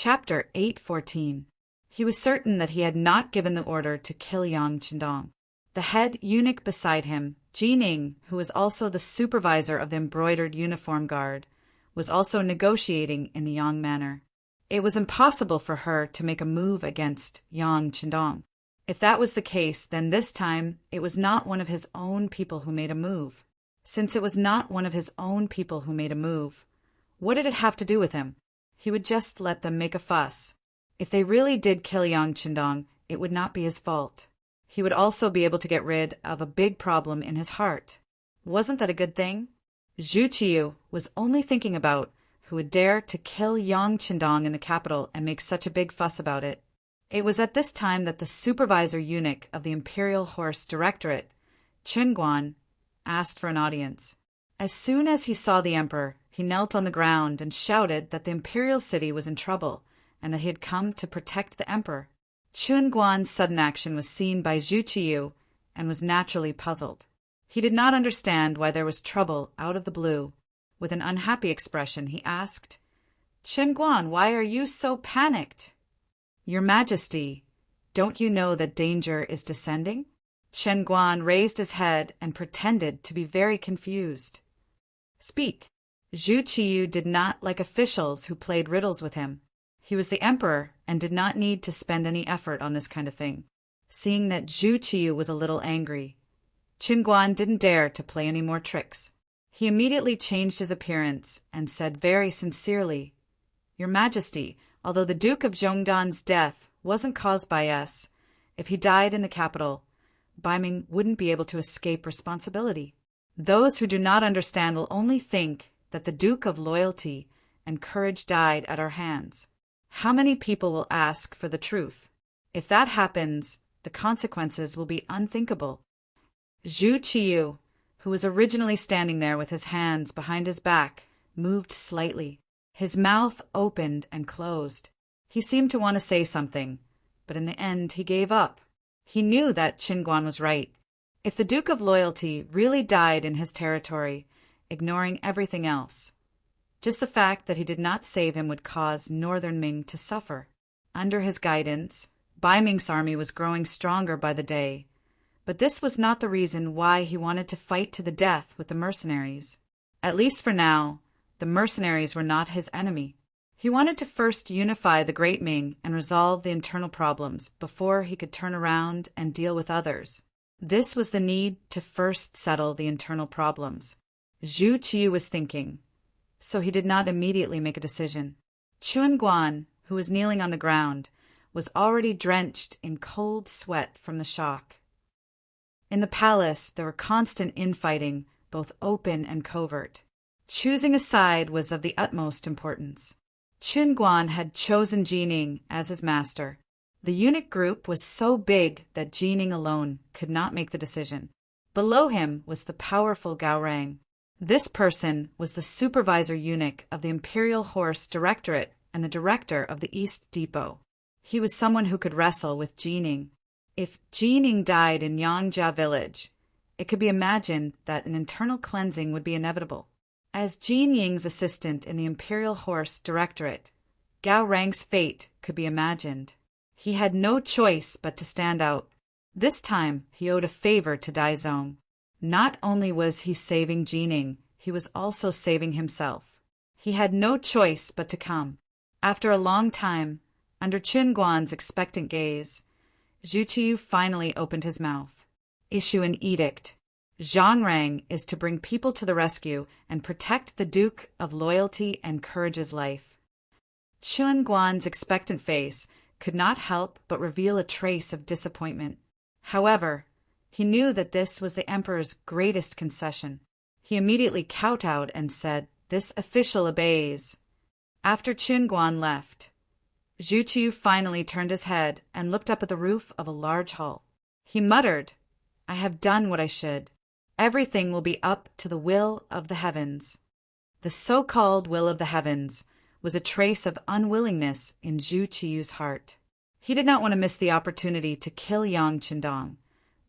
Chapter 8:14. He was certain that he had not given the order to kill Yang Qindong. The head eunuch beside him, Jining, who was also the supervisor of the embroidered uniform guard, was also negotiating in the Yang manner. It was impossible for her to make a move against Yang Qindong. If that was the case, then this time it was not one of his own people who made a move. Since it was not one of his own people who made a move, what did it have to do with him? He would just let them make a fuss. If they really did kill Yang Qindong, it would not be his fault. He would also be able to get rid of a big problem in his heart. Wasn't that a good thing? Zhu Qiyu was only thinking about who would dare to kill Yang Qindong in the capital and make such a big fuss about it. It was at this time that the supervisor eunuch of the Imperial Horse Directorate, Guan, asked for an audience. As soon as he saw the emperor, he knelt on the ground and shouted that the imperial city was in trouble and that he had come to protect the emperor. Guan's sudden action was seen by Zhu Qiyu and was naturally puzzled. He did not understand why there was trouble out of the blue. With an unhappy expression, he asked, Guan, why are you so panicked? Your Majesty, don't you know that danger is descending? Guan raised his head and pretended to be very confused. Speak. Zhu Qiyu did not like officials who played riddles with him. He was the emperor and did not need to spend any effort on this kind of thing. Seeing that Zhu Qiyu was a little angry, Guan didn't dare to play any more tricks. He immediately changed his appearance and said very sincerely, Your Majesty, although the Duke of Zhongdan's death wasn't caused by us, if he died in the capital, Ming wouldn't be able to escape responsibility. Those who do not understand will only think that the Duke of Loyalty and Courage died at our hands. How many people will ask for the truth? If that happens, the consequences will be unthinkable. Zhu Qiyu, who was originally standing there with his hands behind his back, moved slightly. His mouth opened and closed. He seemed to want to say something, but in the end he gave up. He knew that Guan was right. If the Duke of Loyalty really died in his territory, ignoring everything else, just the fact that he did not save him would cause northern Ming to suffer. Under his guidance, Ming's army was growing stronger by the day, but this was not the reason why he wanted to fight to the death with the mercenaries. At least for now, the mercenaries were not his enemy. He wanted to first unify the Great Ming and resolve the internal problems before he could turn around and deal with others. This was the need to first settle the internal problems. Zhu Qiyu was thinking, so he did not immediately make a decision. Guan, who was kneeling on the ground, was already drenched in cold sweat from the shock. In the palace, there were constant infighting, both open and covert. Choosing a side was of the utmost importance. Guan had chosen Jining as his master. The eunuch group was so big that Jining alone could not make the decision. Below him was the powerful Gaorang. This person was the supervisor eunuch of the Imperial Horse Directorate and the director of the East Depot. He was someone who could wrestle with Jining. If Jining died in Yangjia village, it could be imagined that an internal cleansing would be inevitable. As Jinying's assistant in the Imperial Horse Directorate, Gao Rang's fate could be imagined. He had no choice but to stand out. This time, he owed a favor to Daizong. Not only was he saving Jining, he was also saving himself. He had no choice but to come. After a long time, under Guan's expectant gaze, Zhu Qiyu finally opened his mouth. Issue an edict. Zhang Rang is to bring people to the rescue and protect the Duke of Loyalty and Courage's life. Guan's expectant face could not help but reveal a trace of disappointment. However, he knew that this was the emperor's greatest concession. He immediately kowtowed and said, This official obeys. After Guan left, Zhu Qiyu finally turned his head and looked up at the roof of a large hall. He muttered, I have done what I should. Everything will be up to the will of the heavens. The so-called will of the heavens was a trace of unwillingness in Zhu Qiyu's heart. He did not want to miss the opportunity to kill Yang Qindong,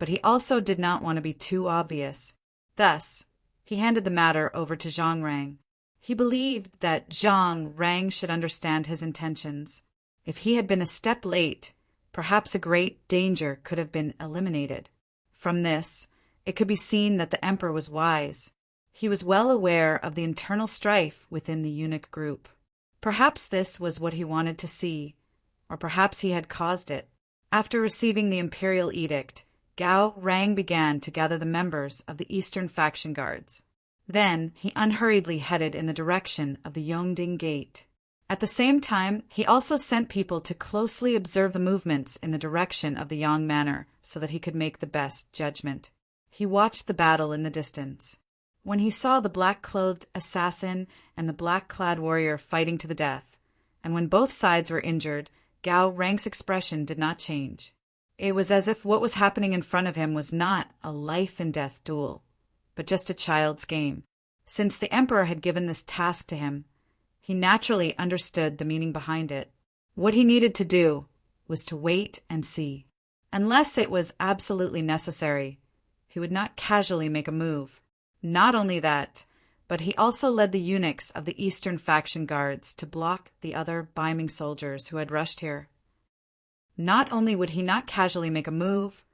but he also did not want to be too obvious. Thus, he handed the matter over to Zhang Rang. He believed that Zhang Rang should understand his intentions. If he had been a step late, perhaps a great danger could have been eliminated. From this, it could be seen that the emperor was wise. He was well aware of the internal strife within the eunuch group. Perhaps this was what he wanted to see, or perhaps he had caused it. After receiving the imperial edict, Gao Rang began to gather the members of the Eastern faction guards. Then he unhurriedly headed in the direction of the Yongding Gate. At the same time, he also sent people to closely observe the movements in the direction of the Yang Manor so that he could make the best judgment. He watched the battle in the distance. When he saw the black-clothed assassin and the black-clad warrior fighting to the death, and when both sides were injured, Gao Rang's expression did not change. It was as if what was happening in front of him was not a life-and-death duel, but just a child's game. Since the emperor had given this task to him, he naturally understood the meaning behind it. What he needed to do was to wait and see. Unless it was absolutely necessary, he would not casually make a move. Not only that, but he also led the eunuchs of the Eastern faction guards to block the other Ming soldiers who had rushed here. Not only would he not casually make a move,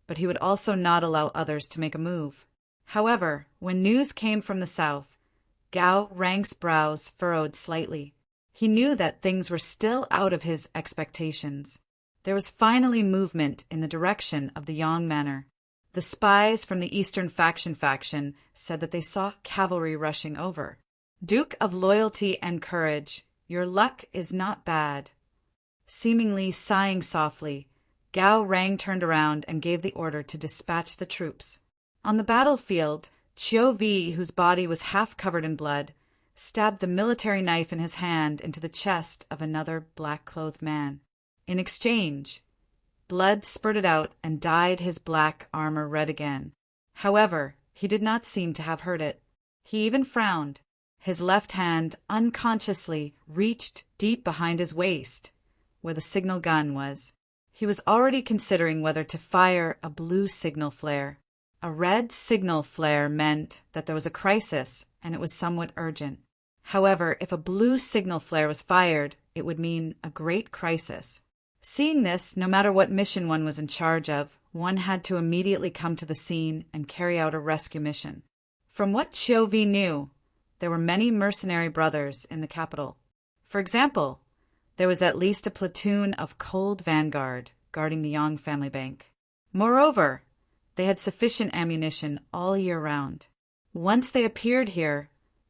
but he would also not allow others to make a move. However, when news came from the south, Gao Rang's brows furrowed slightly. He knew that things were still out of his expectations. There was finally movement in the direction of the Yang Manor. The spies from the Eastern faction said that they saw cavalry rushing over. Duke of Loyalty and Courage, your luck is not bad. Seemingly sighing softly, Gao Rang turned around and gave the order to dispatch the troops. On the battlefield, Qiu Vi, whose body was half covered in blood, stabbed the military knife in his hand into the chest of another black-clothed man. In exchange, blood spurted out and dyed his black armor red again. However, he did not seem to have hurt it. He even frowned. His left hand unconsciously reached deep behind his waist, where the signal gun was. He was already considering whether to fire a blue signal flare. A red signal flare meant that there was a crisis, and it was somewhat urgent. However, if a blue signal flare was fired, it would mean a great crisis. Seeing this, no matter what mission one was in charge of, one had to immediately come to the scene and carry out a rescue mission. From what Qiu Vi knew, there were many mercenary brothers in the capital. For example, there was at least a platoon of Cold Vanguard guarding the Yang family bank. Moreover, they had sufficient ammunition all year round. Once they appeared here,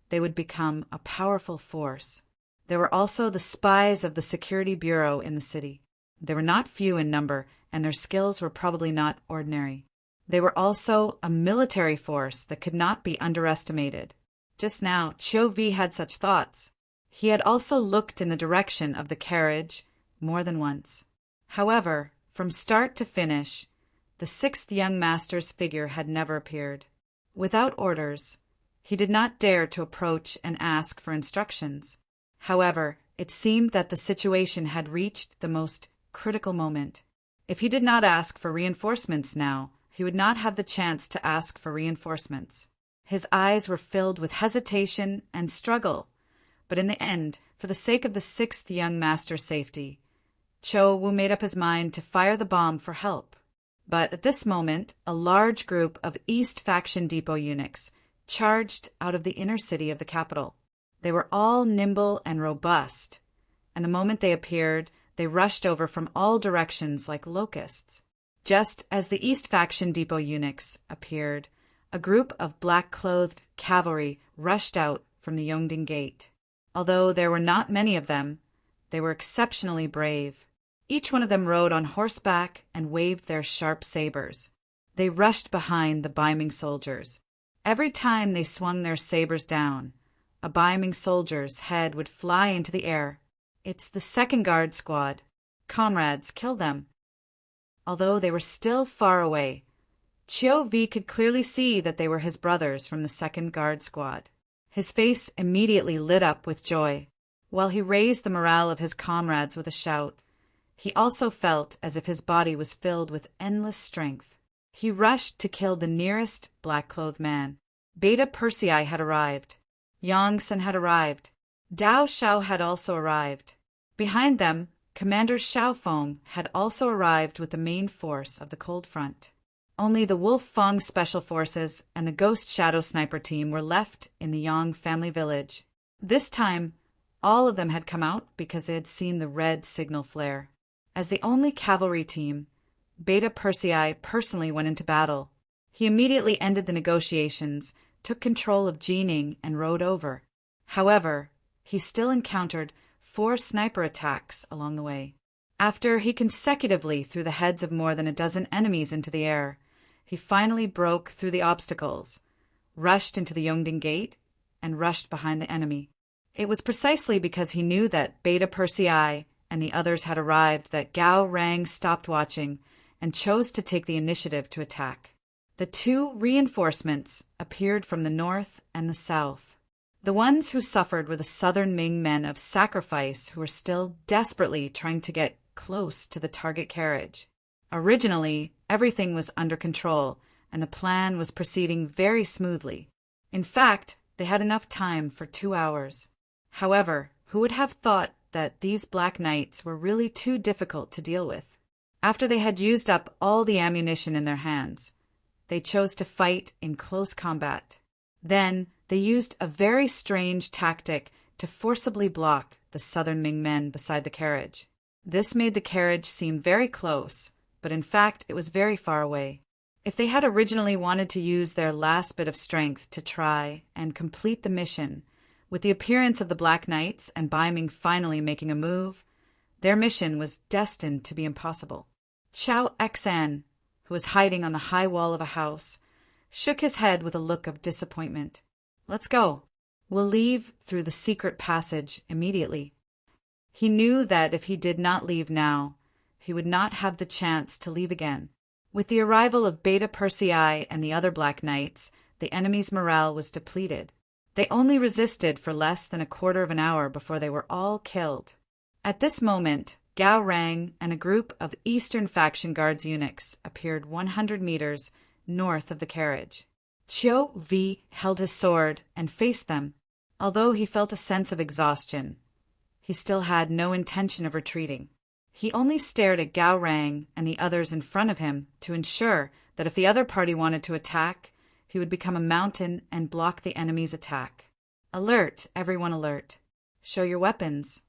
they would become a powerful force. There were also the spies of the Security Bureau in the city. They were not few in number, and their skills were probably not ordinary. They were also a military force that could not be underestimated. Just now, Qiu Vi had such thoughts. He had also looked in the direction of the carriage more than once. However, from start to finish, the sixth young master's figure had never appeared. Without orders, he did not dare to approach and ask for instructions. However, it seemed that the situation had reached the most critical moment. If he did not ask for reinforcements now, he would not have the chance to ask for reinforcements. His eyes were filled with hesitation and struggle, but in the end, for the sake of the sixth young master's safety, Qiu Wu made up his mind to fire the bomb for help. But at this moment, a large group of East Faction Depot eunuchs charged out of the inner city of the capital. They were all nimble and robust, and the moment they appeared, they rushed over from all directions like locusts. Just as the East Faction Depot eunuchs appeared, a group of black-clothed cavalry rushed out from the Yongding Gate. Although there were not many of them, they were exceptionally brave. Each one of them rode on horseback and waved their sharp sabers. They rushed behind the Ming soldiers. Every time they swung their sabers down, a Ming soldier's head would fly into the air. It's the second guard squad. Comrades, kill them. Although they were still far away, Qiu Vi could clearly see that they were his brothers from the second guard squad. His face immediately lit up with joy. While he raised the morale of his comrades with a shout, he also felt as if his body was filled with endless strength. He rushed to kill the nearest black-clothed man. Beta Persei had arrived. Yongsan had arrived. Dao Xiao had also arrived. Behind them, Commander Xiaofeng had also arrived with the main force of the Cold Front. Only the Wolf Feng Special Forces and the Ghost Shadow Sniper team were left in the Yang family village. This time, all of them had come out because they had seen the red signal flare. As the only cavalry team, Beta Persei personally went into battle. He immediately ended the negotiations, took control of Jining, and rode over. However, he still encountered 4 sniper attacks along the way. After he consecutively threw the heads of more than a dozen enemies into the air, he finally broke through the obstacles, rushed into the Yongding Gate, and rushed behind the enemy. It was precisely because he knew that Beta Persei and the others had arrived that Gao Rang stopped watching and chose to take the initiative to attack. The 2 reinforcements appeared from the north and the south. The ones who suffered were the southern Ming men of sacrifice who were still desperately trying to get close to the target carriage. Originally, everything was under control, and the plan was proceeding very smoothly. In fact, they had enough time for 2 hours. However, who would have thought that these Black Knights were really too difficult to deal with? After they had used up all the ammunition in their hands, they chose to fight in close combat. Then, they used a very strange tactic to forcibly block the southern Ming men beside the carriage. This made the carriage seem very close, but in fact it was very far away. If they had originally wanted to use their last bit of strength to try and complete the mission, with the appearance of the Black Knights and Bai Ming finally making a move, their mission was destined to be impossible. Chao Xan, who was hiding on the high wall of a house, shook his head with a look of disappointment. "Let's go. We'll leave through the secret passage immediately." He knew that if he did not leave now, he would not have the chance to leave again. With the arrival of Beta Persei and the other Black Knights, the enemy's morale was depleted. They only resisted for less than a quarter of an hour before they were all killed. At this moment, Gao Rang and a group of Eastern Faction Guards eunuchs appeared 100 meters north of the carriage. Qiu Vi held his sword and faced them. Although he felt a sense of exhaustion, he still had no intention of retreating. He only stared at Gao Rang and the others in front of him to ensure that if the other party wanted to attack, he would become a mountain and block the enemy's attack. Alert, everyone alert. Show your weapons.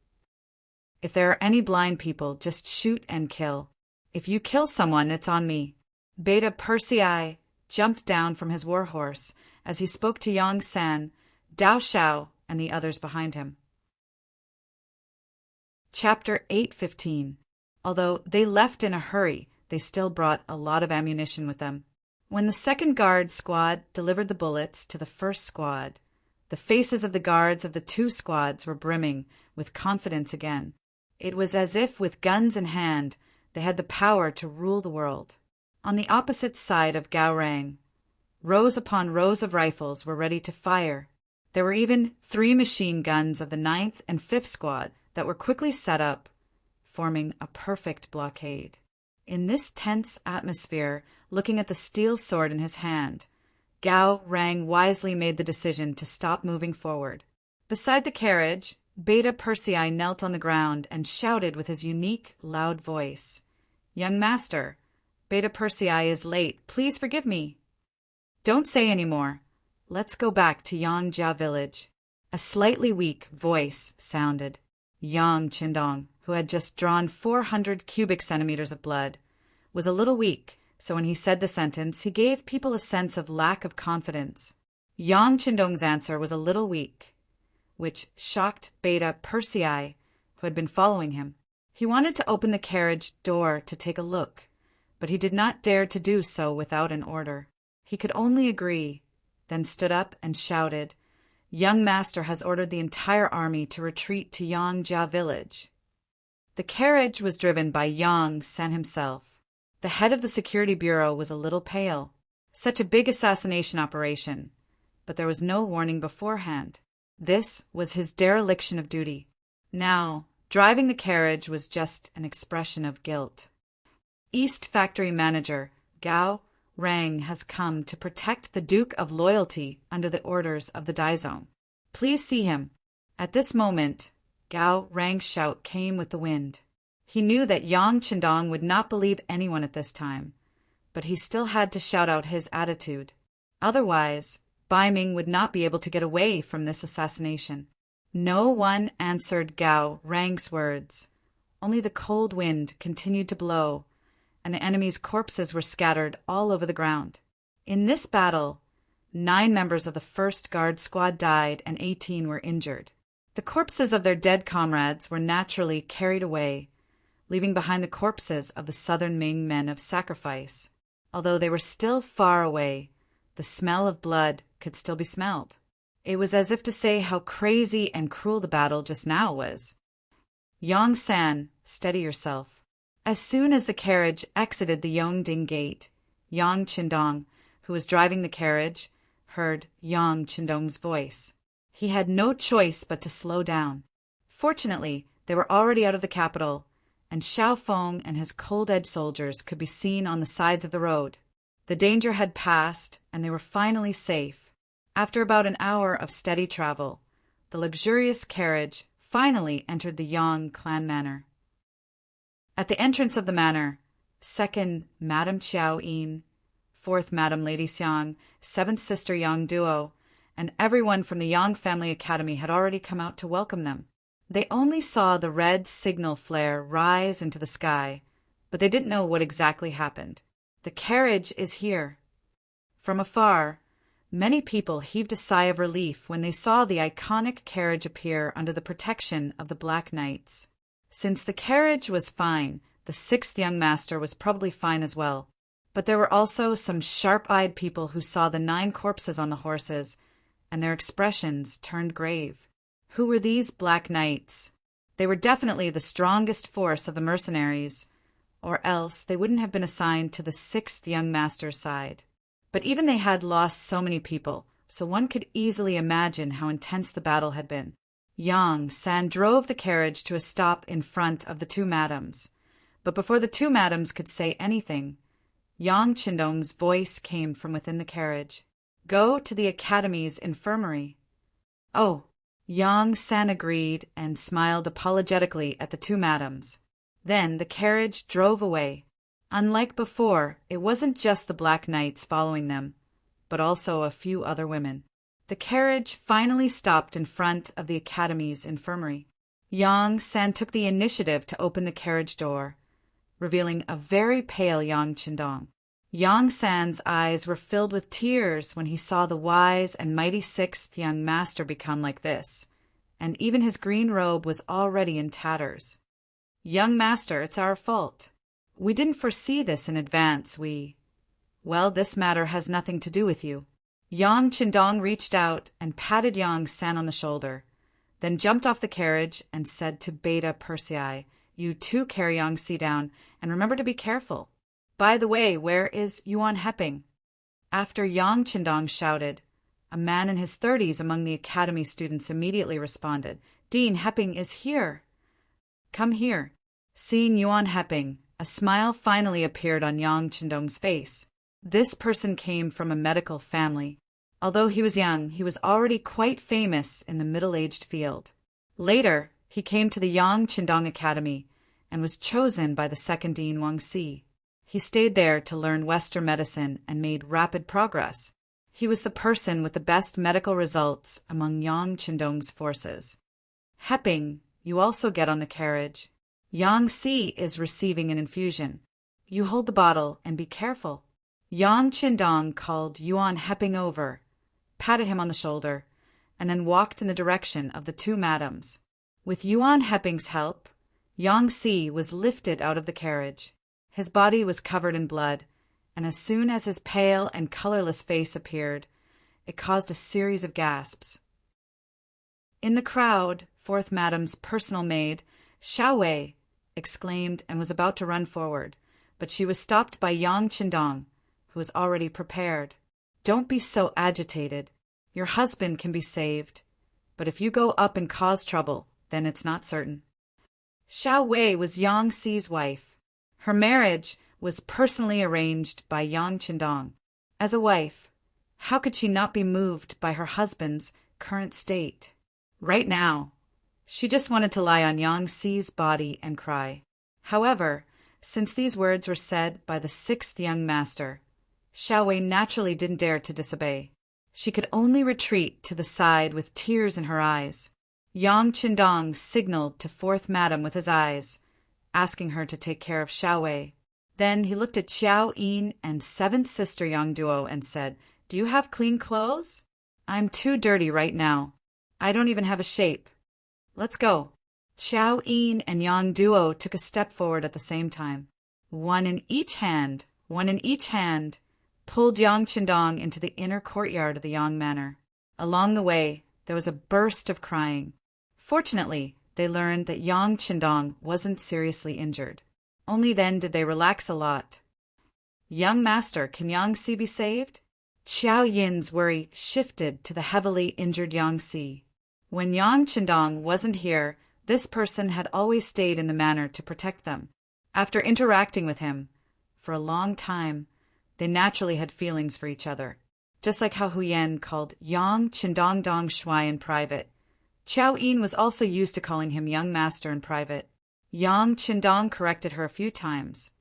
If there are any blind people, just shoot and kill. If you kill someone, it's on me. Beta Persei jumped down from his warhorse as he spoke to Yang San, Dao Xiao, and the others behind him. Chapter 8:15. Although they left in a hurry, they still brought a lot of ammunition with them. When the second guard squad delivered the bullets to the first squad, the faces of the guards of the 2 squads were brimming with confidence again. It was as if, with guns in hand, they had the power to rule the world. On the opposite side of Gao Rang, rows upon rows of rifles were ready to fire. There were even 3 machine guns of the 9th and 5th squad that were quickly set up, forming a perfect blockade. In this tense atmosphere, looking at the steel sword in his hand, Gao Rang wisely made the decision to stop moving forward. Beside the carriage, Beta Persei knelt on the ground and shouted with his unique, loud voice, "Young master, Beta Persei is late. Please forgive me." "Don't say any more. Let's go back to Yangjia village." A slightly weak voice sounded. Yang Qindong, who had just drawn 400 cubic centimeters of blood, was a little weak, so when he said the sentence, he gave people a sense of lack of confidence. Yang Qindong's answer was a little weak, which shocked Beta Persei, who had been following him. He wanted to open the carriage door to take a look, but he did not dare to do so without an order. He could only agree, then stood up and shouted, "Young master has ordered the entire army to retreat to Yangjia village." The carriage was driven by Yang San himself. The head of the security bureau was a little pale. Such a big assassination operation, but there was no warning beforehand. This was his dereliction of duty. Now, driving the carriage was just an expression of guilt. East Factory Manager Gao Rang has come to protect the Duke of Loyalty under the orders of the Daizong. Please see him." At this moment, Gao Rang's shout came with the wind. He knew that Yang Qindong would not believe anyone at this time, but he still had to shout out his attitude. Otherwise, Bai Ming would not be able to get away from this assassination. No one answered Gao Rang's words. Only the cold wind continued to blow, and the enemy's corpses were scattered all over the ground. In this battle, 9 members of the 1st Guard Squad died and 18 were injured. The corpses of their dead comrades were naturally carried away, leaving behind the corpses of the Southern Ming men of sacrifice. Although they were still far away, the smell of blood could still be smelled. It was as if to say how crazy and cruel the battle just now was. "Yang San, steady yourself." As soon as the carriage exited the Yongding Gate, Yang Qindong, who was driving the carriage, heard Yang Qindong's voice. He had no choice but to slow down. Fortunately, they were already out of the capital, and Xiao Feng and his cold-edged soldiers could be seen on the sides of the road. The danger had passed, and they were finally safe. After about an hour of steady travel, the luxurious carriage finally entered the Yang clan manor. At the entrance of the manor, 2nd Madame Chiao Yin, 4th Madame Lady Xiang, 7th Sister Yang Duo, and everyone from the Yang Family Academy had already come out to welcome them. They only saw the red signal flare rise into the sky, but they didn't know what exactly happened. "The carriage is here." From afar, many people heaved a sigh of relief when they saw the iconic carriage appear under the protection of the Black Knights. Since the carriage was fine, the 6th young master was probably fine as well. But there were also some sharp-eyed people who saw the 9 corpses on the horses, and their expressions turned grave. Who were these Black Knights? They were definitely the strongest force of the mercenaries, or else they wouldn't have been assigned to the 6th young master's side. But even they had lost so many people, so one could easily imagine how intense the battle had been. Yang San drove the carriage to a stop in front of the 2 madams, but before the 2 madams could say anything, Yang Qindong's voice came from within the carriage. "Go to the Academy's infirmary." "Oh," Yang San agreed and smiled apologetically at the 2 madams. Then the carriage drove away. Unlike before, it wasn't just the Black Knights following them, but also a few other women. The carriage finally stopped in front of the Academy's infirmary. Yang San took the initiative to open the carriage door, revealing a very pale Yang Qindong. Yang San's eyes were filled with tears when he saw the wise and mighty 6th young master become like this, and even his green robe was already in tatters. "Young master, it's our fault. We didn't foresee this in advance. Well, this matter has nothing to do with you." Yang Qindong reached out and patted Yang San on the shoulder, then jumped off the carriage and said to Beta Persei, "You too carry Yang Si down, and remember to be careful. By the way, where is Yuan Heping?" After Yang Qindong shouted, a man in his 30s among the academy students immediately responded, "Dean Heping is here. Come here." Seeing Yuan Heping, a smile finally appeared on Yang Qindong's face. This person came from a medical family. Although he was young, he was already quite famous in the middle-aged field. Later, he came to the Yang Qindong Academy and was chosen by the 2nd Dean Wang Si. He stayed there to learn Western medicine and made rapid progress. He was the person with the best medical results among Yang Qindong's forces. "Heping, you also get on the carriage. Yang Si is receiving an infusion. You hold the bottle and be careful." Yang Qindong called Yuan Heping over, patted him on the shoulder, and then walked in the direction of the 2 madams. With Yuan Heping's help, Yang Si was lifted out of the carriage. His body was covered in blood, and as soon as his pale and colorless face appeared, it caused a series of gasps. In the crowd, 4th Madam's personal maid, Xiao Wei, exclaimed and was about to run forward, but she was stopped by Yang Qindong, who was already prepared. "Don't be so agitated. Your husband can be saved, but if you go up and cause trouble, then it's not certain." Xiao Wei was Yang Si's wife. Her marriage was personally arranged by Yang Qindong. As a wife, how could she not be moved by her husband's current state. Right now, she just wanted to lie on Yang Xi's body and cry. However, since these words were said by the sixth young master, Xiao Wei naturally didn't dare to disobey. She could only retreat to the side with tears in her eyes. Yang Qindong signaled to fourth madam with his eyes, asking her to take care of Xiao Wei. Then he looked at Xiao Yin and seventh sister Yang Duo and said, "Do you have clean clothes? I'm too dirty right now. I don't even have a shape. Let's go." Xiao Yin and Yang Duo took a step forward at the same time. One in each hand, pulled Yang Qindong into the inner courtyard of the Yang Manor. Along the way, there was a burst of crying. Fortunately, they learned that Yang Qindong wasn't seriously injured. Only then did they relax a lot. "Young master, can Yang Xi be saved?" Xiao Yin's worry shifted to the heavily injured Yang Xi. When Yang Qindong wasn't here, this person had always stayed in the manor to protect them. After interacting with him for a long time, they naturally had feelings for each other. Just like how Huyen called Yang Qindong Dong Shuai in private, Xiao Yin was also used to calling him young master in private. Yang Qindong corrected her a few times,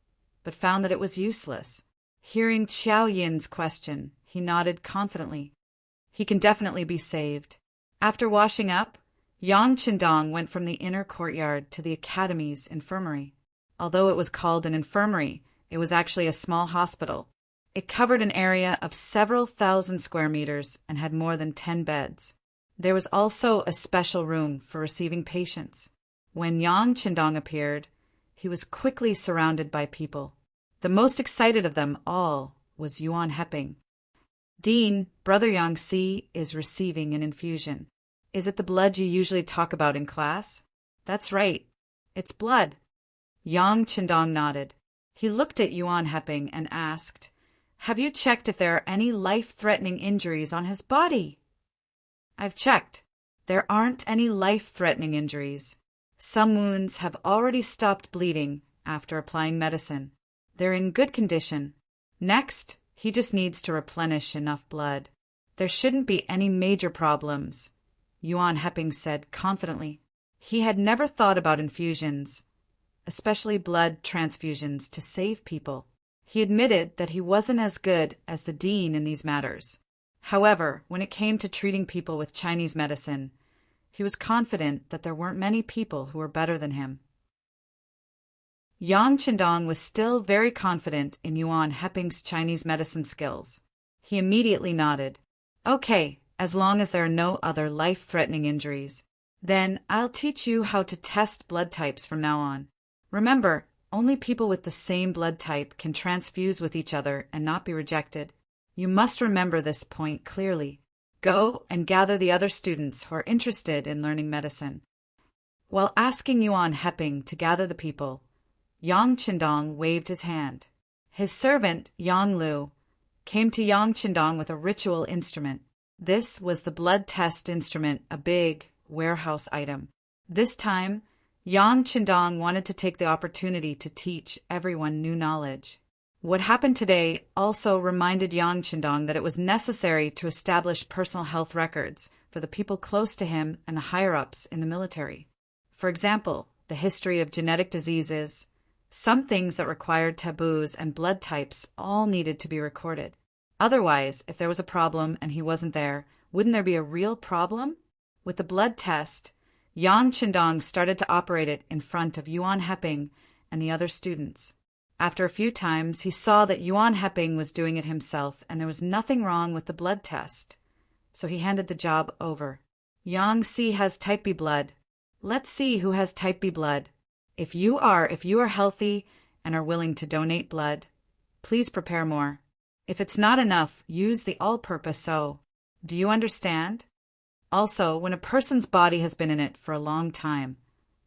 but found that it was useless. Hearing Xiao Yin's question, he nodded confidently. He can definitely be saved. After washing up, Yang Qindong went from the inner courtyard to the academy's infirmary. Although it was called an infirmary, it was actually a small hospital. It covered an area of several thousand square meters and had more than 10 beds. There was also a special room for receiving patients. When Yang Qindong appeared, he was quickly surrounded by people. The most excited of them all was Yuan Heping. "Dean, Brother Yang Xi is receiving an infusion. Is it the blood you usually talk about in class?" "That's right. It's blood." Yang Qindong nodded. He looked at Yuan Heping and asked, "Have you checked if there are any life-threatening injuries on his body?" "I've checked. There aren't any life-threatening injuries. Some wounds have already stopped bleeding after applying medicine. They're in good condition. Next, he just needs to replenish enough blood. There shouldn't be any major problems," Yuan Heping said confidently. He had never thought about infusions, especially blood transfusions, to save people. He admitted that he wasn't as good as the dean in these matters. However, when it came to treating people with Chinese medicine, he was confident that there weren't many people who were better than him. Yang Qindong was still very confident in Yuan Heping's Chinese medicine skills. He immediately nodded. "Okay, as long as there are no other life-threatening injuries. Then I'll teach you how to test blood types from now on. Remember, only people with the same blood type can transfuse with each other and not be rejected. You must remember this point clearly. Go and gather the other students who are interested in learning medicine." While asking Yuan Heping to gather the people, Yang Qindong waved his hand. His servant, Yang Lu, came to Yang Qindong with a ritual instrument. This was the blood test instrument, a big warehouse item. This time, Yang Qindong wanted to take the opportunity to teach everyone new knowledge. What happened today also reminded Yang Qindong that it was necessary to establish personal health records for the people close to him and the higher-ups in the military. For example, the history of genetic diseases, some things that required taboos, and blood types all needed to be recorded. Otherwise, if there was a problem and he wasn't there, wouldn't there be a real problem? With the blood test, Yang Qindong started to operate it in front of Yuan Heping and the other students. After a few times, he saw that Yuan Heping was doing it himself and there was nothing wrong with the blood test. So he handed the job over. "Yang Xi has type B blood. Let's see who has type B blood. If you are healthy and are willing to donate blood, please prepare more. If it's not enough, use the all-purpose O. Do you understand? Also, when a person's body has been in it for a long time,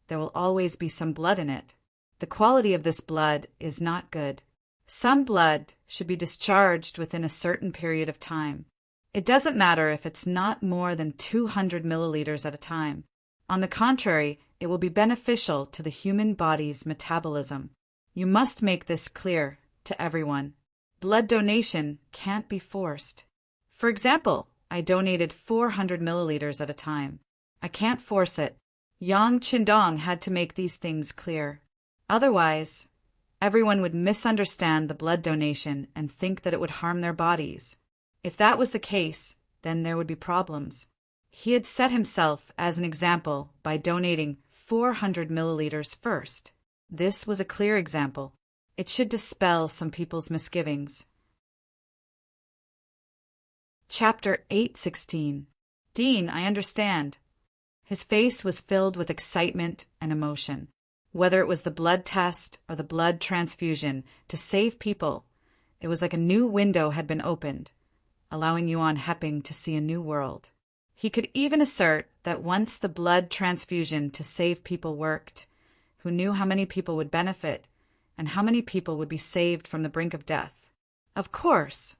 there will always be some blood in it. The quality of this blood is not good. Some blood should be discharged within a certain period of time. It doesn't matter if it's not more than 200 milliliters at a time. On the contrary, it will be beneficial to the human body's metabolism. You must make this clear to everyone. Blood donation can't be forced. For example, I donated 400 milliliters at a time. I can't force it. Yang Qindong had to make these things clear. Otherwise, everyone would misunderstand the blood donation and think that it would harm their bodies. If that was the case, then there would be problems. He had set himself as an example by donating 400 milliliters first. This was a clear example. It should dispel some people's misgivings. Chapter 8:16. Dean, I understand. His face was filled with excitement and emotion. Whether it was the blood test or the blood transfusion to save people, it was like a new window had been opened, allowing Yuan Heping to see a new world. He could even assert that once the blood transfusion to save people worked, who knew how many people would benefit and how many people would be saved from the brink of death. Of course,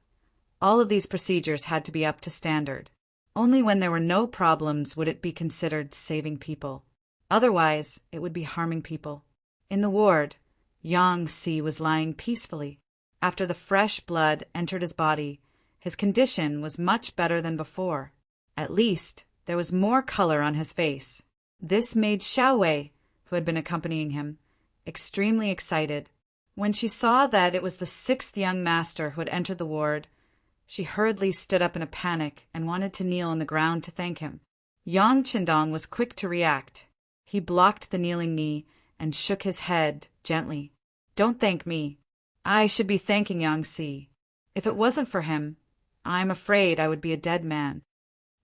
all of these procedures had to be up to standard. Only when there were no problems would it be considered saving people. Otherwise, it would be harming people. In the ward, Yang Si was lying peacefully. After the fresh blood entered his body, his condition was much better than before. At least, there was more color on his face. This made Xiaowei, who had been accompanying him, extremely excited. When she saw that it was the 6th young master who had entered the ward, she hurriedly stood up in a panic and wanted to kneel on the ground to thank him. Yang Qindong was quick to react. He blocked the kneeling knee and shook his head gently. Don't thank me. I should be thanking Yang Si. If it wasn't for him, I'm afraid I would be a dead man.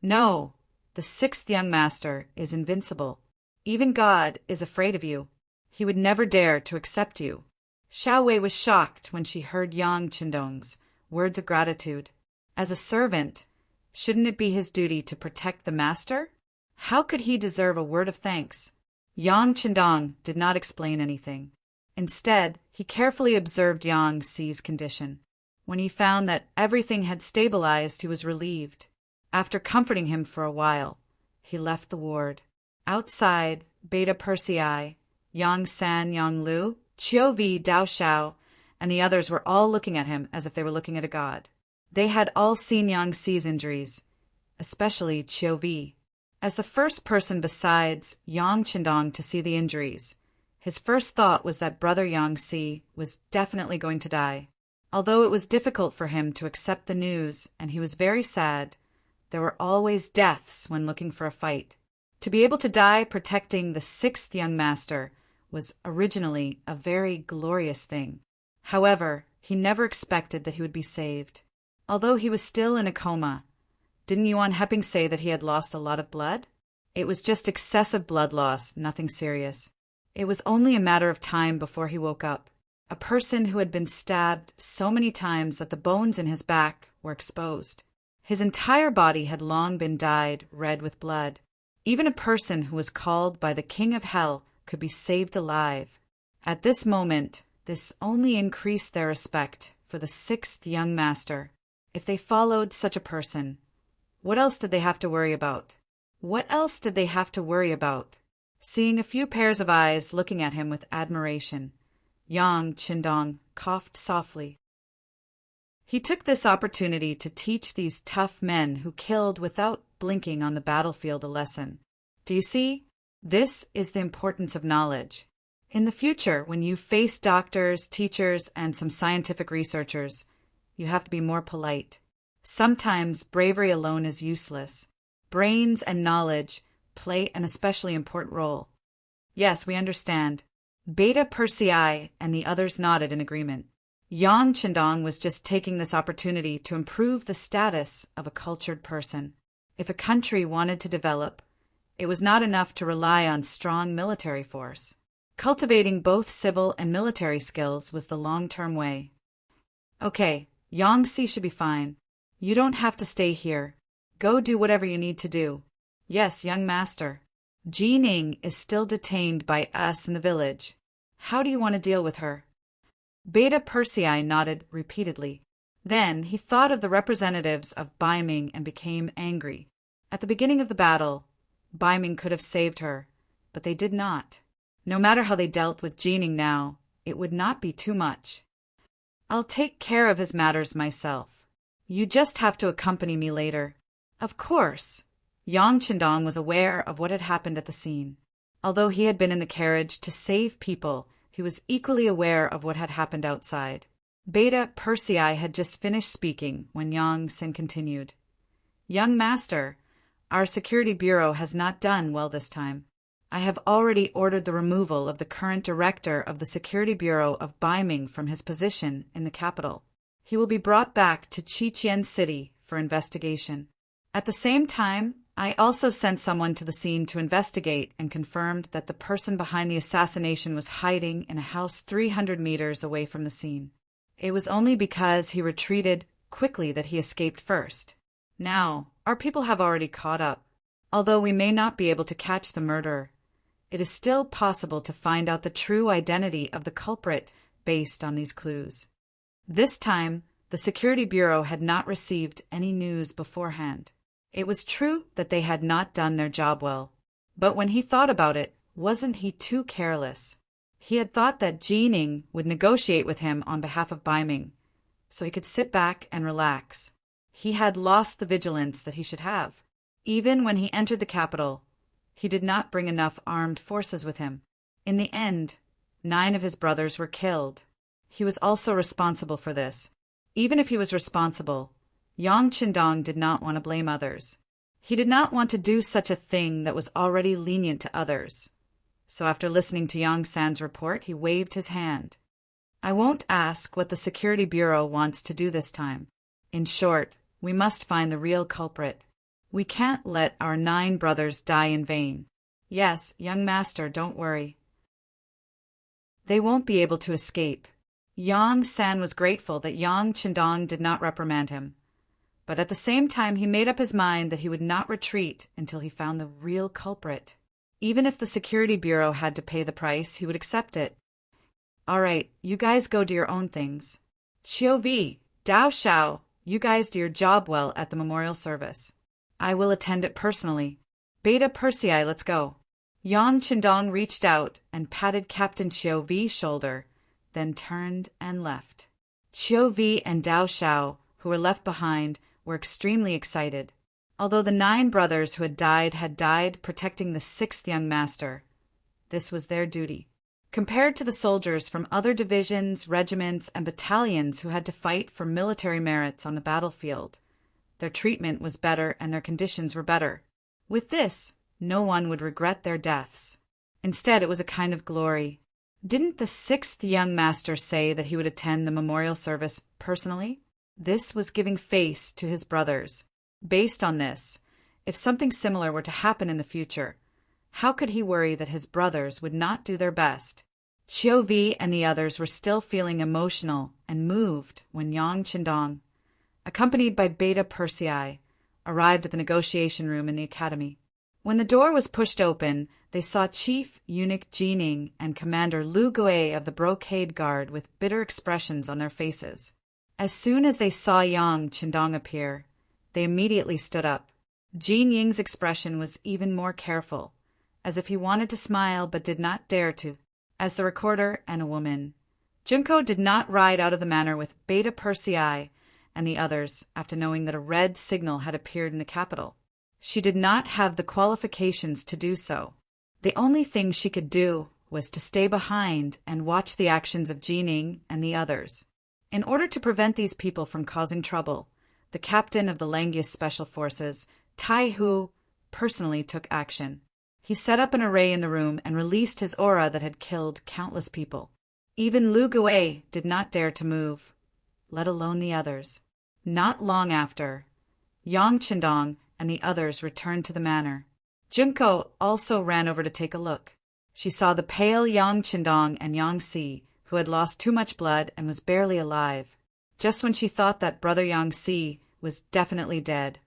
No, the 6th young master is invincible. Even God is afraid of you. He would never dare to accept you. Xiaowei was shocked when she heard Yang Qindong's words of gratitude. As a servant, shouldn't it be his duty to protect the master? How could he deserve a word of thanks? Yang Qindong did not explain anything. Instead, he carefully observed Yang Si's condition. When he found that everything had stabilized, he was relieved. After comforting him for a while, he left the ward. Outside, Beta Persei, Yang San Yang Lu, Chiu Vi Dao Xiao, and the others were all looking at him as if they were looking at a god. They had all seen Yang Si's injuries, especially Chiu Vi. As the first person besides Yang Qindong to see the injuries, his first thought was that brother Yang Si was definitely going to die. Although it was difficult for him to accept the news and he was very sad, there were always deaths when looking for a fight. To be able to die protecting the 6th young master was originally a very glorious thing. However, he never expected that he would be saved. Although he was still in a coma, didn't Yuan Heping say that he had lost a lot of blood? It was just excessive blood loss, nothing serious. It was only a matter of time before he woke up. A person who had been stabbed so many times that the bones in his back were exposed. His entire body had long been dyed red with blood. Even a person who was called by the King of Hell could be saved alive. At this moment, this only increased their respect for the 6th young master. If they followed such a person, what else did they have to worry about? What else did they have to worry about? Seeing a few pairs of eyes looking at him with admiration, Yang Qindong coughed softly. He took this opportunity to teach these tough men who killed without blinking on the battlefield a lesson. Do you see? This is the importance of knowledge. In the future, when you face doctors, teachers, and some scientific researchers, you have to be more polite. Sometimes bravery alone is useless. Brains and knowledge play an especially important role. Yes, we understand. Beta Persei and the others nodded in agreement. Yang Qindong was just taking this opportunity to improve the status of a cultured person. If a country wanted to develop, it was not enough to rely on strong military force. Cultivating both civil and military skills was the long-term way. Okay, Yang Si should be fine. You don't have to stay here. Go do whatever you need to do. Yes, young master. Ning is still detained by us in the village. How do you want to deal with her? Beta Persei nodded repeatedly. Then he thought of the representatives of Ming and became angry. At the beginning of the battle, Ming could have saved her, but they did not. No matter how they dealt with Ning now, it would not be too much. I'll take care of his matters myself. You just have to accompany me later. Of course, Yang Qindong was aware of what had happened at the scene. Although he had been in the carriage to save people, he was equally aware of what had happened outside. Beta Persei had just finished speaking when Yang Xin continued. Young master, our security bureau has not done well this time. I have already ordered the removal of the current director of the security bureau of Ming from his position in the capital. He will be brought back to Qiqian City for investigation. At the same time, I also sent someone to the scene to investigate and confirmed that the person behind the assassination was hiding in a house 300 meters away from the scene. It was only because he retreated quickly that he escaped first. Now, our people have already caught up. Although we may not be able to catch the murderer, it is still possible to find out the true identity of the culprit based on these clues. This time, the Security Bureau had not received any news beforehand. It was true that they had not done their job well, but when he thought about it, wasn't he too careless? He had thought that Jining would negotiate with him on behalf of Ming, so he could sit back and relax. He had lost the vigilance that he should have. Even when he entered the capital, he did not bring enough armed forces with him. In the end, 9 of his brothers were killed. He was also responsible for this. Even if he was responsible, Yang Qindong did not want to blame others. He did not want to do such a thing that was already lenient to others. So after listening to Yang San's report, he waved his hand. I won't ask what the Security Bureau wants to do this time. In short, we must find the real culprit. We can't let our 9 brothers die in vain. Yes, young master, don't worry. They won't be able to escape. Yang San was grateful that Yang Qindong did not reprimand him. But at the same time, he made up his mind that he would not retreat until he found the real culprit. Even if the Security Bureau had to pay the price, he would accept it. All right, you guys go do your own things. Xiao Vi, Dao Xiao, you guys do your job well at the memorial service. I will attend it personally. Beta Persei, let's go. Yang Qindong reached out and patted Captain Xiao Vi's shoulder, then turned and left. Xiao Vi and Dao Xiao, who were left behind, were extremely excited. Although the 9 brothers who had died protecting the 6th young master, this was their duty. Compared to the soldiers from other divisions, regiments, and battalions who had to fight for military merits on the battlefield, their treatment was better and their conditions were better. With this, no one would regret their deaths. Instead, it was a kind of glory. Didn't the 6th young master say that he would attend the memorial service personally? This was giving face to his brothers. Based on this, if something similar were to happen in the future, how could he worry that his brothers would not do their best? Xiao Vi and the others were still feeling emotional and moved when Yang Qindong, accompanied by Beta Persei, arrived at the negotiation room in the academy. When the door was pushed open, they saw Chief Eunuch Jining and Commander Lu Gui of the Brocade Guard with bitter expressions on their faces. As soon as they saw Yang Qindong appear, they immediately stood up. Jin Ying's expression was even more careful, as if he wanted to smile but did not dare to. As the recorder and a woman, Junko did not ride out of the manor with Beta Persei and the others after knowing that a red signal had appeared in the capital. She did not have the qualifications to do so. The only thing she could do was to stay behind and watch the actions of Jining and the others. In order to prevent these people from causing trouble, the captain of the Langius Special Forces, Tai Hu, personally took action. He set up an array in the room and released his aura that had killed countless people. Even Lu Gui did not dare to move, let alone the others. Not long after, Yang Qindong and the others returned to the manor. Junko also ran over to take a look. She saw the pale Yang Qindong and Yang Si, who had lost too much blood and was barely alive. Just when she thought that brother Yang Si was definitely dead,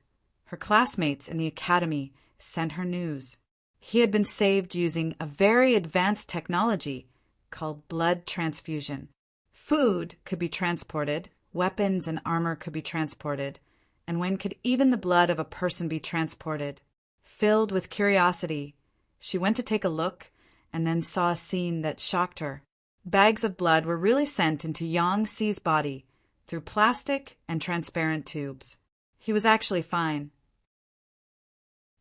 her classmates in the academy sent her news. He had been saved using a very advanced technology called blood transfusion. Food could be transported, weapons and armor could be transported, and when could even the blood of a person be transported? Filled with curiosity, she went to take a look and then saw a scene that shocked her. Bags of blood were really sent into Yang Si's body through plastic and transparent tubes. He was actually fine.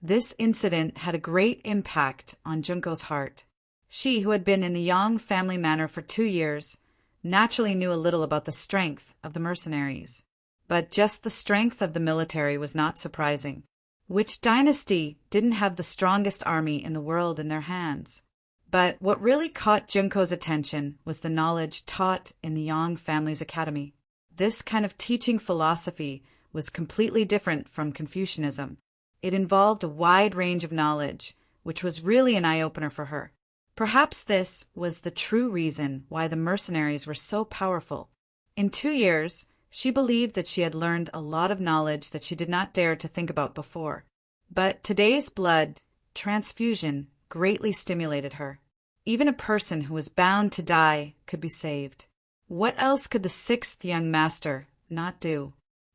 This incident had a great impact on Junko's heart. She, who had been in the Yang family manor for 2 years, naturally knew a little about the strength of the mercenaries. But just the strength of the military was not surprising. Which dynasty didn't have the strongest army in the world in their hands? But what really caught Junko's attention was the knowledge taught in the Yang family's academy. This kind of teaching philosophy was completely different from Confucianism. It involved a wide range of knowledge, which was really an eye-opener for her. Perhaps this was the true reason why the mercenaries were so powerful. In 2 years, she believed that she had learned a lot of knowledge that she did not dare to think about before. But today's blood transfusion greatly stimulated her. Even a person who was bound to die could be saved. What else could the 6th young master not do?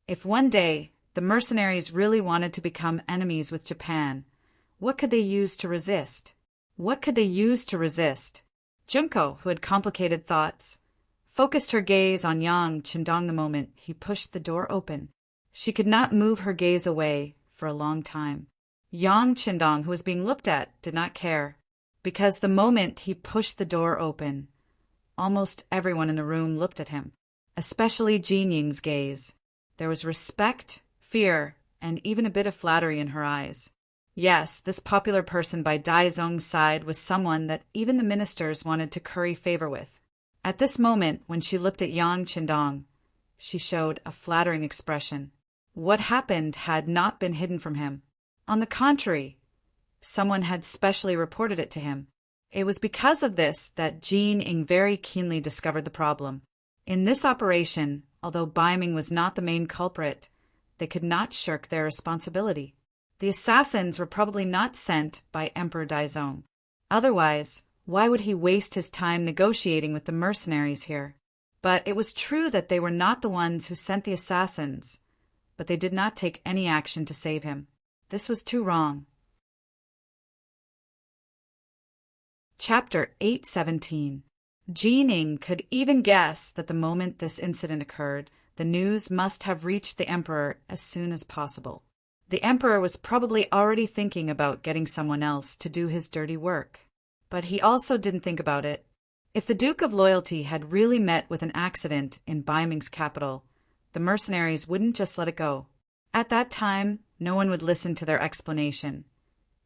If one day the mercenaries really wanted to become enemies with Japan, what could they use to resist? What could they use to resist? Junko, who had complicated thoughts, focused her gaze on Yang Qindong the moment he pushed the door open. She could not move her gaze away for a long time. Yang Qindong, who was being looked at, did not care, because the moment he pushed the door open, almost everyone in the room looked at him, especially Jin Ying's gaze. There was respect, fear, and even a bit of flattery in her eyes. Yes, this popular person by Dai Zong's side was someone that even the ministers wanted to curry favor with. At this moment, when she looked at Yang Qindong, she showed a flattering expression. What happened had not been hidden from him. On the contrary, someone had specially reported it to him. It was because of this that Jin Ying very keenly discovered the problem. In this operation, although Bai Ming was not the main culprit, they could not shirk their responsibility. The assassins were probably not sent by Emperor Daizong. Otherwise, why would he waste his time negotiating with the mercenaries here? But it was true that they were not the ones who sent the assassins, but they did not take any action to save him. This was too wrong. Chapter 817. Jin Ying could even guess that the moment this incident occurred, the news must have reached the emperor as soon as possible. The emperor was probably already thinking about getting someone else to do his dirty work. But he also didn't think about it. If the Duke of Loyalty had really met with an accident in Bai Ming's capital, the mercenaries wouldn't just let it go. At that time, no one would listen to their explanation,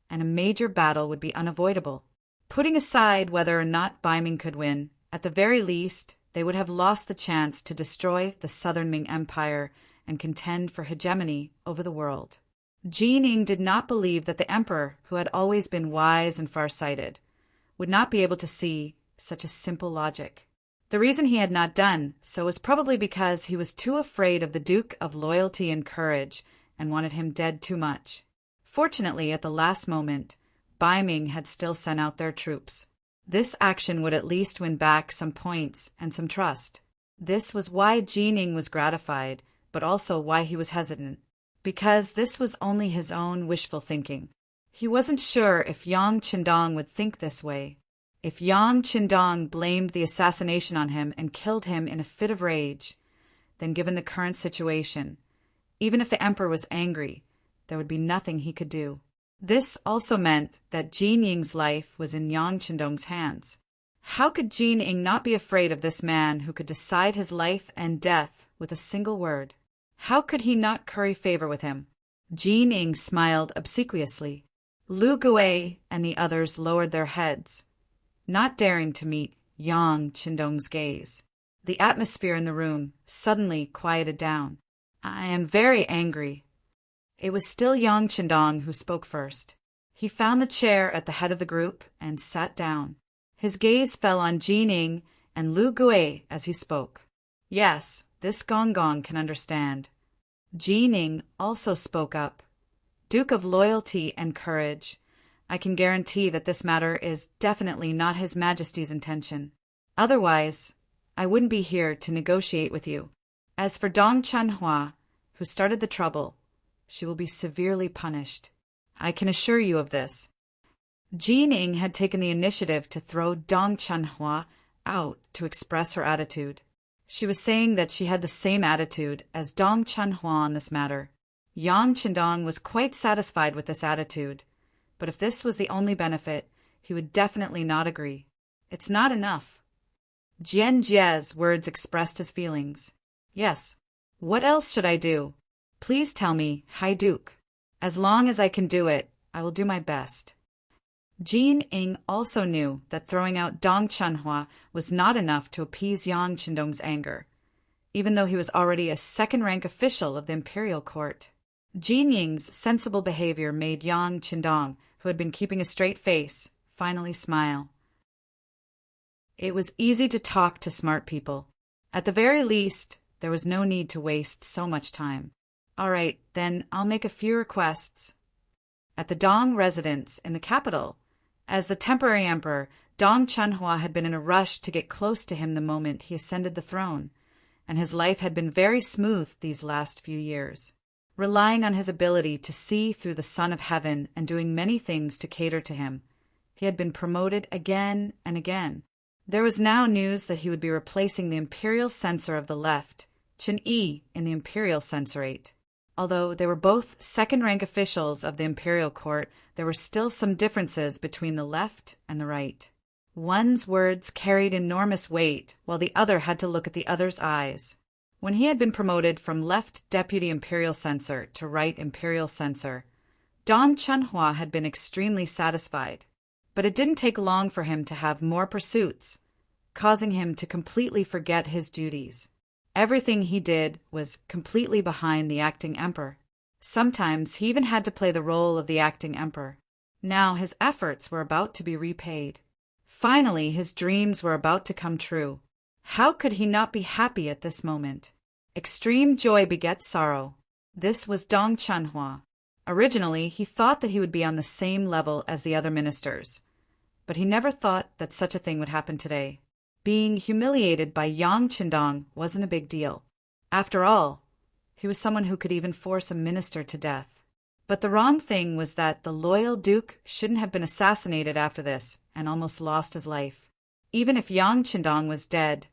and a major battle would be unavoidable. Putting aside whether or not Bai Ming could win, at the very least, they would have lost the chance to destroy the Southern Ming Empire and contend for hegemony over the world. Jin Ying did not believe that the emperor, who had always been wise and far-sighted, would not be able to see such a simple logic. The reason he had not done so was probably because he was too afraid of the Duke of Loyalty and Courage and wanted him dead too much. Fortunately, at the last moment, Bai Ming had still sent out their troops. This action would at least win back some points and some trust. This was why Jin Ying was gratified, but also why he was hesitant. Because this was only his own wishful thinking. He wasn't sure if Yang Qindong would think this way. If Yang Qindong blamed the assassination on him and killed him in a fit of rage, then given the current situation, even if the emperor was angry, there would be nothing he could do. This also meant that Jin Ying's life was in Yang Qindong's hands. How could Jin Ying not be afraid of this man who could decide his life and death with a single word? How could he not curry favor with him? Jin Ying smiled obsequiously. Lu Gui and the others lowered their heads, not daring to meet Yang Qindong's gaze. The atmosphere in the room suddenly quieted down. I am very angry. It was still Yang Qindong who spoke first. He found the chair at the head of the group and sat down. His gaze fell on Jin Ying and Lu Gui as he spoke. Yes, this Gong Gong can understand. Jin Ying also spoke up. Duke of Loyalty and Courage, I can guarantee that this matter is definitely not His Majesty's intention. Otherwise, I wouldn't be here to negotiate with you. As for Dong Chanhua, who started the trouble, she will be severely punished. I can assure you of this. Jin Ying had taken the initiative to throw Dong Chanhua out to express her attitude. She was saying that she had the same attitude as Dong Chanhua on this matter. Yang Qindong was quite satisfied with this attitude, but if this was the only benefit, he would definitely not agree. It's not enough. Jian Jie's words expressed his feelings. Yes. What else should I do? Please tell me, High Duke. As long as I can do it, I will do my best. Jin Ying also knew that throwing out Dong Chunhua was not enough to appease Yang Qindong's anger, even though he was already a second-rank official of the imperial court. Jin Ying's sensible behavior made Yang Qindong, who had been keeping a straight face, finally smile. It was easy to talk to smart people. At the very least, there was no need to waste so much time. All right, then I'll make a few requests. At the Dong residence in the capital, as the temporary emperor, Dong Chunhua had been in a rush to get close to him the moment he ascended the throne, and his life had been very smooth these last few years, relying on his ability to see through the sun of heaven and doing many things to cater to him. He had been promoted again and again. There was now news that he would be replacing the imperial censor of the left, Chen Yi, in the imperial censorate. Although they were both second-rank officials of the imperial court, there were still some differences between the left and the right. One's words carried enormous weight, while the other had to look at the other's eyes. When he had been promoted from left deputy imperial censor to right imperial censor, Dong Chunhua had been extremely satisfied. But it didn't take long for him to have more pursuits, causing him to completely forget his duties. Everything he did was completely behind the acting emperor. Sometimes he even had to play the role of the acting emperor. Now his efforts were about to be repaid. Finally, his dreams were about to come true. How could he not be happy at this moment? Extreme joy begets sorrow. This was Dong Chunhua. Originally, he thought that he would be on the same level as the other ministers, but he never thought that such a thing would happen today. Being humiliated by Yang Qindong wasn't a big deal. After all, he was someone who could even force a minister to death. But the wrong thing was that the loyal duke shouldn't have been assassinated after this and almost lost his life. Even if Yang Qindong was dead,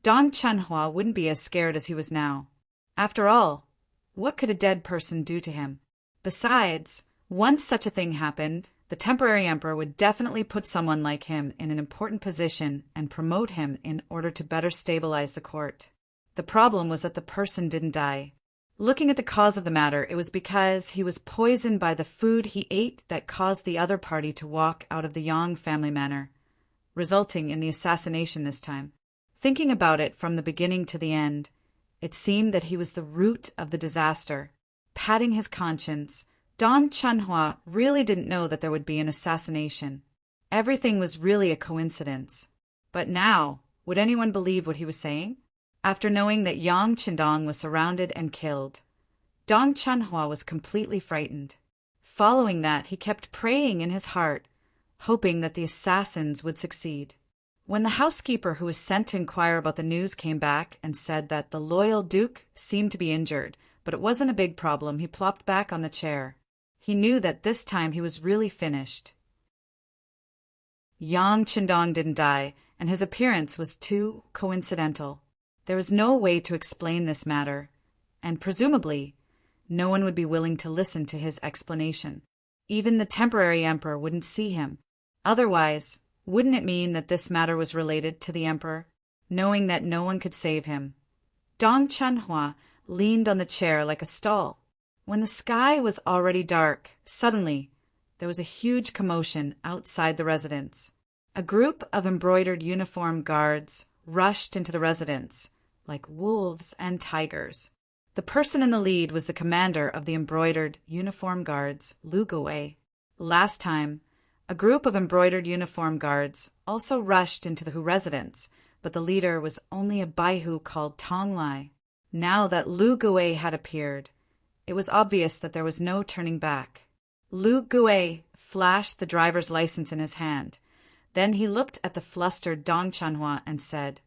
Dong Chunhua wouldn't be as scared as he was now. After all, what could a dead person do to him? Besides, once such a thing happened, the temporary emperor would definitely put someone like him in an important position and promote him in order to better stabilize the court. The problem was that the person didn't die. Looking at the cause of the matter, it was because he was poisoned by the food he ate that caused the other party to walk out of the Yang family manor, resulting in the assassination this time. Thinking about it from the beginning to the end, it seemed that he was the root of the disaster. Patting his conscience, Dong Chunhua really didn't know that there would be an assassination. Everything was really a coincidence. But now, would anyone believe what he was saying? After knowing that Yang Qindong was surrounded and killed, Dong Chunhua was completely frightened. Following that, he kept praying in his heart, hoping that the assassins would succeed. When the housekeeper who was sent to inquire about the news came back and said that the loyal duke seemed to be injured, but it wasn't a big problem, he plopped back on the chair. He knew that this time he was really finished. Yang Qindong didn't die, and his appearance was too coincidental. There was no way to explain this matter, and presumably, no one would be willing to listen to his explanation. Even the temporary emperor wouldn't see him. Otherwise, wouldn't it mean that this matter was related to the emperor, knowing that no one could save him? Dong Chunhua leaned on the chair like a stall. When the sky was already dark, suddenly, there was a huge commotion outside the residence. A group of embroidered uniformed guards rushed into the residence, like wolves and tigers. The person in the lead was the commander of the embroidered uniformed guards, Lu Guwei. Last time, a group of embroidered uniformed guards also rushed into the Hu residence, but the leader was only a Baihu called Tong Lai. Now that Lu Guwei had appeared, it was obvious that there was no turning back. Lu Guwei flashed the driver's license in his hand. Then he looked at the flustered Dong Chunhua and said,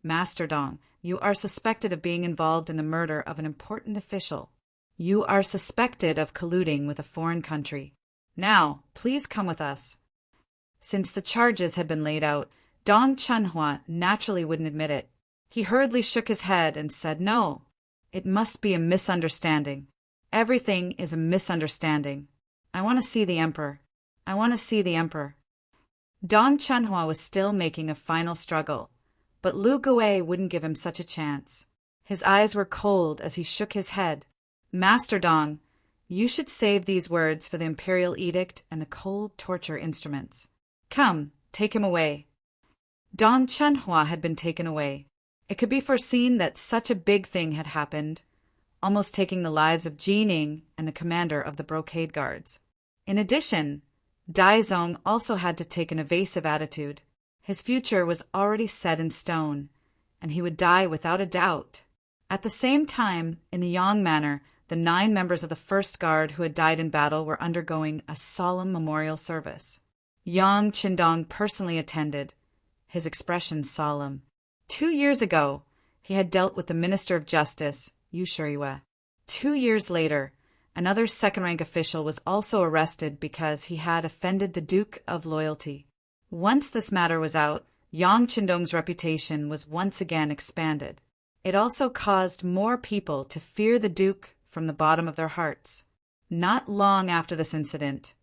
"Master Dong, you are suspected of being involved in the murder of an important official. You are suspected of colluding with a foreign country. Now, please come with us." Since the charges had been laid out, Dong Chunhua naturally wouldn't admit it. He hurriedly shook his head and said, "No, it must be a misunderstanding." Everything is a misunderstanding. I want to see the emperor. I want to see the emperor. Dong Chunhua was still making a final struggle, but Lu Gui wouldn't give him such a chance. His eyes were cold as he shook his head. Master Dong, you should save these words for the imperial edict and the cold torture instruments. Come, take him away. Dong Chunhua had been taken away. It could be foreseen that such a big thing had happened, almost taking the lives of Jining and the commander of the brocade guards. In addition, Daizong also had to take an evasive attitude. His future was already set in stone, and he would die without a doubt. At the same time, in the Yang Manor, the 9 members of the First Guard who had died in battle were undergoing a solemn memorial service. Yang Qindong personally attended, his expression solemn. 2 years ago, he had dealt with the Minister of Justice, Yu Shiyue. 2 years later, another second-rank official was also arrested because he had offended the Duke of Loyalty. Once this matter was out, Yang Qindong's reputation was once again expanded. It also caused more people to fear the Duke from the bottom of their hearts. Not long after this incident,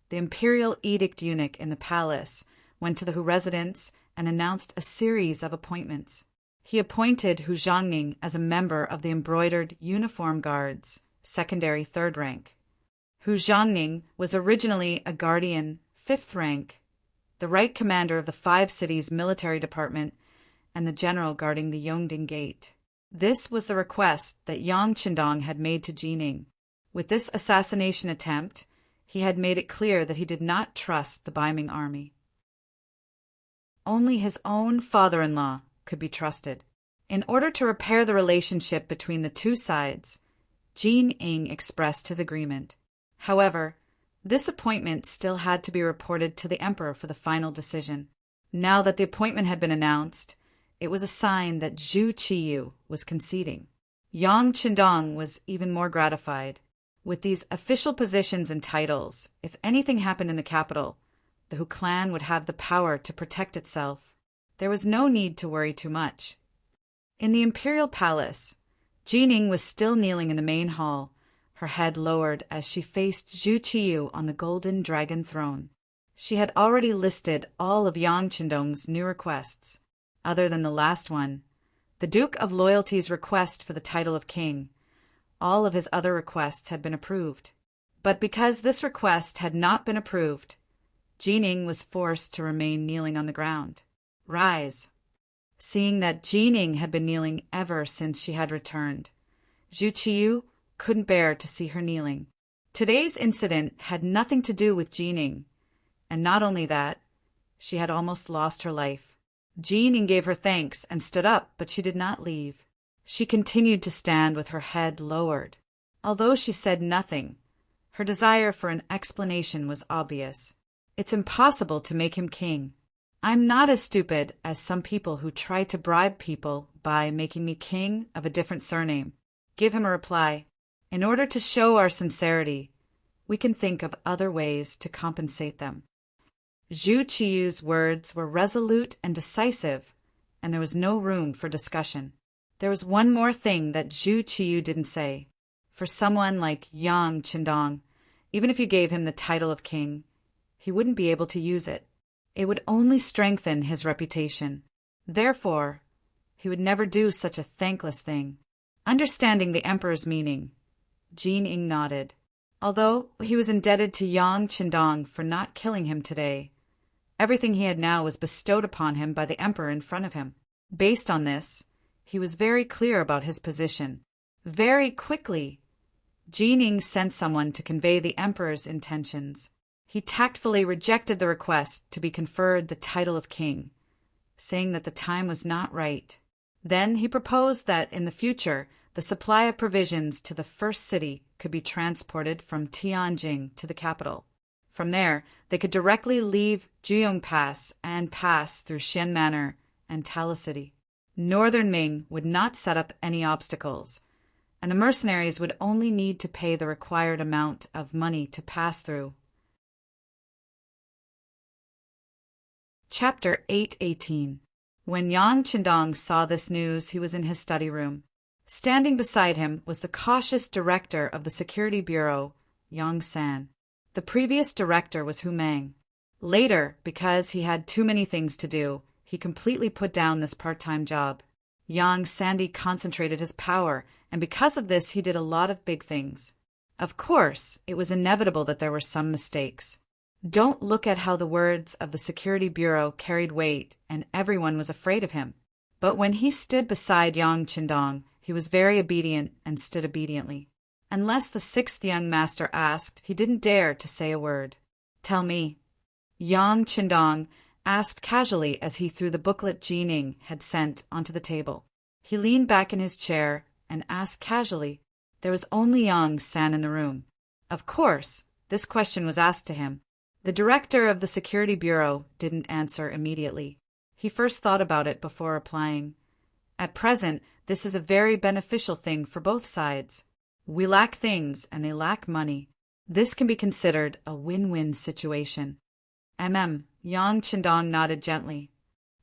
the imperial edict eunuch in the palace went to the Hu residence and announced a series of appointments. He appointed Hu Zhangning as a member of the embroidered uniform guards, secondary 3rd rank. Hu Zhangning was originally a guardian 5th rank, the right commander of the 5 cities military department and the general guarding the Yongding Gate. This was the request that Yang Qindong had made to Jining. With this assassination attempt, he had made it clear that he did not trust the Baiming army. Only his own father-in-law could be trusted. In order to repair the relationship between the two sides, Jining expressed his agreement. However, this appointment still had to be reported to the emperor for the final decision. Now that the appointment had been announced, it was a sign that Zhu Qiyu was conceding. Yang Qindong was even more gratified. With these official positions and titles, if anything happened in the capital, the Hu clan would have the power to protect itself. There was no need to worry too much. In the imperial palace, Jining was still kneeling in the main hall, her head lowered as she faced Zhu Qiyu on the golden dragon throne. She had already listed all of Yang Qindong's new requests. Other than the last one, the Duke of Loyalty's request for the title of king, all of his other requests had been approved. But because this request had not been approved, Jining was forced to remain kneeling on the ground. Rise. Seeing that Jining had been kneeling ever since she had returned, Zhu Qiyu couldn't bear to see her kneeling. Today's incident had nothing to do with Jining, and not only that, she had almost lost her life. Jining gave her thanks and stood up, but she did not leave. She continued to stand with her head lowered. Although she said nothing, her desire for an explanation was obvious. It's impossible to make him king. I'm not as stupid as some people who try to bribe people by making me king of a different surname. Give him a reply. In order to show our sincerity, we can think of other ways to compensate them. Zhu Qiyu's words were resolute and decisive, and there was no room for discussion. There was one more thing that Zhu Qiyu didn't say. For someone like Yang Qindong, even if you gave him the title of king, he wouldn't be able to use it. It would only strengthen his reputation. Therefore, he would never do such a thankless thing. Understanding the emperor's meaning, Jining nodded. Although he was indebted to Yang Qindong for not killing him today, everything he had now was bestowed upon him by the emperor in front of him. Based on this, he was very clear about his position. Very quickly, Jining sent someone to convey the emperor's intentions. He tactfully rejected the request to be conferred the title of king, saying that the time was not right. Then he proposed that in the future, the supply of provisions to the first city could be transported from Tianjin to the capital. From there, they could directly leave Juyong Pass and pass through Xian Manor and Tala City. Northern Ming would not set up any obstacles, and the mercenaries would only need to pay the required amount of money to pass through. Chapter 818. When Yang Qindong saw this news, he was in his study room. Standing beside him was the cautious director of the Security Bureau, Yang San. The previous director was Hu Meng. Later, because he had too many things to do, he completely put down this part-time job. Yang Sandy concentrated his power, and because of this he did a lot of big things. Of course, it was inevitable that there were some mistakes. Don't look at how the words of the Security Bureau carried weight, and everyone was afraid of him. But when he stood beside Yang Qindong, he was very obedient and stood obediently. Unless the sixth young master asked, he didn't dare to say a word. Tell me. Yang Qindong asked casually as he threw the booklet Jining had sent onto the table. He leaned back in his chair and asked casually. There was only Yang San in the room. Of course, this question was asked to him. The director of the Security Bureau didn't answer immediately. He first thought about it before replying. At present, this is a very beneficial thing for both sides. We lack things and they lack money. This can be considered a win-win situation. Yang Qindong nodded gently.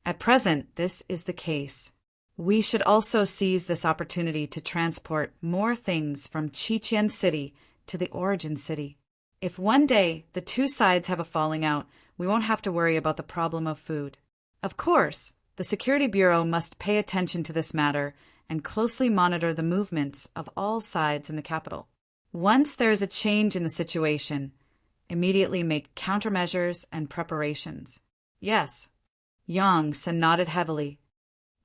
At present, this is the case. We should also seize this opportunity to transport more things from Qiqian City to the origin city. If one day the two sides have a falling out, we won't have to worry about the problem of food. Of course, the Security Bureau must pay attention to this matter and closely monitor the movements of all sides in the capital. Once there is a change in the situation, immediately make countermeasures and preparations. Yes. Yang San nodded heavily.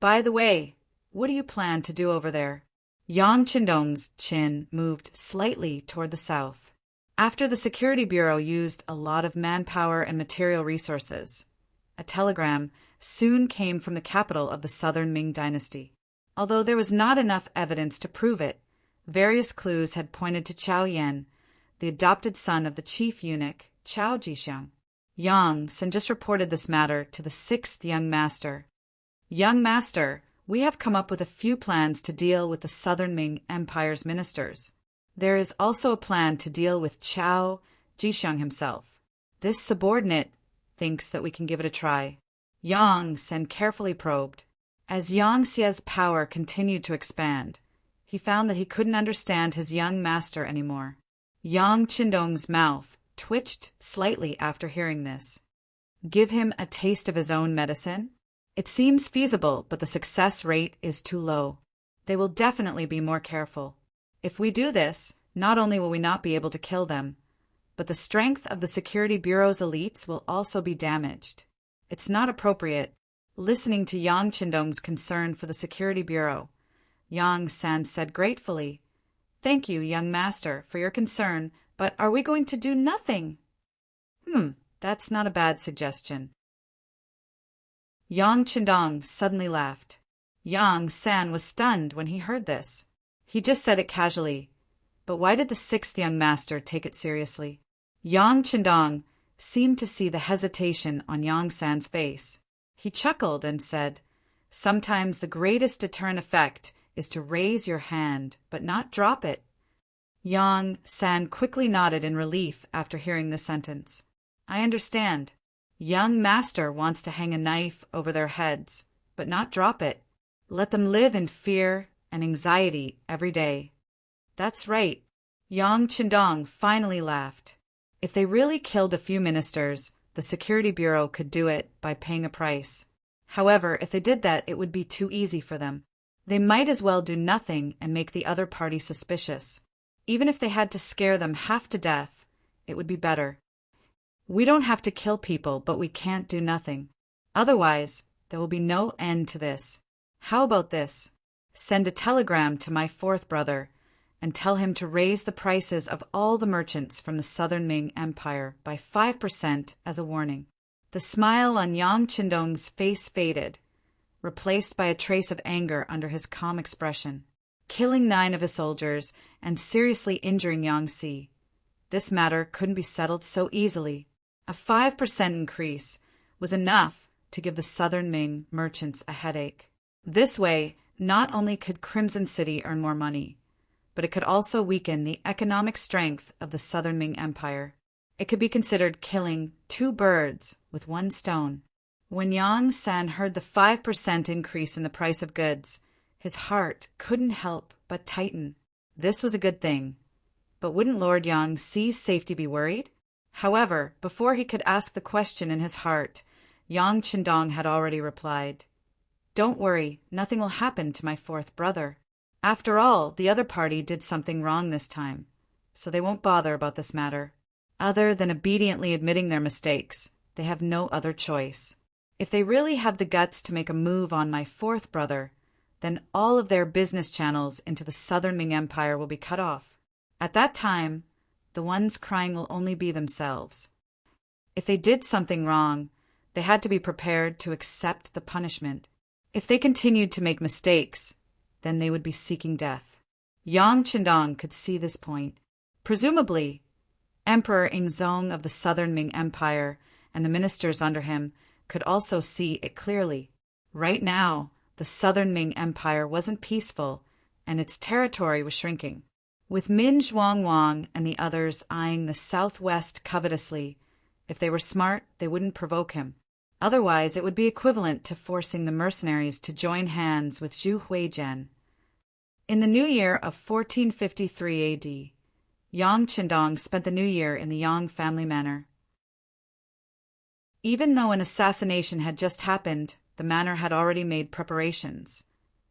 By the way, what do you plan to do over there? Yang Qindong's chin moved slightly toward the south. After the Security Bureau used a lot of manpower and material resources, a telegram soon came from the capital of the southern Ming dynasty. Although there was not enough evidence to prove it, various clues had pointed to Chao Yan, the adopted son of the chief eunuch, Chao Jixiang. Yang San just reported this matter to the sixth young master. Young master, we have come up with a few plans to deal with the southern Ming Empire's ministers. There is also a plan to deal with Chao Jixiang himself. This subordinate thinks that we can give it a try. Yang San carefully probed. As Yang Xia's power continued to expand, he found that he couldn't understand his young master anymore. Yang Qindong's mouth twitched slightly after hearing this. Give him a taste of his own medicine? It seems feasible, but the success rate is too low. They will definitely be more careful. If we do this, not only will we not be able to kill them, but the strength of the Security Bureau's elites will also be damaged. It's not appropriate. Listening to Yang Qindong's concern for the Security Bureau, Yang San said gratefully, Thank you, young master, for your concern, but are we going to do nothing? That's not a bad suggestion. Yang Qindong suddenly laughed. Yang San was stunned when he heard this. He just said it casually. But why did the sixth young master take it seriously? Yang Qindong seemed to see the hesitation on Yang San's face. He chuckled and said, Sometimes the greatest deterrent effect is to raise your hand, but not drop it. Yang San quickly nodded in relief after hearing the sentence. I understand. Young master wants to hang a knife over their heads, but not drop it. Let them live in fear and anxiety every day. That's right. Yang Qindong finally laughed. If they really killed a few ministers, the Security Bureau could do it by paying a price. However, if they did that, it would be too easy for them. They might as well do nothing and make the other party suspicious. Even if they had to scare them half to death, it would be better. We don't have to kill people, but we can't do nothing. Otherwise, there will be no end to this. How about this? Send a telegram to my fourth brother and tell him to raise the prices of all the merchants from the southern Ming Empire by 5% as a warning. The smile on Yang Qindong's face faded, replaced by a trace of anger under his calm expression. Killing 9 of his soldiers and seriously injuring Yang Si. This matter couldn't be settled so easily. A 5% increase was enough to give the southern Ming merchants a headache. This way, not only could Crimson City earn more money, but it could also weaken the economic strength of the southern Ming Empire. It could be considered killing 2 birds with 1 stone. When Yang San heard the 5% increase in the price of goods, His heart couldn't help but tighten. This was a good thing. But wouldn't Lord Yang Xi's safety be worried? However, before he could ask the question in his heart, Yang Qindong had already replied, "Don't worry, nothing will happen to my fourth brother. After all, the other party did something wrong this time, so they won't bother about this matter. Other than obediently admitting their mistakes, they have no other choice. If they really have the guts to make a move on my fourth brother, then all of their business channels into the southern Ming Empire will be cut off. At that time, the ones crying will only be themselves. If they did something wrong, they had to be prepared to accept the punishment. If they continued to make mistakes, then they would be seeking death." Yang Qindong could see this point. Presumably, Emperor Ingzong of the southern Ming Empire and the ministers under him could also see it clearly. Right now, the southern Ming Empire wasn't peaceful, and its territory was shrinking. With Min Zhuangwang and the others eyeing the southwest covetously, if they were smart, they wouldn't provoke him. Otherwise, it would be equivalent to forcing the mercenaries to join hands with Zhu Huijian. In the new year of 1453 AD, Yang Qindong spent the new year in the Yang family manor. Even though an assassination had just happened, the manor had already made preparations,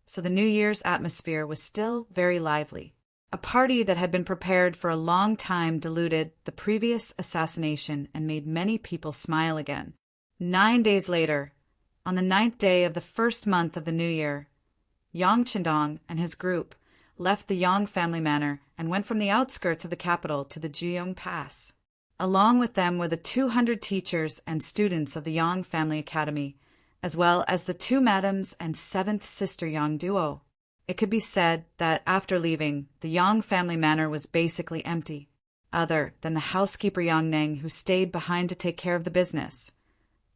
so the New Year's atmosphere was still very lively. A party that had been prepared for a long time diluted the previous assassination and made many people smile again. 9 days later, on the 9th day of the first month of the new year, Yang Qindong and his group left the Yang family manor and went from the outskirts of the capital to the Juyong Pass. Along with them were the 200 teachers and students of the Yang Family Academy, as well as the 2 madams and 7th sister Yang duo. It could be said that after leaving, the Yang family manor was basically empty, other than the housekeeper Yang Neng, who stayed behind to take care of the business.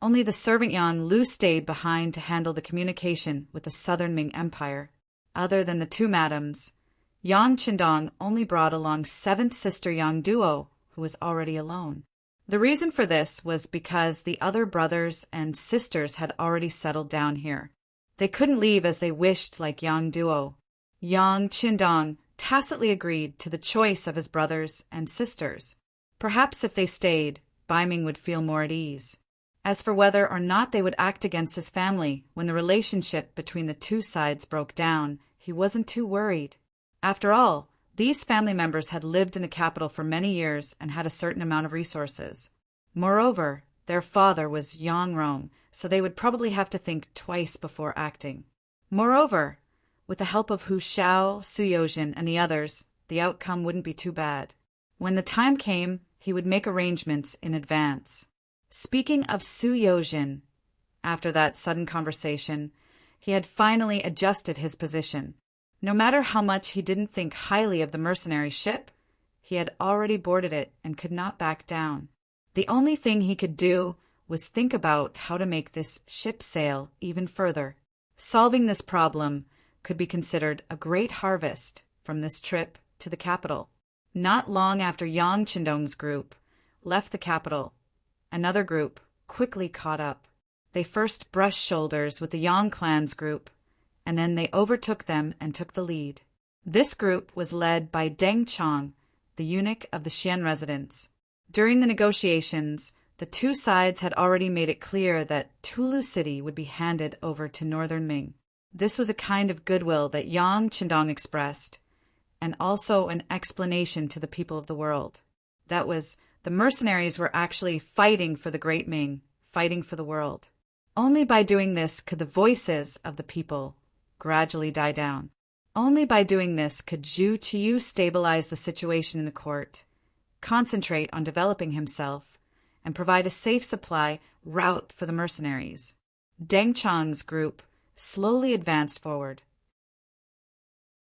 Only the servant Yang Lu stayed behind to handle the communication with the southern Ming Empire. Other than the 2 madams, Yang Qindong only brought along 7th sister Yang duo, who was already alone. The reason for this was because the other brothers and sisters had already settled down here. They couldn't leave as they wished like Yang duo. Yang Qindong tacitly agreed to the choice of his brothers and sisters. Perhaps if they stayed, Bai Ming would feel more at ease. As for whether or not they would act against his family when the relationship between the 2 sides broke down, he wasn't too worried. After all, these family members had lived in the capital for many years and had a certain amount of resources. Moreover, their father was Yang Rong, so they would probably have to think twice before acting. Moreover, with the help of Hu Xiao, Su Yozhin, and the others, the outcome wouldn't be too bad. When the time came, he would make arrangements in advance. Speaking of Su Yozhin, after that sudden conversation, he had finally adjusted his position. No matter how much he didn't think highly of the mercenary ship, he had already boarded it and could not back down. The only thing he could do was think about how to make this ship sail even further. Solving this problem could be considered a great harvest from this trip to the capital. Not long after Yang Qindong's group left the capital, another group quickly caught up. They first brushed shoulders with the Yang clan's group, and then they overtook them and took the lead. This group was led by Deng Chong, the eunuch of the Xian residence. During the negotiations, the 2 sides had already made it clear that Tulu City would be handed over to Northern Ming. This was a kind of goodwill that Yang Qindong expressed, and also an explanation to the people of the world. That was, the mercenaries were actually fighting for the Great Ming, fighting for the world. Only by doing this could the voices of the people gradually die down. Only by doing this could Zhu Qiyu stabilize the situation in the court, concentrate on developing himself, and provide a safe supply route for the mercenaries. Deng Chong's group slowly advanced forward.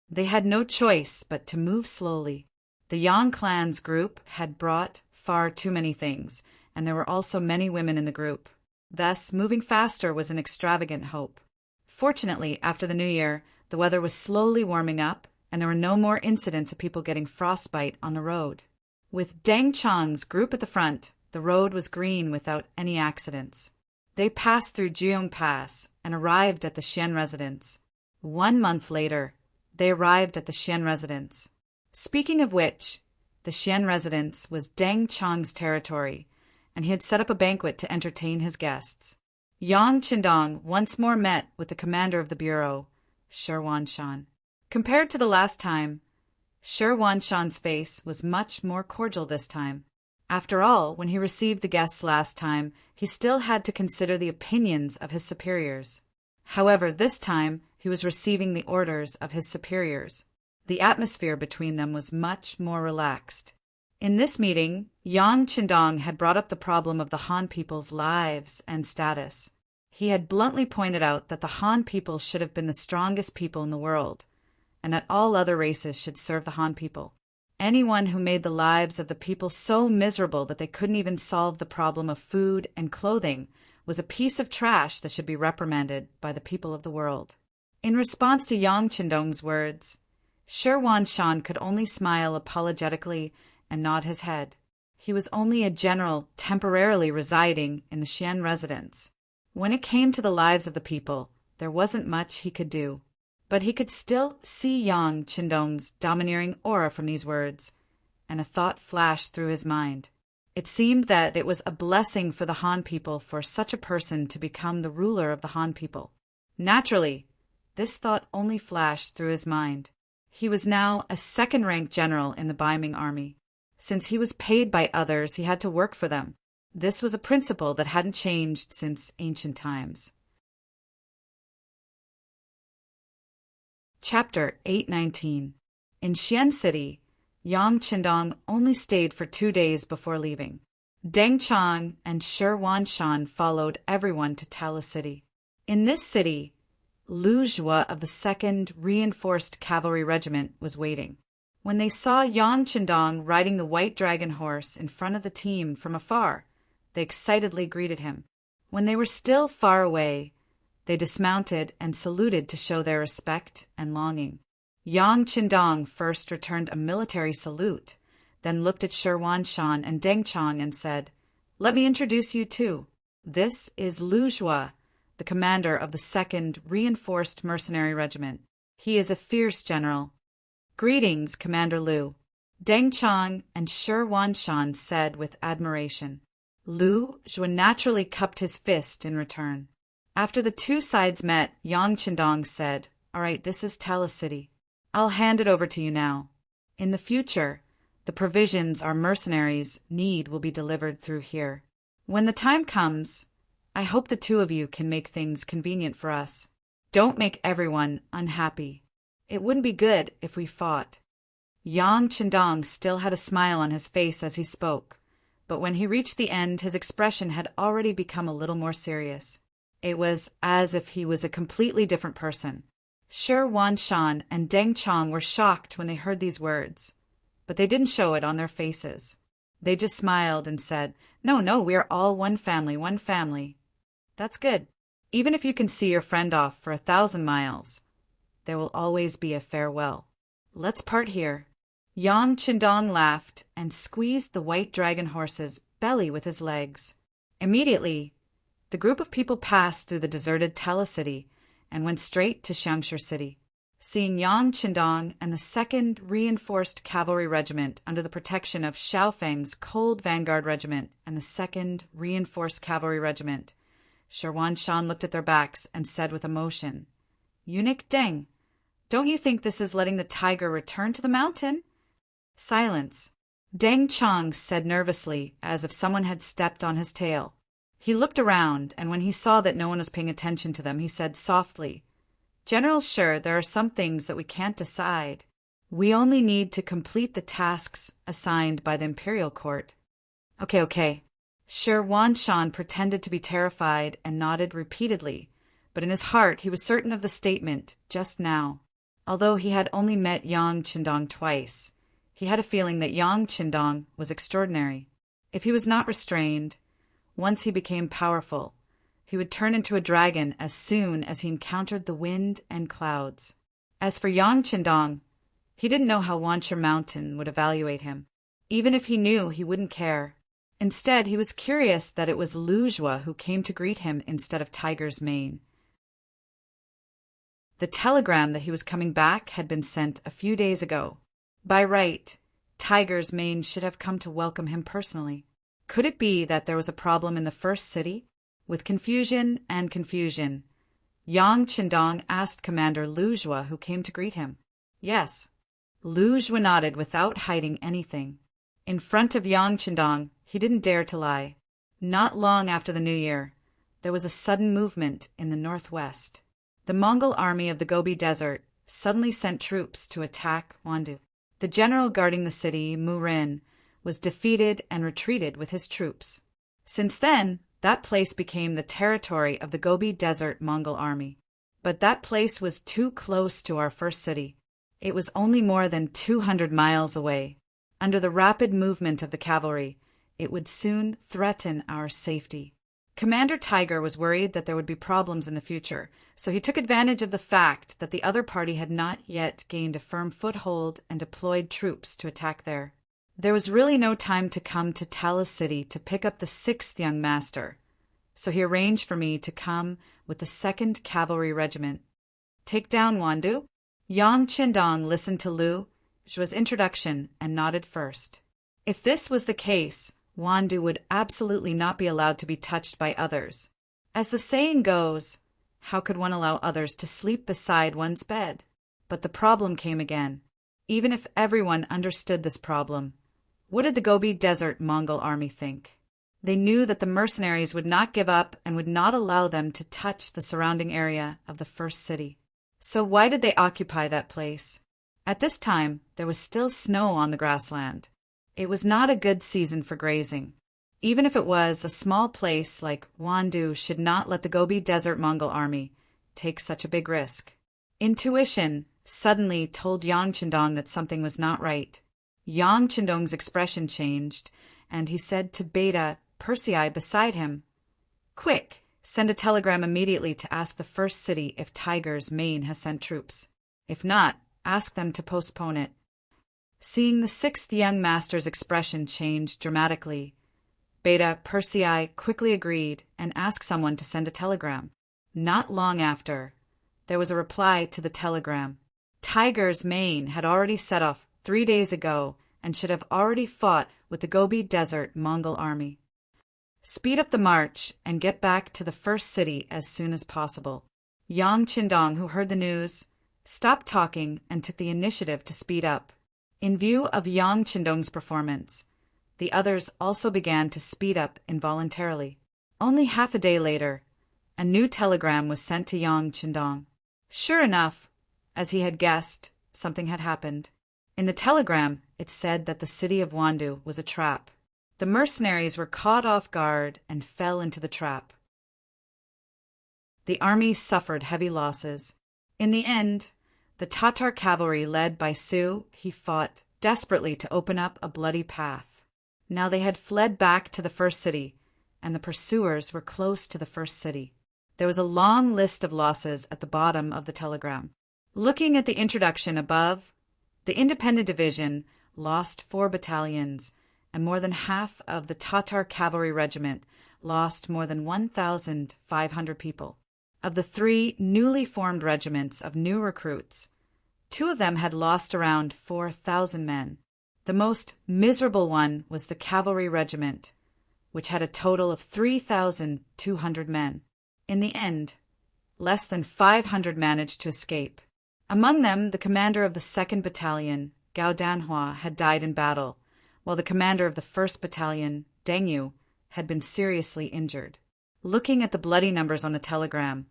They had no choice but to move slowly. The Yang clan's group had brought far too many things, and there were also many women in the group. Thus, moving faster was an extravagant hope. Fortunately, after the new year, the weather was slowly warming up, and there were no more incidents of people getting frostbite on the road. With Deng Chong's group at the front, the road was green without any accidents. They passed through Juyong Pass and arrived at the Xian residence. 1 month later, they arrived at the Xian residence. Speaking of which, the Xian residence was Deng Chang's territory, and he had set up a banquet to entertain his guests. Yang Qindong once more met with the commander of the bureau, Shi Wanshan. Compared to the last time, Shi Wanshan's face was much more cordial this time. After all, when he received the guests last time, he still had to consider the opinions of his superiors. However, this time he was receiving the orders of his superiors. The atmosphere between them was much more relaxed. In this meeting, Yang Qindong had brought up the problem of the Han people's lives and status. He had bluntly pointed out that the Han people should have been the strongest people in the world, and that all other races should serve the Han people. Anyone who made the lives of the people so miserable that they couldn't even solve the problem of food and clothing was a piece of trash that should be reprimanded by the people of the world. In response to Yang Qindong's words, Shi Wanshan could only smile apologetically and nod his head. He was only a general temporarily residing in the Xian residence. When it came to the lives of the people, there wasn't much he could do. But he could still see Yang Qindong's domineering aura from these words, and a thought flashed through his mind. It seemed that it was a blessing for the Han people for such a person to become the ruler of the Han people. Naturally, this thought only flashed through his mind. He was now a second-rank general in the Ming army. Since he was paid by others, he had to work for them. This was a principle that hadn't changed since ancient times. Chapter 819. In Xian City, Yang Qindong only stayed for 2 days before leaving. Deng Chang and Shi Wanshan followed everyone to Tala City. In this city, Lu Zhua of the 2nd Reinforced Cavalry Regiment was waiting. When they saw Yang Qindong riding the white dragon horse in front of the team from afar, they excitedly greeted him. When they were still far away, they dismounted and saluted to show their respect and longing. Yang Qindong first returned a military salute, then looked at Shi Wanshan and Deng Chang and said, "Let me introduce you too. This is Lu Zhua, the commander of the 2nd Reinforced Mercenary Regiment. He is a fierce general." "Greetings, Commander Lu," Deng Chang and Shi Wanshan said with admiration. Lu Zhua naturally cupped his fist in return. After the two sides met, Yang Qindong said, "All right, this is Tala City. I'll hand it over to you now. In the future, the provisions our mercenaries need will be delivered through here. When the time comes, I hope the two of you can make things convenient for us. Don't make everyone unhappy. It wouldn't be good if we fought." Yang Qindong still had a smile on his face as he spoke, but when he reached the end, his expression had already become a little more serious. It was as if he was a completely different person. Shi Wanshan and Deng Chang were shocked when they heard these words, but they didn't show it on their faces. They just smiled and said, No, we are all one family, one family." "That's good. Even if you can see your friend off for 1,000 miles, there will always be a farewell. Let's part here." Yang Qindong laughed and squeezed the white dragon horse's belly with his legs. Immediately, the group of people passed through the deserted Tala City and went straight to Xiangshi City. Seeing Yang Qindong and the 2nd Reinforced Cavalry Regiment under the protection of Xiaofeng's Cold Vanguard Regiment and the 2nd Reinforced Cavalry Regiment, Shi Wanshan looked at their backs and said with emotion, "Eunuch Deng, don't you think this is letting the tiger return to the mountain?" Silence. Deng Chang said nervously, as if someone had stepped on his tail. He looked around, and when he saw that no one was paying attention to them, he said softly, "General Shi, there are some things that we can't decide. We only need to complete the tasks assigned by the imperial court." Okay. Shi Wanshan pretended to be terrified and nodded repeatedly, but in his heart he was certain of the statement just now. Although he had only met Yang Qindong twice, he had a feeling that Yang Qindong was extraordinary. If he was not restrained, once he became powerful, he would turn into a dragon as soon as he encountered the wind and clouds. As for Yang Qindong, he didn't know how Wanshur Mountain would evaluate him. Even if he knew, he wouldn't care. Instead, he was curious that it was Lu Zhua who came to greet him instead of Tiger's Mane. The telegram that he was coming back had been sent a few days ago. By right, Tiger's Mane should have come to welcome him personally. Could it be that there was a problem in the first city? With confusion, Yang Qindong asked Commander Lu Zhua, who came to greet him. Yes. Lu Zhua nodded without hiding anything. In front of Yang Qindong, he didn't dare to lie. Not long after the New Year, there was a sudden movement in the northwest. The Mongol army of the Gobi Desert suddenly sent troops to attack Wandu. The general guarding the city, Mu Rin, was defeated and retreated with his troops. Since then, that place became the territory of the Gobi Desert Mongol army. But that place was too close to our first city. It was only more than 200 miles away. Under the rapid movement of the cavalry, it would soon threaten our safety. Commander Tiger was worried that there would be problems in the future, so he took advantage of the fact that the other party had not yet gained a firm foothold and deployed troops to attack there. There was really no time to come to Talis City to pick up the 6th young master, so he arranged for me to come with the 2nd Cavalry Regiment. Take down Wandu? Yang Qindong listened to Lu Zhua's introduction and nodded first. If this was the case, Wandu would absolutely not be allowed to be touched by others. As the saying goes, how could one allow others to sleep beside one's bed? But the problem came again. Even if everyone understood this problem, what did the Gobi Desert Mongol army think? They knew that the mercenaries would not give up and would not allow them to touch the surrounding area of the first city. So why did they occupy that place? At this time, there was still snow on the grassland. It was not a good season for grazing. Even if it was, a small place like Wandu should not let the Gobi Desert Mongol army take such a big risk. Intuition suddenly told Yang Qindong that something was not right. Yang Qindong's expression changed, and he said to Beta Persei beside him, "Quick, send a telegram immediately to ask the first city if Tiger's Mane has sent troops. If not, ask them to postpone it." Seeing the 6th young master's expression change dramatically, Beta Persei quickly agreed and asked someone to send a telegram. Not long after, there was a reply to the telegram. Tiger's Mane had already set off 3 days ago and should have already fought with the Gobi Desert Mongol army. Speed up the march and get back to the first city as soon as possible. Yang Qindong, who heard the news, stopped talking and took the initiative to speed up. In view of Yang Qindong's performance, the others also began to speed up involuntarily. Only half a day later, a new telegram was sent to Yang Qindong. Sure enough, as he had guessed, something had happened. In the telegram, it said that the city of Wandu was a trap. The mercenaries were caught off guard and fell into the trap. The army suffered heavy losses. In the end, the Tatar cavalry led by Su, he fought desperately to open up a bloody path. Now they had fled back to the first city, and the pursuers were close to the first city. There was a long list of losses at the bottom of the telegram. Looking at the introduction above, the Independent Division lost 4 battalions, and more than half of the Tatar Cavalry Regiment lost more than 1,500 people. Of the 3 newly formed regiments of new recruits, 2 of them had lost around 4,000 men. The most miserable one was the Cavalry Regiment, which had a total of 3,200 men. In the end, less than 500 managed to escape. Among them, the commander of the 2nd Battalion, Gao Danhua, had died in battle, while the commander of the 1st Battalion, Deng Yu, had been seriously injured. Looking at the bloody numbers on the telegram,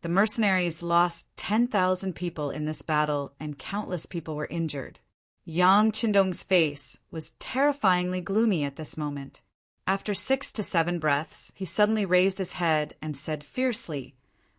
the mercenaries lost 10,000 people in this battle and countless people were injured. Yang Qindong's face was terrifyingly gloomy at this moment. After 6 to 7 breaths, he suddenly raised his head and said fiercely,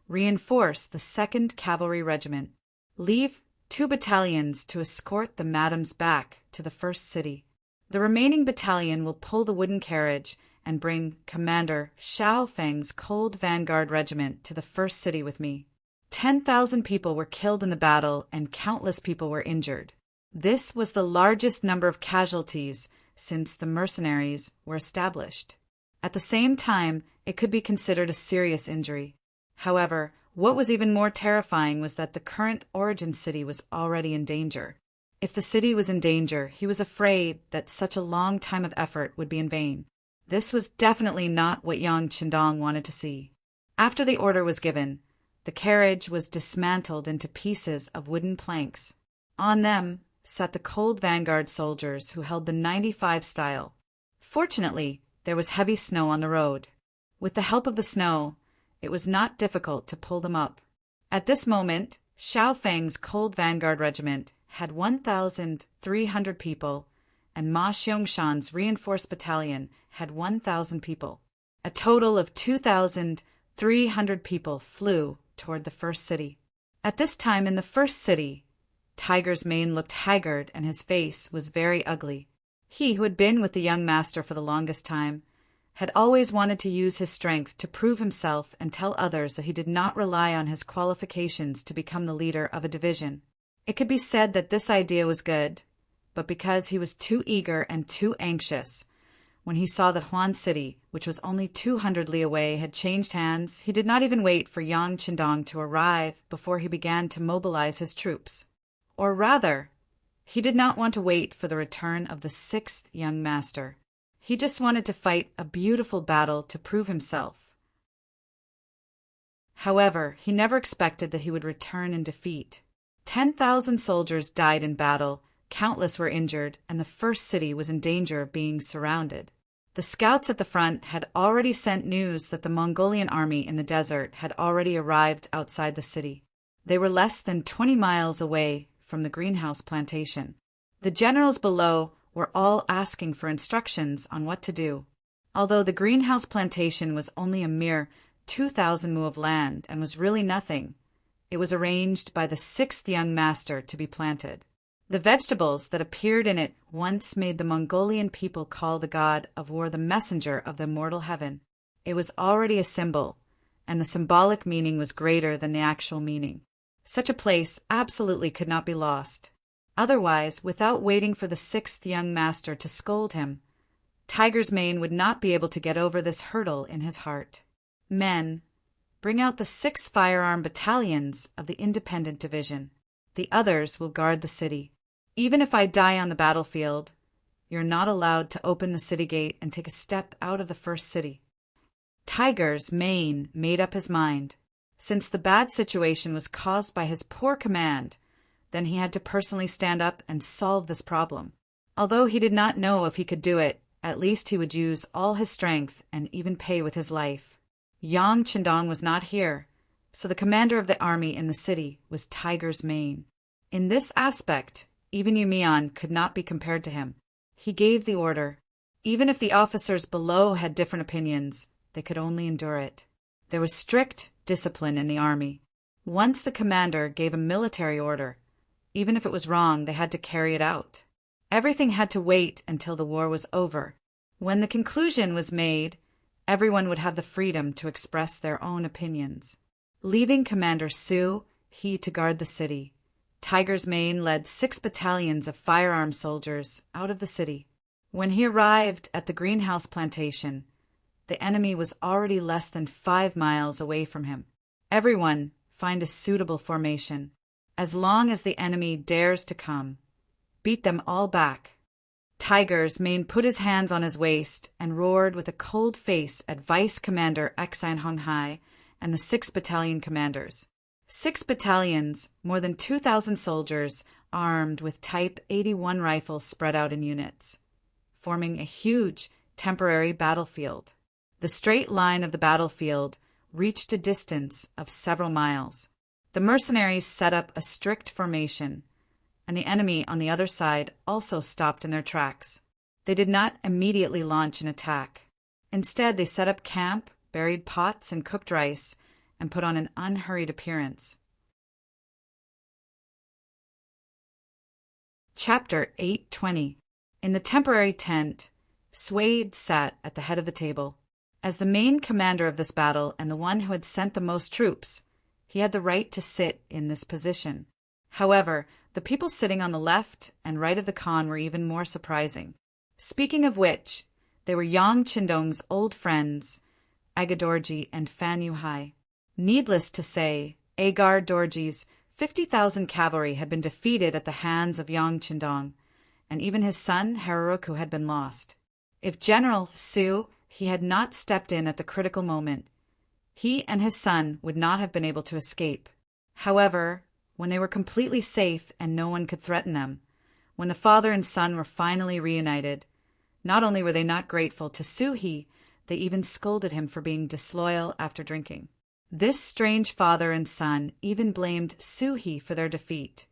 "Reinforce the 2nd Cavalry Regiment. Leave 2 battalions to escort the madams back to the first city. The remaining battalion will pull the wooden carriage and bring Commander Xiao Feng's Cold Vanguard Regiment to the first city with me." 10,000 people were killed in the battle and countless people were injured. This was the largest number of casualties since the mercenaries were established. At the same time, it could be considered a serious injury. However, What was even more terrifying was that the current origin city was already in danger. If the city was in danger, he was afraid that such a long time of effort would be in vain. This was definitely not what Yang Qindong wanted to see. After the order was given, the carriage was dismantled into pieces of wooden planks. On them sat the cold vanguard soldiers who held the 95 style. Fortunately, there was heavy snow on the road. With the help of the snow, it was not difficult to pull them up. At this moment, Xiao Feng's cold vanguard regiment had 1,300 people, and Ma Xiangshan's reinforced battalion had 1,000 people. A total of 2,300 people flew toward the first city. At this time in the first city, Tiger's mane looked haggard and his face was very ugly. He, who had been with the young master for the longest time, had always wanted to use his strength to prove himself and tell others that he did not rely on his qualifications to become the leader of a division. It could be said that this idea was good, but because he was too eager and too anxious, when he saw that Huan City, which was only 200 li away, had changed hands, he did not even wait for Yang Qindong to arrive before he began to mobilize his troops. Or rather, he did not want to wait for the return of the 6th young master. He just wanted to fight a beautiful battle to prove himself. However, he never expected that he would return in defeat. 10,000 soldiers died in battle, countless were injured, and the first city was in danger of being surrounded. The scouts at the front had already sent news that the Mongolian army in the desert had already arrived outside the city. They were less than 20 miles away from the greenhouse plantation. The generals below were all asking for instructions on what to do. Although the greenhouse plantation was only a mere 2,000 mu of land and was really nothing, it was arranged by the 6th young master to be planted. The vegetables that appeared in it once made the Mongolian people call the god of war the messenger of the immortal heaven. It was already a symbol, and the symbolic meaning was greater than the actual meaning. Such a place absolutely could not be lost. Otherwise, without waiting for the 6th young master to scold him, Tiger's mane would not be able to get over this hurdle in his heart. Men, bring out the 6 firearm battalions of the independent division. The others will guard the city. Even if I die on the battlefield, you're not allowed to open the city gate and take a step out of the first city. Tiger's mane made up his mind. Since the bad situation was caused by his poor command, then he had to personally stand up and solve this problem. Although he did not know if he could do it, at least he would use all his strength and even pay with his life. Yang Qindong was not here, so the commander of the army in the city was Tiger's mane. In this aspect, even Yu Mian could not be compared to him. He gave the order. Even if the officers below had different opinions, they could only endure it. There was strict discipline in the army. Once the commander gave a military order, even if it was wrong, they had to carry it out. Everything had to wait until the war was over. When the conclusion was made, everyone would have the freedom to express their own opinions. Leaving Commander Su, he to guard the city, Tiger's mane led 6 battalions of firearm soldiers out of the city. When he arrived at the greenhouse plantation, the enemy was already less than 5 miles away from him. Everyone find a suitable formation. As long as the enemy dares to come, beat them all back. Tiger's mane put his hands on his waist and roared with a cold face at Vice Commander Exine Honghai and the 6 battalion commanders. 6 battalions, more than 2,000 soldiers, armed with Type 81 rifles spread out in units, forming a huge temporary battlefield. The straight line of the battlefield reached a distance of several miles. The mercenaries set up a strict formation, and the enemy on the other side also stopped in their tracks. They did not immediately launch an attack. Instead, they set up camp, buried pots and cooked rice, and put on an unhurried appearance. Chapter 820. In the temporary tent, Suede sat at the head of the table. As the main commander of this battle and the one who had sent the most troops, he had the right to sit in this position. However, the people sitting on the left and right of the Khan were even more surprising. Speaking of which, they were Yang Qindong's old friends, Agadorji and Fan Yuhai. Needless to say, Agar Dorji's 50,000 cavalry had been defeated at the hands of Yang Qindong, and even his son Hararuku had been lost. If General Su he had not stepped in at the critical moment, he and his son would not have been able to escape. However, when they were completely safe and no one could threaten them, when the father and son were finally reunited, not only were they not grateful to Su-hee, they even scolded him for being disloyal after drinking. This strange father and son even blamed Su-hee for their defeat,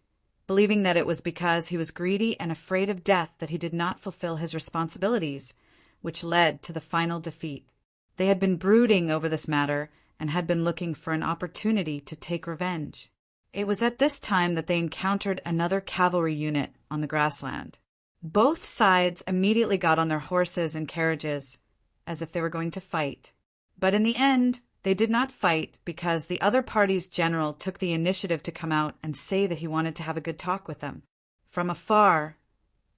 believing that it was because he was greedy and afraid of death that he did not fulfill his responsibilities, which led to the final defeat. They had been brooding over this matter and had been looking for an opportunity to take revenge. It was at this time that they encountered another cavalry unit on the grassland. Both sides immediately got on their horses and carriages, as if they were going to fight. But in the end, they did not fight because the other party's general took the initiative to come out and say that he wanted to have a good talk with them. From afar,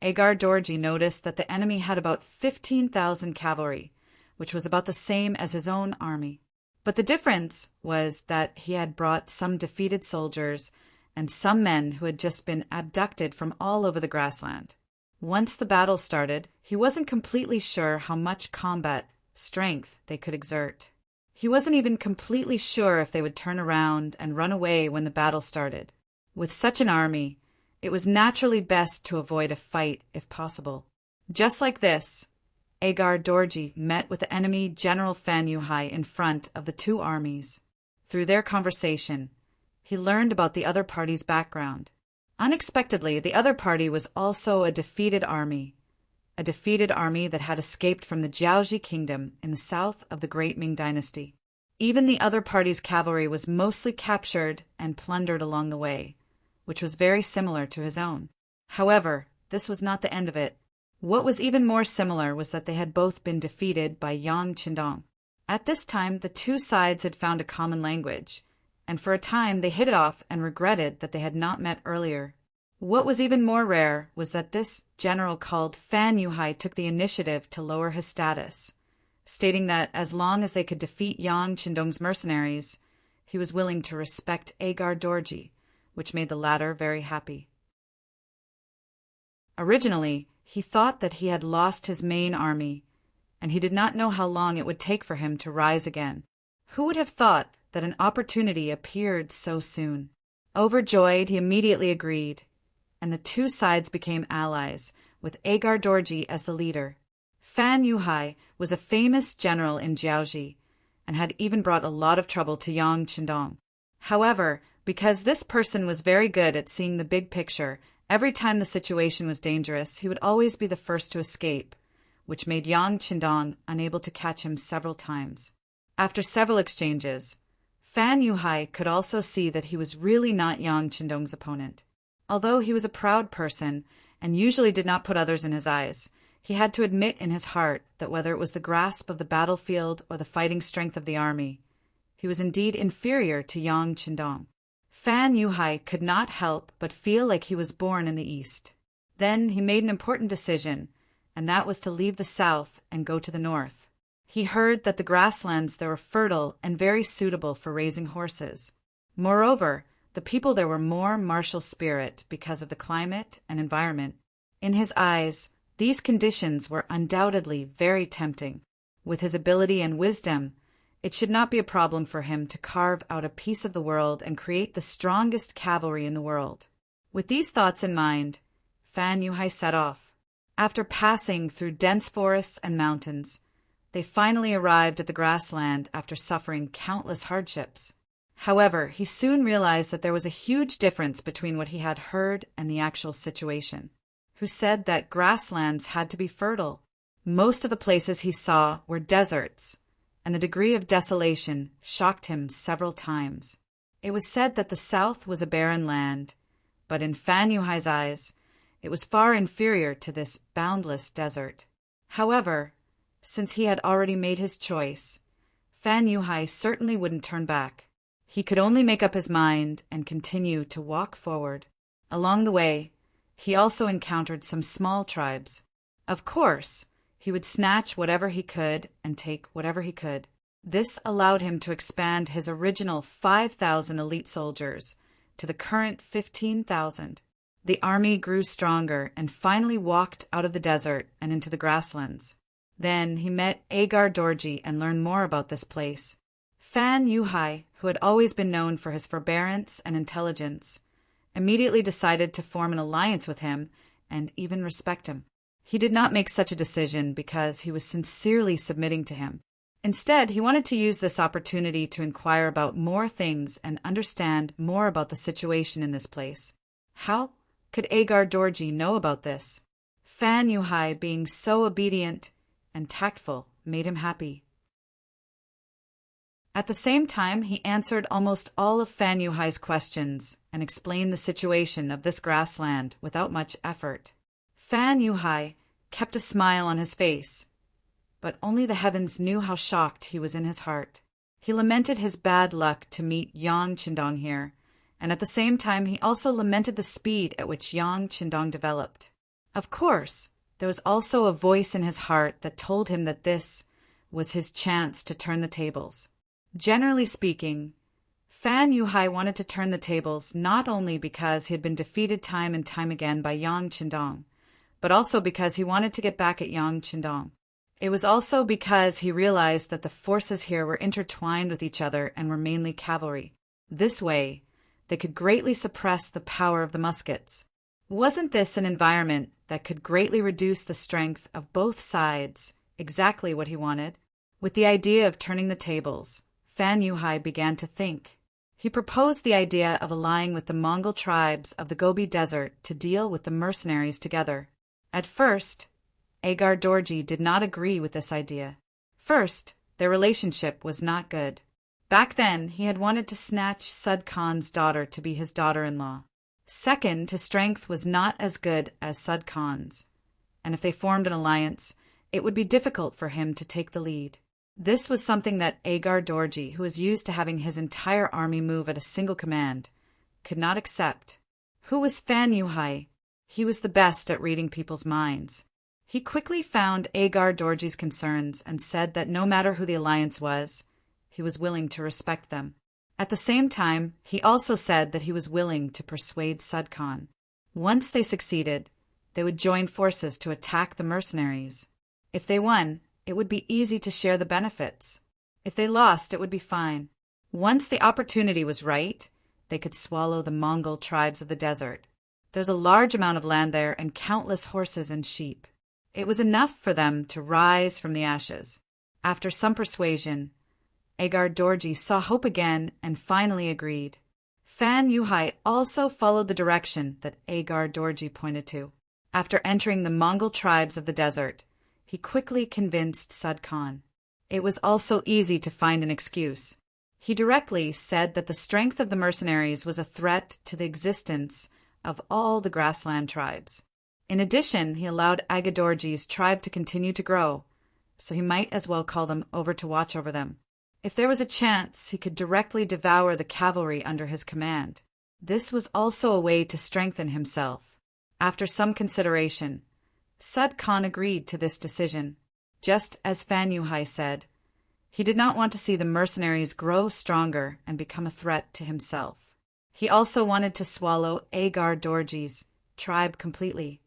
Agar Dorji noticed that the enemy had about 15,000 cavalry, which was about the same as his own army. But the difference was that he had brought some defeated soldiers and some men who had just been abducted from all over the grassland. Once the battle started, he wasn't completely sure how much combat strength they could exert. He wasn't even completely sure if they would turn around and run away when the battle started. With such an army, it was naturally best to avoid a fight if possible. Just like this, Agar Dorji met with the enemy General Fan Yuhai in front of the two armies. Through their conversation, he learned about the other party's background. Unexpectedly, the other party was also a defeated army that had escaped from the Jiaoji kingdom in the south of the Great Ming dynasty. Even the other party's cavalry was mostly captured and plundered along the way, which was very similar to his own. However, this was not the end of it. What was even more similar was that they had both been defeated by Yang Qindong. At this time, the two sides had found a common language, and for a time they hit it off and regretted that they had not met earlier. What was even more rare was that this general called Fan Yuhai took the initiative to lower his status, stating that as long as they could defeat Yang Qindong's mercenaries, he was willing to respect Agar Dorji, which made the latter very happy. Originally, he thought that he had lost his main army, and he did not know how long it would take for him to rise again. Who would have thought that an opportunity appeared so soon? Overjoyed, he immediately agreed, and the two sides became allies, with Agar Dorji as the leader. Fan Yuhai was a famous general in Jiaoji, and had even brought a lot of trouble to Yang Qindong. However, because this person was very good at seeing the big picture, every time the situation was dangerous, he would always be the first to escape, which made Yang Qindong unable to catch him several times. After several exchanges, Fan Yuhai could also see that he was really not Yang Qindong's opponent. Although he was a proud person and usually did not put others in his eyes, he had to admit in his heart that whether it was the grasp of the battlefield or the fighting strength of the army, he was indeed inferior to Yang Qindong. Fan Yuhai could not help but feel like he was born in the East. Then he made an important decision, and that was to leave the south and go to the north. He heard that the grasslands there were fertile and very suitable for raising horses. Moreover, the people there were more martial spirit because of the climate and environment. In his eyes, these conditions were undoubtedly very tempting. With his ability and wisdom, it should not be a problem for him to carve out a piece of the world and create the strongest cavalry in the world. With these thoughts in mind, Fan Yuhai set off. After passing through dense forests and mountains, they finally arrived at the grassland after suffering countless hardships. However, he soon realized that there was a huge difference between what he had heard and the actual situation. Who said that grasslands had to be fertile? Most of the places he saw were deserts, and the degree of desolation shocked him several times. It was said that the south was a barren land, but in Fan Yuhai's eyes, it was far inferior to this boundless desert. However, since he had already made his choice, Fan Yuhai certainly wouldn't turn back. He could only make up his mind and continue to walk forward. Along the way, he also encountered some small tribes. Of course, he would snatch whatever he could and take whatever he could. This allowed him to expand his original 5,000 elite soldiers to the current 15,000. The army grew stronger and finally walked out of the desert and into the grasslands. Then he met Agar Dorji and learned more about this place. Fan Yuhai, who had always been known for his forbearance and intelligence, immediately decided to form an alliance with him and even respect him. He did not make such a decision because he was sincerely submitting to him. Instead, he wanted to use this opportunity to inquire about more things and understand more about the situation in this place. How could Agar Dorji know about this? Fan Yuhai, being so obedient and tactful, made him happy. At the same time, he answered almost all of Fan Yuhai's questions and explained the situation of this grassland without much effort. Fan Yuhai kept a smile on his face, but only the heavens knew how shocked he was in his heart. He lamented his bad luck to meet Yang Qindong here, and at the same time he also lamented the speed at which Yang Qindong developed. Of course, there was also a voice in his heart that told him that this was his chance to turn the tables. Generally speaking, Fan Yuhai wanted to turn the tables not only because he had been defeated time and time again by Yang Qindong, but also because he wanted to get back at Yang Qindong. It was also because he realized that the forces here were intertwined with each other and were mainly cavalry. This way, they could greatly suppress the power of the muskets. Wasn't this an environment that could greatly reduce the strength of both sides, exactly what he wanted? With the idea of turning the tables, Fan Yuhai began to think. He proposed the idea of allying with the Mongol tribes of the Gobi Desert to deal with the mercenaries together. At first, Agar Dorji did not agree with this idea. First, their relationship was not good. Back then, he had wanted to snatch Sud Khan's daughter to be his daughter-in-law. Second, his strength was not as good as Sud Khan's, and if they formed an alliance, it would be difficult for him to take the lead. This was something that Agar Dorji, who was used to having his entire army move at a single command, could not accept. Who was Fan Yuhai? He was the best at reading people's minds. He quickly found Agar Dorji's concerns and said that no matter who the alliance was, he was willing to respect them. At the same time, he also said that he was willing to persuade Sud Khan. Once they succeeded, they would join forces to attack the mercenaries. If they won, it would be easy to share the benefits. If they lost, it would be fine. Once the opportunity was right, they could swallow the Mongol tribes of the desert. There's a large amount of land there and countless horses and sheep. It was enough for them to rise from the ashes. After some persuasion, Agar Dorji saw hope again and finally agreed. Fan Yuhai also followed the direction that Agar Dorji pointed to. After entering the Mongol tribes of the desert, he quickly convinced Sud Khan. It was also easy to find an excuse. He directly said that the strength of the mercenaries was a threat to the existence of all the grassland tribes. In addition, he allowed Agar Dorji's tribe to continue to grow, so he might as well call them over to watch over them. If there was a chance, he could directly devour the cavalry under his command. This was also a way to strengthen himself. After some consideration, Sud Khan agreed to this decision. Just as Fan Yuhai said, he did not want to see the mercenaries grow stronger and become a threat to himself. He also wanted to swallow Agar Dorji's tribe completely.